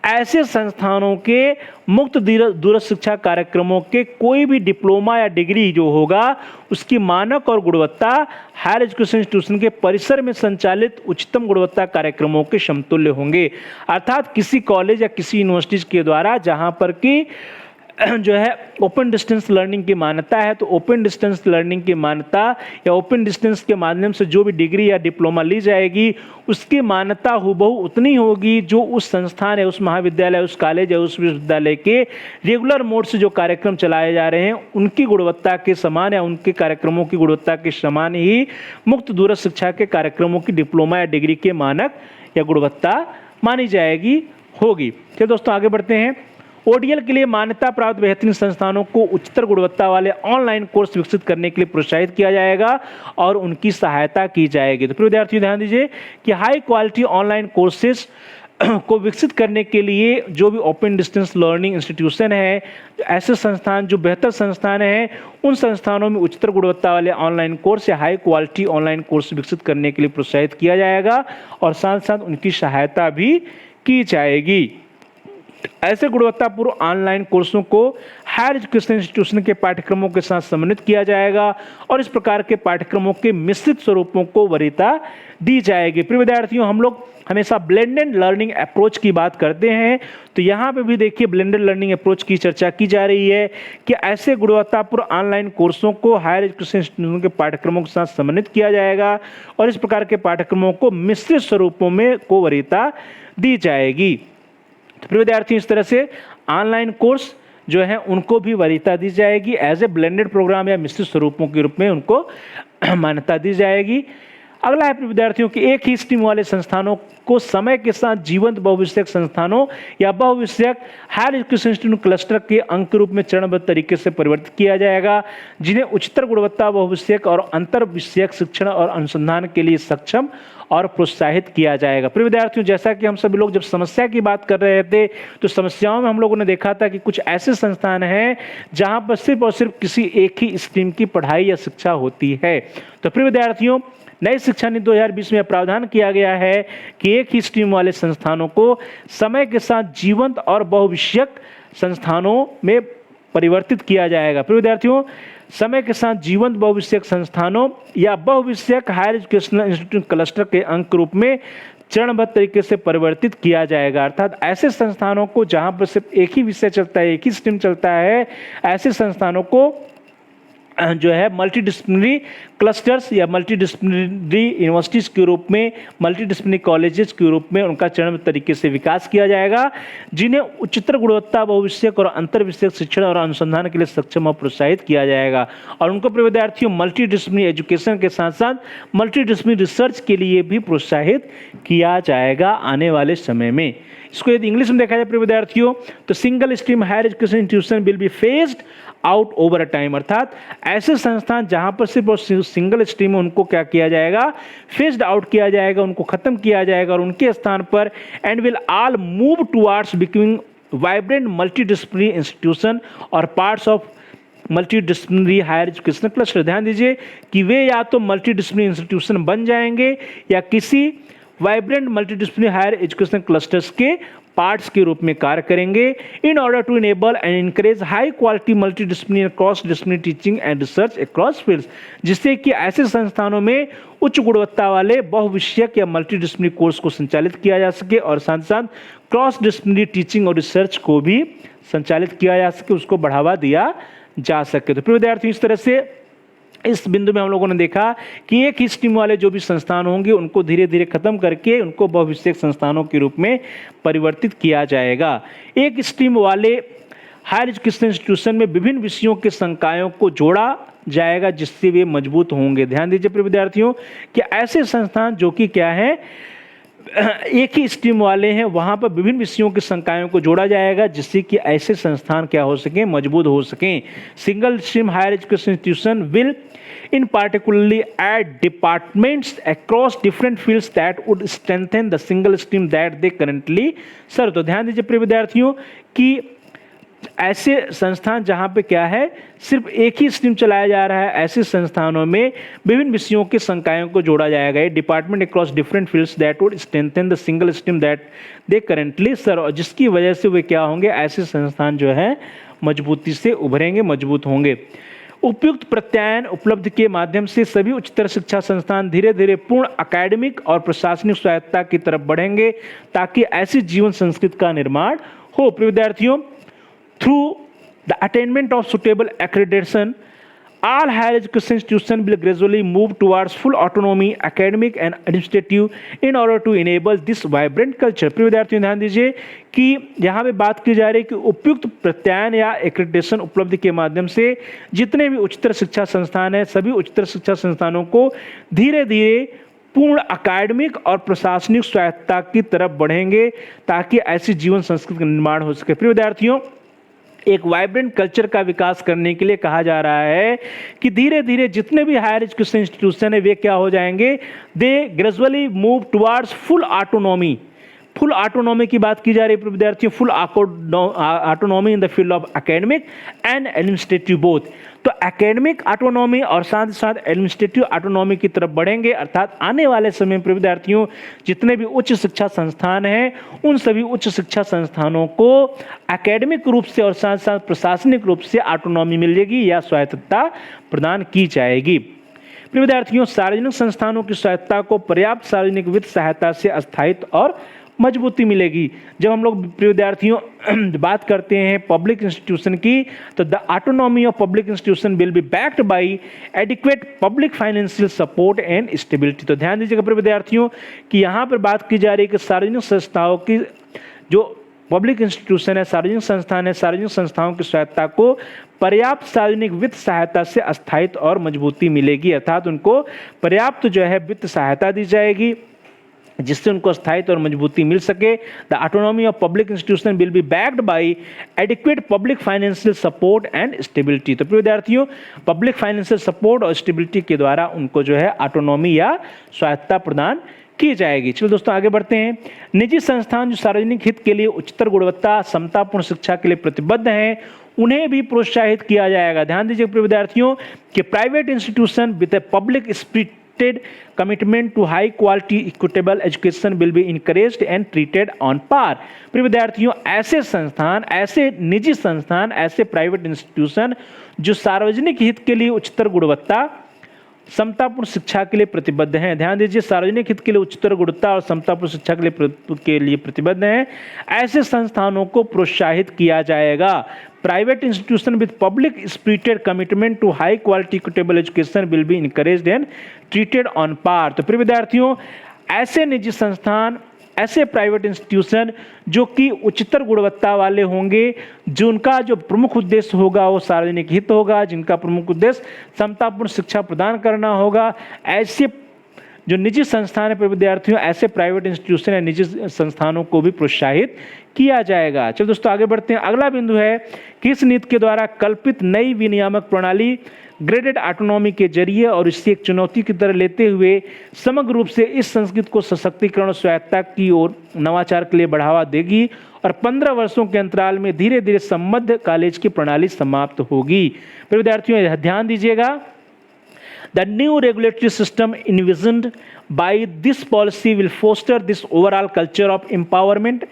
[SPEAKER 1] ऐसे संस्थानों के मुक्त दूरस्थ शिक्षा कार्यक्रमों के कोई भी डिप्लोमा या डिग्री जो होगा उसकी मानक और गुणवत्ता हायर एजुकेशन इंस्टीट्यूशन के परिसर में संचालित उच्चतम गुणवत्ता कार्यक्रमों के समतुल्य होंगे। अर्थात किसी कॉलेज या किसी यूनिवर्सिटीज के द्वारा जहां पर कि जो है ओपन डिस्टेंस लर्निंग की मान्यता है, तो ओपन डिस्टेंस लर्निंग की मान्यता या ओपन डिस्टेंस के माध्यम से जो भी डिग्री या डिप्लोमा ली जाएगी उसकी मान्यता हुबहू उतनी होगी जो उस संस्थान है, उस महाविद्यालय, उस कॉलेज या उस विश्वविद्यालय के रेगुलर मोड से जो कार्यक्रम चलाए जा रहे हैं उनकी गुणवत्ता के समान या उनके कार्यक्रमों की गुणवत्ता के समान ही मुक्त दूरस्थ शिक्षा के कार्यक्रमों की डिप्लोमा या डिग्री के मानक या गुणवत्ता मानी जाएगी होगी। चलिए दोस्तों आगे बढ़ते हैं। ओडीएल के लिए मान्यता प्राप्त बेहतरीन संस्थानों को उच्चतर गुणवत्ता वाले ऑनलाइन कोर्स विकसित करने के लिए प्रोत्साहित किया जाएगा और उनकी सहायता की जाएगी। तो प्रिय विद्यार्थियों ध्यान दीजिए कि हाई क्वालिटी ऑनलाइन कोर्सेज को विकसित करने के लिए जो भी ओपन डिस्टेंस लर्निंग इंस्टीट्यूशन है, ऐसे संस्थान जो बेहतर संस्थान हैं, उन संस्थानों में उच्चतर गुणवत्ता वाले ऑनलाइन कोर्स या हाई क्वालिटी ऑनलाइन कोर्स विकसित करने के लिए प्रोत्साहित किया जाएगा और साथ साथ उनकी सहायता भी की जाएगी। ऐसे गुणवत्तापूर्ण ऑनलाइन कोर्सों को हायर एजुकेशन इंस्टीट्यूशन के पाठ्यक्रमों के साथ समन्वित किया जाएगा और इस प्रकार के पाठ्यक्रमों के मिश्रित स्वरूपों को वरीयता दी जाएगी। प्रिय विद्यार्थियों हम लोग हमेशा ब्लेंडेड लर्निंग अप्रोच की बात करते हैं, तो यहाँ पे भी देखिए ब्लेंडेड लर्निंग अप्रोच की चर्चा की जा रही है कि ऐसे गुणवत्तापूर्ण ऑनलाइन कोर्सों को हायर एजुकेशन इंस्टीट्यूशन के पाठ्यक्रमों के साथ समन्वित किया जाएगा और इस प्रकार के पाठ्यक्रमों को मिश्रित स्वरूपों में को वरीयता दी जाएगी। तो प्रिय विद्यार्थी इस तरह से ऑनलाइन कोर्स जो है उनको भी वरीयता दी जाएगी, एज ए ब्लेंडेड प्रोग्राम या मिश्रित स्वरूपों के रूप में उनको मान्यता दी जाएगी। अगला है विद्यार्थियों की एक ही स्ट्रीम वाले संस्थानों को समय के साथ जीवंत बहुविषयक संस्थानों या बहुविषयक हायर एजुकेशन इंस्टीट्यूट क्लस्टर के अंग के रूप में चरणबद्ध तरीके से परिवर्तित किया जाएगा, जिन्हें उच्चतर गुणवत्ता बहुविषयक और अंतर विषयक शिक्षण और अनुसंधान के लिए सक्षम और प्रोत्साहित किया जाएगा। प्रिय विद्यार्थियों जैसा कि हम सभी लोग जब समस्या की बात कर रहे थे तो समस्याओं में हम लोगों ने देखा था कि कुछ ऐसे संस्थान हैं जहां पर सिर्फ और सिर्फ किसी एक ही स्ट्रीम की पढ़ाई या शिक्षा होती है। तो प्रिय विद्यार्थियों नई शिक्षा नीति 2020 में प्रावधान किया गया है कि एक ही स्ट्रीम वाले संस्थानों को समय के साथ जीवंत और बहुविषयक संस्थानों में परिवर्तित किया जाएगा। प्रिय विद्यार्थियों समय के साथ जीवंत बहुविषयक संस्थानों या बहुविषयक हायर एजुकेशनल इंस्टीट्यूट क्लस्टर के अंग के रूप में चरणबद्ध तरीके से परिवर्तित किया जाएगा। अर्थात ऐसे संस्थानों को जहां पर सिर्फ एक ही विषय चलता है, एक ही स्ट्रीम चलता है, ऐसे संस्थानों को जो है मल्टीडिसिप्लिनरी क्लस्टर्स या मल्टीडिसिप्लिनरी यूनिवर्सिटीज़ के रूप में, मल्टीडिसिप्लिनरी कॉलेजेस के रूप में उनका चरणबद्ध तरीके से विकास किया जाएगा, जिन्हें उच्चतर गुणवत्ता बहुविषयक और अंतर विषयक शिक्षण और अनुसंधान के लिए सक्षम और प्रोत्साहित किया जाएगा और उनको प्रिय विद्यार्थियों मल्टीडिसिप्लिनरी एजुकेशन के साथ साथ मल्टीडिसिप्लिनरी रिसर्च के लिए भी प्रोत्साहित किया जाएगा आने वाले समय में। इसको यदि इंग्लिश में देखा जाए प्रिय विद्यार्थियों तो single stream higher education institution will be phased out over a time, अर्थात ऐसे संस्थान जहां पर सिर्फ और सिंगल स्ट्रीम में उनको क्या किया जाएगा, फेज्ड आउट किया जाएगा, उनको खत्म किया जाएगा और उनके स्थान पर and will all move towards becoming vibrant multidisciplinary institution और parts of multidisciplinary higher education cluster. ध्यान दीजिए कि वे या तो मल्टीडिसिप्लिनरी इंस्टीट्यूशन बन जाएंगे या किसी vibrant multidisciplinary higher education clusters के पार्ट्स के रूप में कार्य करेंगे in order to enable and encourage high quality multidisciplinary cross disciplinary teaching and research across fields, जिससे कि ऐसे संस्थानों में उच्च गुणवत्ता वाले बहुविषयक या मल्टीडिसिप्लिनरी कोर्स को संचालित किया जा सके और साथ साथ क्रॉस डिसिप्लिनरी टीचिंग और रिसर्च को भी संचालित किया जा सके, उसको बढ़ावा दिया जा सके। तो प्रिय विद्यार्थियों, इस तरह से इस बिंदु में हम लोगों ने देखा कि एक ही स्ट्रीम वाले जो भी संस्थान होंगे उनको धीरे धीरे खत्म करके उनको बहुविषयक संस्थानों के रूप में परिवर्तित किया जाएगा। एक स्ट्रीम वाले हायर एजुकेशन इंस्टीट्यूशन में विभिन्न विषयों के संकायों को जोड़ा जाएगा जिससे वे मजबूत होंगे। ध्यान दीजिए प्रिय विद्यार्थियों कि ऐसे संस्थान जो कि क्या है, एक ही स्ट्रीम वाले हैं, वहां पर विभिन्न विषयों के संकायों को जोड़ा जाएगा जिससे कि ऐसे संस्थान क्या हो सकें, मजबूत हो सकें। Single stream higher education institution will in particularly add departments across different fields that would strengthen the single stream that they currently serve। तो ध्यान दीजिए प्रिय विद्यार्थियों कि ऐसे संस्थान जहां पे क्या है, सिर्फ एक ही स्ट्रीम चलाया जा रहा है, ऐसे संस्थानों में विभिन्न विषयों के संकायों को जोड़ा जाएगा। Department across different fields that would strengthen the single stream that they currently serve, और जिसकी वजह से वे क्या होंगे, ऐसे संस्थान जो है मजबूती से उभरेंगे, मजबूत होंगे। उपयुक्त प्रत्यायन उपलब्ध के माध्यम से सभी उच्चतर शिक्षा संस्थान धीरे धीरे पूर्ण अकेडमिक और प्रशासनिक स्वायत्तता की तरफ बढ़ेंगे ताकि ऐसी जीवन संस्कृति का निर्माण हो। प्रिय विद्यार्थियों, through the attainment of suitable accreditation all higher education institutions will gradually move towards full autonomy academic and administrative in order to enable this vibrant culture। प्रिय विद्यार्थियों, ध्यान दीजिए कि यहाँ पे बात की जा रही है कि उपयुक्त प्रत्यायन या एक्रेडिटेशन उपलब्धि के माध्यम से जितने भी उच्चतर शिक्षा संस्थान हैं, सभी उच्चतर शिक्षा संस्थानों को धीरे धीरे पूर्ण अकादमिक और प्रशासनिक स्वायत्तता की तरफ बढ़ेंगे ताकि ऐसी जीवन संस्कृति का निर्माण हो सके। प्रिय विद्यार्थियों, एक वाइब्रेंट कल्चर का विकास करने के लिए कहा जा रहा है कि धीरे धीरे जितने भी हायर एजुकेशन इंस्टीट्यूशन है वे क्या हो जाएंगे, they gradually move towards full autonomy. Full autonomy की बात की जा रही है विद्यार्थियों, full autonomy in the field of academic and administrative both. तो एकेडमिक ऑटोनॉमी और साथ ही साथ एडमिनिस्ट्रेटिव ऑटोनॉमी की तरफ बढ़ेंगे, अर्थात आने वाले समय पर विद्यार्थियों जितने भी उच्च शिक्षा संस्थान हैं उन सभी उच्च शिक्षा संस्थानों को एकेडमिक रूप से और साथ साथ प्रशासनिक रूप से ऑटोनॉमी मिलेगी या स्वायत्तता प्रदान की जाएगी। प्रिय विद्यार्थियों, सार्वजनिक संस्थानों की स्वायत्तता को पर्याप्त सार्वजनिक वित्त सहायता से स्थायित्व और मजबूती मिलेगी। जब हम लोग प्रिय विद्यार्थियों बात करते हैं पब्लिक इंस्टीट्यूशन की, तो the autonomy of public institution will B backed by adequate public financial support and stability. तो ध्यान दीजिएगा प्रिय विद्यार्थियों कि यहाँ पर बात की जा रही है कि सार्वजनिक संस्थाओं की जो पब्लिक इंस्टीट्यूशन है, सार्वजनिक संस्थान है, सार्वजनिक संस्थाओं की स्वायत्तता को पर्याप्त सार्वजनिक वित्त सहायता से स्थायित्व और मजबूती मिलेगी, अर्थात उनको पर्याप्त जो है वित्त सहायता दी जाएगी जिससे उनको स्थायित्व और मजबूती मिल सके। The autonomy of public institution will B backed by adequate public financial support and stability. तो विद्यार्थियों, पब्लिक फाइनेंशियल सपोर्ट और स्टेबिलिटी के द्वारा उनको जो है ऑटोनॉमी या स्वायत्तता प्रदान की जाएगी। चलो दोस्तों आगे बढ़ते हैं। निजी संस्थान जो सार्वजनिक हित के लिए उच्चतर गुणवत्ता समतापूर्ण शिक्षा के लिए प्रतिबद्ध हैं उन्हें भी प्रोत्साहित किया जाएगा। ध्यान दीजिए प्रिय विद्यार्थियों कि private institution with a public spirited commitment to high quality equitable education will be encouraged and treated on par. प्रिय विद्यार्थियों, ऐसे संस्थान, ऐसे निजी संस्थान, ऐसे प्राइवेट इंस्टीट्यूशन जो सार्वजनिक हित के लिए उच्चतर गुणवत्ता समतापूर्ण शिक्षा के लिए प्रतिबद्ध हैं। ध्यान दीजिए, सार्वजनिक हित के लिए उच्चतर गुणवत्ता और समतापूर्ण शिक्षा के लिए प्रतिबद्ध हैं, ऐसे संस्थानों को प्रोत्साहित किया जाएगा। Private institution with public spirited commitment to high quality equitable education will be encouraged and treated on par. तो प्रिय विद्यार्थियों, ऐसे निजी संस्थान, ऐसे प्राइवेट इंस्टीट्यूशन जो कि उच्चतर गुणवत्ता वाले होंगे, जिनका जो प्रमुख उद्देश्य होगा वो सार्वजनिक हित होगा, जिनका प्रमुख उद्देश्य समतापूर्ण शिक्षा प्रदान करना होगा, ऐसे जो निजी संस्थान है विद्यार्थियों, ऐसे प्राइवेट इंस्टीट्यूशन या निजी संस्थानों को भी प्रोत्साहित किया जाएगा। चलो दोस्तों आगे बढ़ते हैं। अगला बिंदु है कि इस नीति के द्वारा कल्पित नई विनियामक प्रणाली ग्रेडेड ऑटोनॉमी के जरिए और इससे एक चुनौती की तरह लेते हुए समग्र रूप से इस संस्कृति को सशक्तिकरण और स्वायत्तता की ओर नवाचार के लिए बढ़ावा देगी और 15 वर्षों के अंतराल में धीरे धीरे संबद्ध कॉलेज की प्रणाली समाप्त होगी। विद्यार्थियों ध्यान दीजिएगा, the new regulatory system envisioned by this policy will foster this overall culture of empowerment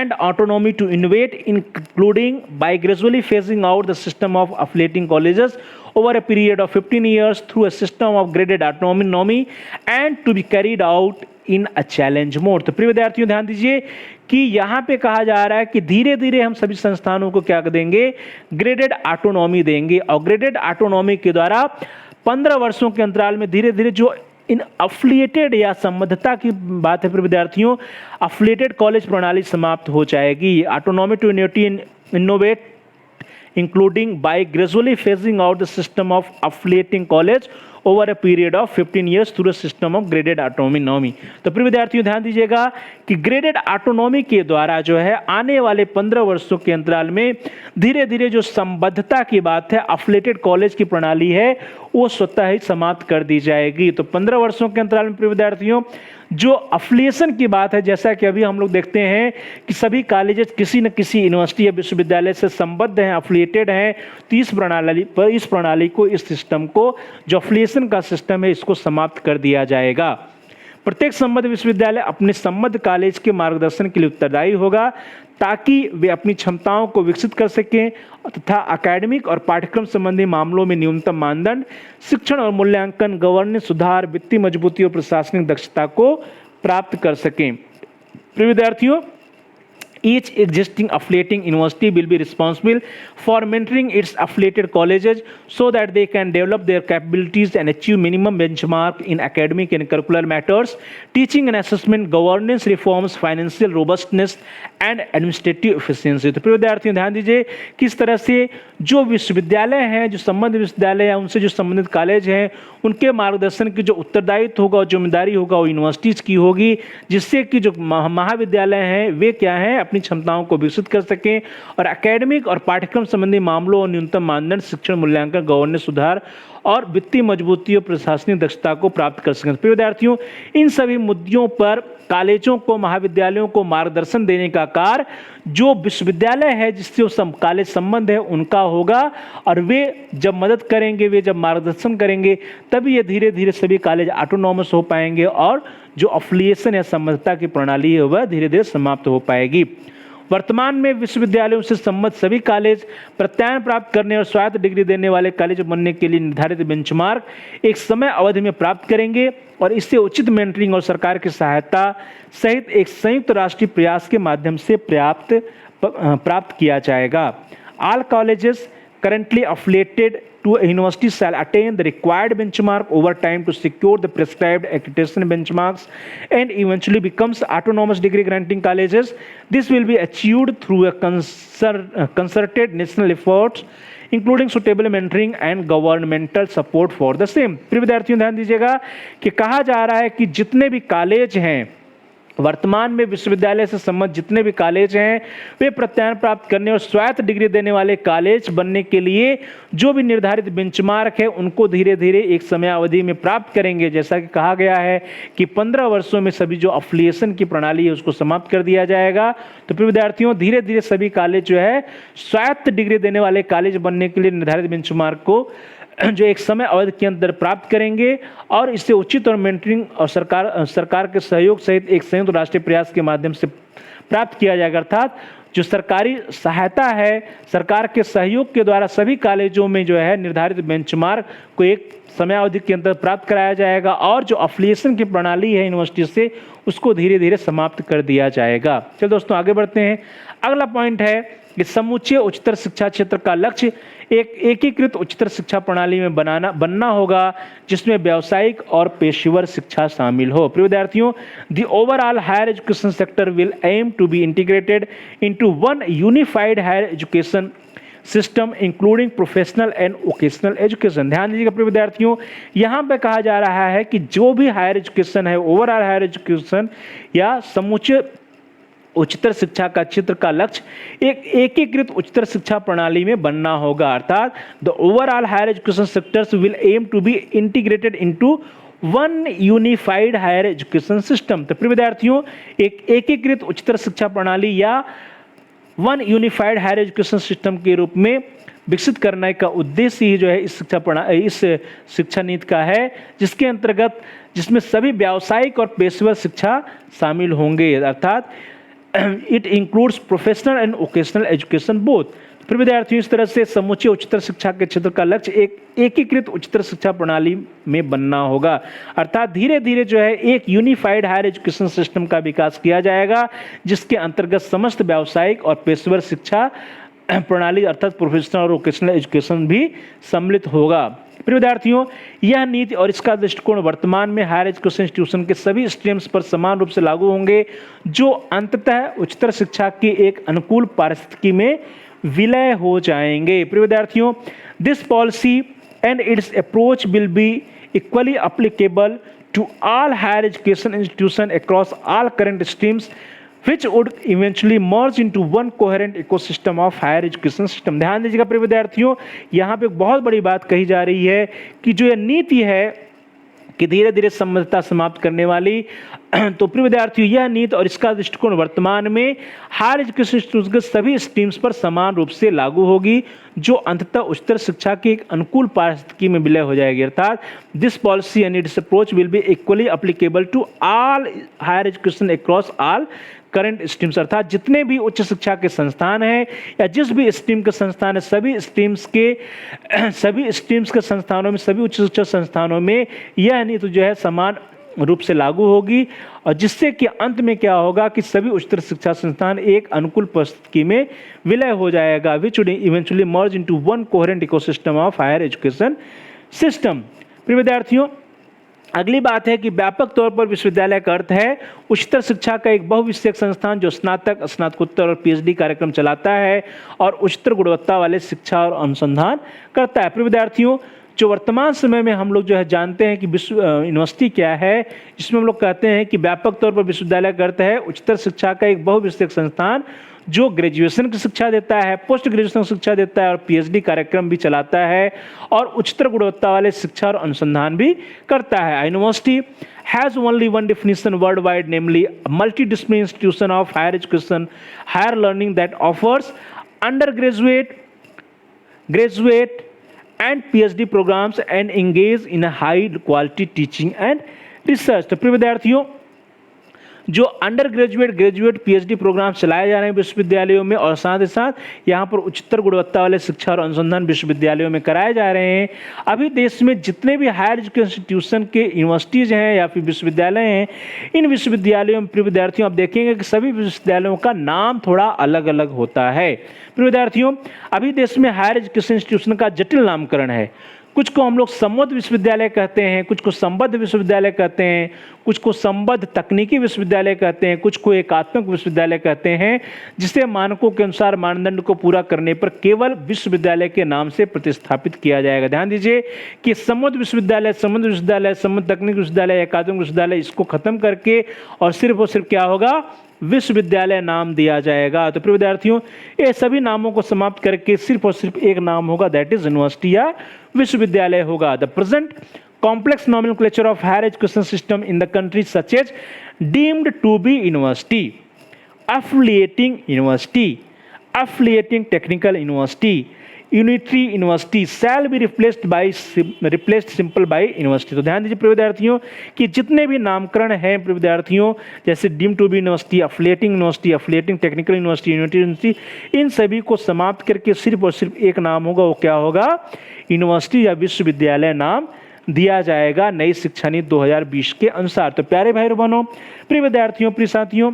[SPEAKER 1] and autonomy to innovate, including by gradually phasing out the system of affiliating colleges over a period of 15 years through a system of graded autonomy and to be carried out in a challenge mode। तो प्रिय विद्यार्थियों ध्यान दीजिए कि यहाँ पे कहा जा रहा है कि धीरे धीरे हम सभी संस्थानों को क्या देंगे, ग्रेडेड ऑटोनॉमी देंगे, और ग्रेडेड ऑटोनॉमी के द्वारा 15 वर्षों के अंतराल में धीरे धीरे जो इन अफिलिएटेड या संबद्धता की बात है फिर विद्यार्थियों, अफिलिएटेड कॉलेज प्रणाली समाप्त हो जाएगी। Autonomy to innovate including by gradually phasing out the system of affiliating college over a period of 15 years through a system of graded autonomy। तो प्रिय विद्यार्थियों ध्यान दीजिएगा कि ग्रेडेड ऑटोनॉमी के द्वारा जो है आने वाले 15 वर्षों के अंतराल में धीरे धीरे जो संबद्धता की बात है, अफिलिएटेड कॉलेज की प्रणाली है, वो स्वतः ही समाप्त कर दी जाएगी। तो 15 वर्षों के अंतराल में प्रिय विद्यार्थियों जो अफिलिएशन की बात है, जैसा कि अभी हम लोग देखते हैं कि सभी कॉलेजेस किसी न किसी यूनिवर्सिटी या विश्वविद्यालय से संबद्ध हैं, अफिलिएटेड हैं, तो इस प्रणाली को, इस सिस्टम को, जो अफिलिएशन का सिस्टम है, इसको समाप्त कर दिया जाएगा। प्रत्येक संबद्ध विश्वविद्यालय अपने संबद्ध कॉलेज के मार्गदर्शन के लिए उत्तरदायी होगा ताकि वे अपनी क्षमताओं को विकसित कर सकें तथा अकेडमिक और पाठ्यक्रम संबंधी मामलों में न्यूनतम मानदंड, शिक्षण और मूल्यांकन, गवर्नेंस सुधार, वित्तीय मजबूती और प्रशासनिक दक्षता को प्राप्त कर सकें। प्रिय विद्यार्थियों, each existing affiliating university will be responsible for mentoring its affiliated colleges so that they can develop their capabilities and achieve minimum benchmark in academic and curricular matters, teaching and assessment, governance reforms, financial robustness and administrative efficiency। तो प्रिय विद्यार्थियों ध्यान दीजिए किस तरह से जो विश्वविद्यालय हैं, जो संबंधित विश्वविद्यालय हैं, उनसे जो संबंधित कॉलेज हैं, उनके मार्गदर्शन की जो उत्तरदायित्व होगा और जिम्मेदारी होगा वो यूनिवर्सिटीज़ की होगी, जिससे कि जो महाविद्यालय हैं वे क्या हैं, अपनी क्षमताओं को विकसित कर सकें और एकेडमिक और पाठ्यक्रम संबंधी मामलों और न्यूनतम मानदंड, शिक्षण, मूल्यांकन, गवर्नेंस सुधार और वित्तीय मजबूती और प्रशासनिक दक्षता को प्राप्त कर सकें। प्रिय विद्यार्थियों, इन सभी मुद्दों पर कॉलेजों को, महाविद्यालयों को मार्गदर्शन देने का कार्य जो विश्वविद्यालय है जिससे वो कॉलेज संबंध है उनका होगा, और वे जब मदद करेंगे, वे जब मार्गदर्शन करेंगे, तभी ये धीरे धीरे सभी कॉलेज ऑटोनॉमस हो पाएंगे और जो अफिलिएशन या संबद्धता की प्रणाली है वह धीरे धीरे समाप्त हो पाएगी। वर्तमान में विश्वविद्यालयों से संबद्ध सभी कॉलेज प्रत्यायन प्राप्त करने और स्वायत्त डिग्री देने वाले कॉलेज बनने के लिए निर्धारित बेंचमार्क एक समय अवधि में प्राप्त करेंगे और इससे उचित मेंटरिंग और सरकार की सहायता सहित एक संयुक्त राष्ट्रीय प्रयास के माध्यम से प्राप्त किया जाएगा। All colleges currently affiliated to a university shall attain the required benchmark over time to secure the prescribed accreditation benchmarks and eventually becomes autonomous degree granting colleges. This will be achieved through a concerted national efforts including suitable mentoring and governmental support for the same। प्रिय विद्यार्थियों ध्यान दीजिएगा कि कहा जा रहा है कि जितने भी कॉलेज हैं वर्तमान में विश्वविद्यालय से संबंधित जितने भी कॉलेज हैं वे प्रत्यायन प्राप्त करने और स्वायत्त डिग्री देने वाले कॉलेज बनने के लिए जो भी निर्धारित बेंचमार्क है उनको धीरे धीरे एक समय अवधि में प्राप्त करेंगे। जैसा कि कहा गया है कि 15 वर्षों में सभी जो अफिलिएशन की प्रणाली है उसको समाप्त कर दिया जाएगा। तो फिर विद्यार्थियों धीरे धीरे सभी कॉलेज जो है स्वायत्त डिग्री देने वाले कॉलेज बनने के लिए निर्धारित बेंचमार्क को जो एक समय अवधि के अंदर प्राप्त करेंगे और इससे उचित और मेंटरिंग और सरकार के सहयोग सहित एक संयुक्त राष्ट्रीय प्रयास के माध्यम से प्राप्त किया जाएगा। अर्थात जो सरकारी सहायता है, सरकार के सहयोग के द्वारा सभी कॉलेजों में जो है निर्धारित बेंचमार्क को एक समय अवधि के अंदर प्राप्त कराया जाएगा और जो अफिलिएशन की प्रणाली है यूनिवर्सिटी से उसको धीरे धीरे समाप्त कर दिया जाएगा। चलो दोस्तों आगे बढ़ते हैं। अगला पॉइंट है कि समूचे उच्चतर शिक्षा क्षेत्र का लक्ष्य एक एकीकृत उच्चतर शिक्षा प्रणाली में बनना होगा जिसमें व्यावसायिक और पेशेवर शिक्षा शामिल हो। प्रिय विद्यार्थियों, the overall higher education sector will aim to be integrated into one unified higher education system including professional and vocational education. ध्यान दीजिएगा प्रिय विद्यार्थियों, यहाँ पे कहा जा रहा है कि जो भी हायर एजुकेशन है, ओवरऑल हायर एजुकेशन या समूचे उच्चतर शिक्षा का क्षेत्र का लक्ष्य एक एकीकृत उच्चतर शिक्षा प्रणाली में बनना होगा। अर्थात the overall higher education sectors will aim to be integrated into one unified higher education system. तो प्रिय विद्यार्थियों, एक एकीकृत उच्चतर शिक्षा प्रणाली या one unified higher education system के रूप में विकसित करने का उद्देश्य ही जो है इस शिक्षा नीति का है, जिसके अंतर्गत जिसमें सभी व्यावसायिक और पेशेवर शिक्षा शामिल होंगे। अर्थात it includes professional and vocational education both. फिर विद्यार्थियों, इस तरह से समूचे उच्चतर शिक्षा के क्षेत्र का लक्ष्य एक एकीकृत उच्चतर शिक्षा प्रणाली में बनना होगा, अर्थात धीरे धीरे जो है एक यूनिफाइड हायर एजुकेशन सिस्टम का विकास किया जाएगा, जिसके अंतर्गत समस्त व्यावसायिक और पेशेवर शिक्षा प्रणाली अर्थात प्रोफेशनल और वोकेशनल एजुकेशन भी सम्मिलित होगा। प्रिय विद्यार्थियों, यह नीति और इसका दृष्टिकोण वर्तमान में हायर एजुकेशन इंस्टीट्यूशन के सभी स्ट्रीम्स पर समान रूप से लागू होंगे, जो अंततः उच्चतर शिक्षा की एक अनुकूल पारिस्थितिकी में विलय हो जाएंगे। प्रिय विद्यार्थियों, this policy and its approach will be equally applicable to all higher education institution across all current streams which would eventually merge into one coherent ecosystem of higher education system। ध्यान दीजिएगा प्रिय विद्यार्थियों, यहाँ पे एक बहुत बड़ी बात कही जा रही है कि जो ये नीति है कि धीरे धीरे समझता समाप्त करने वाली, तो प्रिय विद्यार्थियों यह नीति और इसका दृष्टिकोण वर्तमान में हायर एजुकेशन इंस्टीट्यूट के सभी स्ट्रीम्स पर समान रूप से लागू होगी, जो अंततः उच्चतर शिक्षा की एक अनुकूल पारिस्थितिकी में विलय हो जाएगी। अर्थात this policy and its approach will be equally applicable to all higher education across all current streams, अर्थात जितने भी उच्च शिक्षा के संस्थान हैं या जिस भी स्ट्रीम के संस्थान है, सभी स्ट्रीम्स के संस्थानों में, सभी उच्च शिक्षा संस्थानों में यह नीति जो है समान रूप से लागू होगी, और जिससे कि अंत में क्या होगा कि सभी उच्चतर शिक्षा संस्थान एक अनुकूल परिस्थिति में विलय हो जाएगा, which would eventually merge into one coherent ecosystem of higher education system. प्रिय विद्यार्थियों, अगली बात है कि व्यापक तौर पर विश्वविद्यालय का अर्थ है उच्चतर शिक्षा का एक बहुविषयक संस्थान जो स्नातक, स्नातकोत्तर और पीएचडी कार्यक्रम चलाता है और उच्चतर गुणवत्ता वाले शिक्षा और अनुसंधान करता है। प्रिय विद्यार्थियों, जो वर्तमान समय में हम लोग जो है जानते हैं कि विश्व यूनिवर्सिटी क्या है, जिसमें हम लोग कहते हैं कि व्यापक तौर पर विश्वविद्यालय का अर्थ है उच्चतर शिक्षा का एक बहुविषयक संस्थान जो ग्रेजुएशन की शिक्षा देता है, पोस्ट ग्रेजुएशन शिक्षा देता है और पीएचडी कार्यक्रम भी चलाता है और उच्चतर गुणवत्ता वाले शिक्षा और अनुसंधान भी करता है। University has only one definition world wide, namely multidisciplinary institution of higher education, higher learning that offers undergraduate, graduate and PhD programs and engage in a high quality teaching and research। तो प्रिय विद्यार्थियों, जो undergraduate, graduate, PhD program चलाए जा रहे हैं विश्वविद्यालयों में और साथ ही साथ यहाँ पर उच्चतर गुणवत्ता वाले शिक्षा और अनुसंधान विश्वविद्यालयों में कराए जा रहे हैं। अभी देश में जितने भी हायर एजुकेशन इंस्टीट्यूशन के यूनिवर्सिटीज हैं या फिर विश्वविद्यालय हैं, इन विश्वविद्यालयों में प्रिय विद्यार्थियों आप देखेंगे कि सभी विश्वविद्यालयों का नाम थोड़ा अलग अलग होता है। प्रिय विद्यार्थियों, अभी देश में हायर एजुकेशन इंस्टीट्यूशन का जटिल नामकरण है। कुछ को हम लोग संबद्ध विश्वविद्यालय कहते हैं, कुछ को संबद्ध विश्वविद्यालय कहते हैं, कुछ को संबद्ध तकनीकी विश्वविद्यालय कहते हैं, कुछ को एकात्मक विश्वविद्यालय कहते हैं, जिसे मानकों के अनुसार मानदंड को पूरा करने पर केवल विश्वविद्यालय के नाम से प्रतिस्थापित किया जाएगा। ध्यान दीजिए कि संबद्ध विश्वविद्यालय, संबद्ध तकनीकी विश्वविद्यालय, एकात्मक विश्वविद्यालय, इसको खत्म करके और सिर्फ क्या होगा, विश्वविद्यालय नाम दिया जाएगा। तो प्रिय विद्यार्थियों, ये सभी नामों को समाप्त करके सिर्फ और सिर्फ एक नाम होगा, दैट इज यूनिवर्सिटी या विश्वविद्यालय होगा। The present complex nomenclature of higher education system in the country such as deemed to be university, affiliating university, affiliating technical university, unitary university shall be replaced simple by university. तो ध्यान दीजिए प्रिय विद्यार्थियों कि जितने भी नामकरण हैं प्रिय विद्यार्थियों, जैसे deem to be university, affiliating technical university, unitary university, इन सभी को समाप्त करके सिर्फ और सिर्फ एक नाम होगा, वो क्या होगा, यूनिवर्सिटी या विश्वविद्यालय नाम दिया जाएगा नई शिक्षा नीति 2020 के अनुसार। तो प्यारे भाई बहनों, प्रिय विद्यार्थियों, प्रिय साथियों,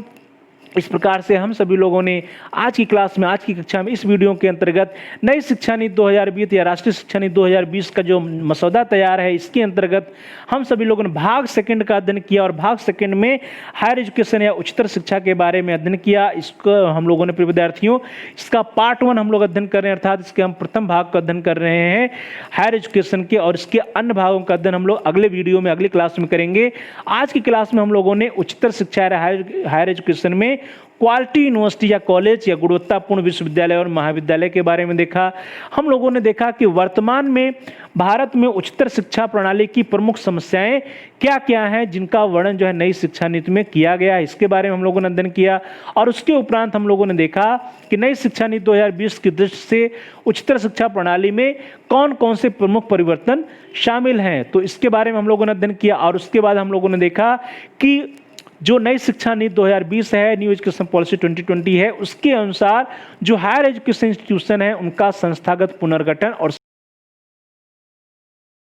[SPEAKER 1] इस प्रकार से हम सभी लोगों ने आज की क्लास में, आज की कक्षा में, इस वीडियो के अंतर्गत नई शिक्षा नीति 2020 या राष्ट्रीय शिक्षा नीति 2020 का जो मसौदा तैयार है, इसके अंतर्गत हम सभी लोगों ने भाग सेकंड का अध्ययन किया और भाग सेकंड में हायर एजुकेशन या उच्चतर शिक्षा के बारे में अध्ययन किया। इसको हम लोगों ने प्रिय विद्यार्थियों, इसका पार्ट 1 हम लोग अध्ययन कर रहे हैं, अर्थात इसके हम प्रथम भाग का अध्ययन कर रहे हैं हायर एजुकेशन के, और इसके अन्य भागों का अध्ययन हम लोग अगले वीडियो में, अगली क्लास में करेंगे। आज की क्लास में हम लोगों ने उच्चतर शिक्षा या हायर एजुकेशन में क्वालिटी यूनिवर्सिटी या कॉलेज या गुणवत्तापूर्ण विश्वविद्यालय और महाविद्यालय के बारे में देखा। हम लोगों ने देखा कि वर्तमान में भारत में उच्चतर शिक्षा प्रणाली की प्रमुख समस्याएं क्या क्या हैं, जिनका वर्णन जो है नई शिक्षा नीति में किया गया है, इसके बारे में हम लोगों ने अध्ययन किया। और उसके उपरांत हम लोगों ने देखा कि नई शिक्षा नीति 2020 की दृष्टि से उच्चतर शिक्षा प्रणाली में कौन कौन से प्रमुख परिवर्तन शामिल हैं, तो इसके बारे में हम लोगों ने अध्ययन किया। और उसके बाद हम लोगों ने देखा कि जो नई शिक्षा नीति 2020 है, न्यू एजुकेशन पॉलिसी 2020 है, उसके अनुसार जो हायर एजुकेशन इंस्टीट्यूशन है उनका संस्थागत पुनर्गठन और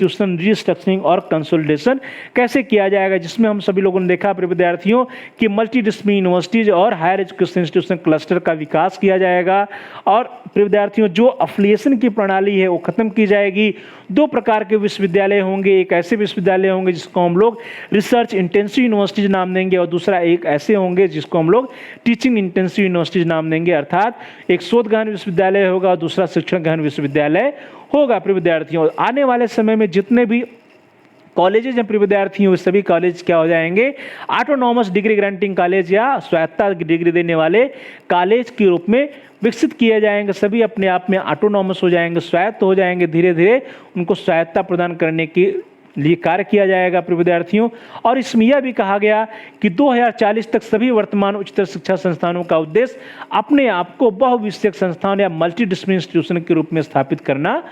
[SPEAKER 1] इंस्टीट्यूशन रिस्ट्रक्चरिंग और कंसोलिडेशन कैसे किया जाएगा, जिसमें हम सभी लोगों ने देखा प्रिय विद्यार्थियों कि मल्टी डिसिप्लिनरी यूनिवर्सिटीज और हायर एजुकेशन इंस्टीट्यूशन क्लस्टर का विकास किया जाएगा। और प्रिय विद्यार्थियों जो अफिलिएशन की प्रणाली है वो खत्म की जाएगी। दो प्रकार के विश्वविद्यालय होंगे, एक ऐसे विश्वविद्यालय होंगे जिसको हम लोग रिसर्च इंटेंसिव यूनिवर्सिटीज नाम देंगे और दूसरा एक ऐसे होंगे जिसको हम लोग टीचिंग इंटेंसिव यूनिवर्सिटीज नाम देंगे। अर्थात एक शोध गहन विश्वविद्यालय होगा और दूसरा शिक्षण गहन विश्वविद्यालय होगा। प्रिय विद्यार्थियों आने वाले समय में जितने भी कॉलेजेज हैं प्रिय विद्यार्थियों, सभी कॉलेज क्या हो जाएंगे, ऑटोनॉमस डिग्री ग्रांटिंग कॉलेज या स्वायत्ता डिग्री देने वाले कॉलेज के रूप में विकसित किए जाएंगे। सभी अपने आप में ऑटोनॉमस हो जाएंगे, स्वायत्त हो जाएंगे। धीरे धीरे उनको स्वायत्ता प्रदान करने की लिए कार्य किया जाएगा प्रिय विद्यार्थियों। और इसमें यह भी कहा गया कि 2040 तक सभी वर्तमान उच्चतर शिक्षा संस्थानों का उद्देश्य अपने आप को बहुविषयक संस्थान या मल्टीडिसिप्लिनरी इंस्टीट्यूशन के रूप में स्थापित करना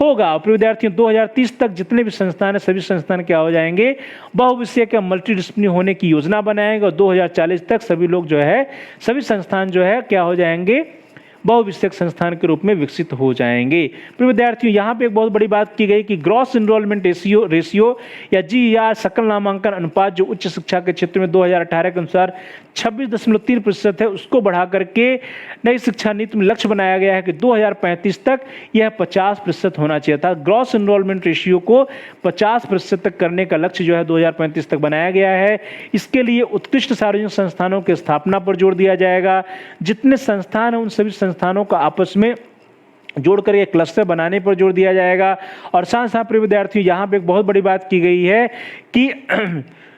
[SPEAKER 1] होगा। और प्रिय विद्यार्थियों 2030 तक जितने भी संस्थान है सभी संस्थान क्या हो जाएंगे, बहुविषयक या मल्टीडिसिप्लिनरी होने की योजना बनाएंगे। और 2040 तक सभी लोग जो है, सभी संस्थान जो है क्या हो जाएंगे, बहुविषयक संस्थान के रूप में विकसित हो जाएंगे। प्रिय विद्यार्थियों यहाँ पे एक बहुत बड़ी बात की गई कि ग्रॉस इनरोलमेंट रेशियो या GER सकल नामांकन अनुपात जो उच्च शिक्षा के क्षेत्र में 2018 के अनुसार 26.3% है, उसको बढ़ा करके नई शिक्षा नीति में लक्ष्य बनाया गया है कि 2035 तक यह 50% होना चाहिए था। ग्रॉस इनरोलमेंट रेशियो को 50% तक करने का लक्ष्य जो है 2035 तक बनाया गया है। इसके लिए उत्कृष्ट सार्वजनिक संस्थानों की स्थापना पर जोर दिया जाएगा। जितने संस्थान हैं उन सभी संस्थानों का आपस में जोड़कर एक क्लस्टर बनाने पर जोर दिया जाएगा। और साथ साथ प्रिय विद्यार्थियों यहाँ पे एक बहुत बड़ी बात की गई है कि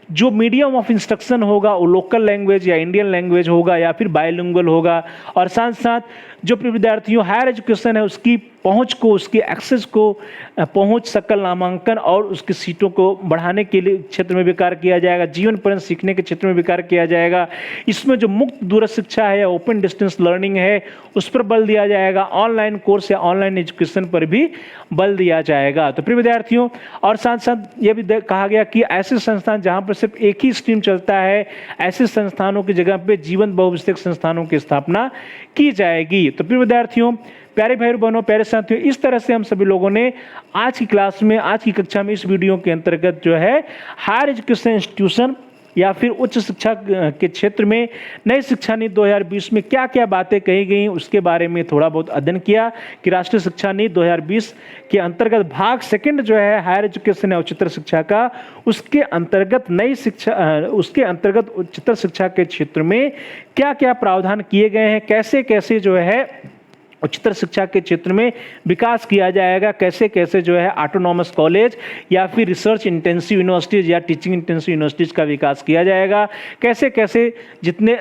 [SPEAKER 1] जो मीडियम ऑफ इंस्ट्रक्शन होगा वो लोकल लैंग्वेज या इंडियन लैंग्वेज होगा या फिर बायलिंगुअल होगा। और साथ साथ जो प्रिय विद्यार्थियों हायर एजुकेशन है उसकी पहुंच को, उसकी एक्सेस को, पहुंच सकल नामांकन और उसकी सीटों को बढ़ाने के लिए क्षेत्र में विकार किया जाएगा। जीवन पर्यंत सीखने के क्षेत्र में विकार किया जाएगा। इसमें जो मुक्त दूरस्थ शिक्षा है या ओपन डिस्टेंस लर्निंग है उस पर बल दिया जाएगा। ऑनलाइन कोर्स या ऑनलाइन एजुकेशन पर भी बल दिया जाएगा। तो प्रिय विद्यार्थियों और साथ साथ यह भी कहा गया कि ऐसे संस्थान जहां पर सिर्फ एक ही स्ट्रीम चलता है, ऐसे संस्थानों की जगह पे जीवंत बहुविषयक संस्थानों की स्थापना की जाएगी। तो प्रिय विद्यार्थियों, प्यारे भाई बहनों, प्यारे साथियों, इस तरह से हम सभी लोगों ने आज की क्लास में, आज की कक्षा में इस वीडियो के अंतर्गत जो है हायर एजुकेशन इंस्टीट्यूशन या फिर उच्च शिक्षा के क्षेत्र में नई शिक्षा नीति 2020 में क्या क्या बातें कही गई उसके बारे में थोड़ा बहुत अध्ययन किया कि राष्ट्रीय शिक्षा नीति 2020 के अंतर्गत भाग सेकंड जो है हायर एजुकेशन या उच्चतर शिक्षा का, उसके अंतर्गत नई शिक्षा, उसके अंतर्गत उच्चतर शिक्षा के क्षेत्र में क्या क्या प्रावधान किए गए हैं, कैसे कैसे जो है उच्चतर शिक्षा के क्षेत्र में विकास किया जाएगा, कैसे कैसे जो है ऑटोनॉमस कॉलेज या फिर रिसर्च इंटेंसिव यूनिवर्सिटीज या टीचिंग इंटेंसिव यूनिवर्सिटीज का विकास किया जाएगा, कैसे कैसे जितने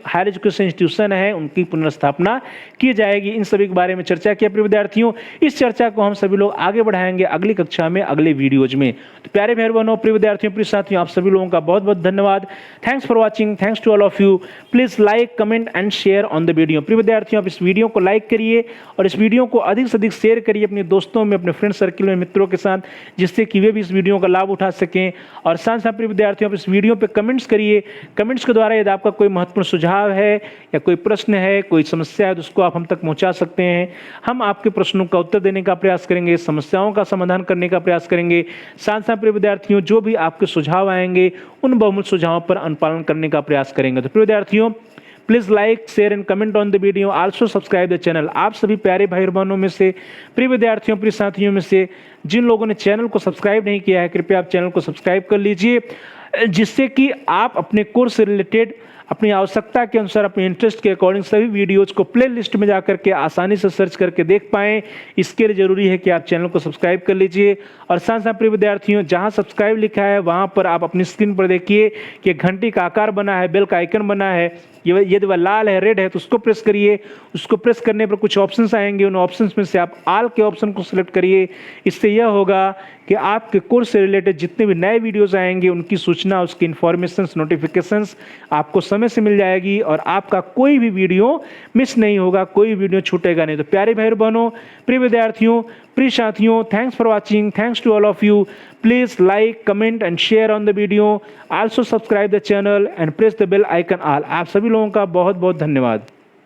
[SPEAKER 1] हायर एजुकेशन इंस्टीट्यूशन हैं उनकी पुनर्स्थापना की जाएगी। इन सभी के बारे में चर्चा किया प्रिय विद्यार्थियों। इस चर्चा को हम सभी लोग आगे बढ़ाएंगे अगली कक्षा में, अगले वीडियोज में। तो प्यारे भाई बहनों, प्रिय विद्यार्थियों, प्रिय साथियों, आप सभी लोगों का बहुत बहुत धन्यवाद। Thanks for watching, thanks to all of you. Please like, comment and share on the video. प्रिय विद्यार्थियों, इस वीडियो को लाइक करिए और इस वीडियो को अधिक से अधिक शेयर करिए अपने दोस्तों में, अपने फ्रेंड सर्किल में, मित्रों के साथ, जिससे कि वे भी इस वीडियो का लाभ उठा सकें। और साथ साथ प्रिय विद्यार्थियों, इस वीडियो पे कमेंट्स करिए। कमेंट्स के द्वारा यदि आपका कोई महत्वपूर्ण सुझाव है या कोई प्रश्न है, कोई समस्या है, तो उसको आप हम तक पहुंचा सकते हैं। हम आपके प्रश्नों का उत्तर देने का प्रयास करेंगे, समस्याओं का समाधान करने का प्रयास करेंगे। साथ साथ प्रिय विद्यार्थियों, जो भी आपके सुझाव आएंगे उन बहुमूल्य सुझावों पर अनुपालन करने का प्रयास करेंगे। तो प्रिय विद्यार्थियों, please like, share and comment on the video, also subscribe the channel. आप सभी प्यारे भाई बहनों में से, प्रिय विद्यार्थियों, प्रिय साथियों में से जिन लोगों ने चैनल को सब्सक्राइब नहीं किया है, कृपया आप चैनल को सब्सक्राइब कर लीजिए, जिससे कि आप अपने कोर्स से रिलेटेड अपनी आवश्यकता के अनुसार, अपने इंटरेस्ट के अकॉर्डिंग सभी वीडियोज को प्ले लिस्ट में जाकर के आसानी से सर्च करके देख पाएं। इसके लिए जरूरी है कि आप चैनल को सब्सक्राइब कर लीजिए। और साथ साथ प्रिय विद्यार्थियों, जहां सब्सक्राइब लिखा है वहां पर आप अपनी स्क्रीन पर देखिए कि घंटी का आकार बना है, बेल का आइकन बना है। यदि वह लाल है, रेड है, तो उसको प्रेस करिए। उसको प्रेस करने पर कुछ ऑप्शंस आएंगे, उन ऑप्शंस में से आप ऑल के ऑप्शन को सिलेक्ट करिए। इससे यह होगा कि आपके कोर्स से रिलेटेड जितने भी नए वीडियोस आएंगे उनकी सूचना, उसकी इंफॉर्मेशंस, नोटिफिकेशंस आपको समय समय से मिल जाएगी और आपका कोई भी वीडियो मिस नहीं होगा, कोई वीडियो छूटेगा नहीं। तो प्यारे भाई बहनों, प्रिय विद्यार्थियों, प्रिय साथियों, thanks for watching, thanks to all of you. Please like, comment and share on the video, also subscribe the channel and press the bell icon all. आप सभी लोगों का बहुत बहुत धन्यवाद।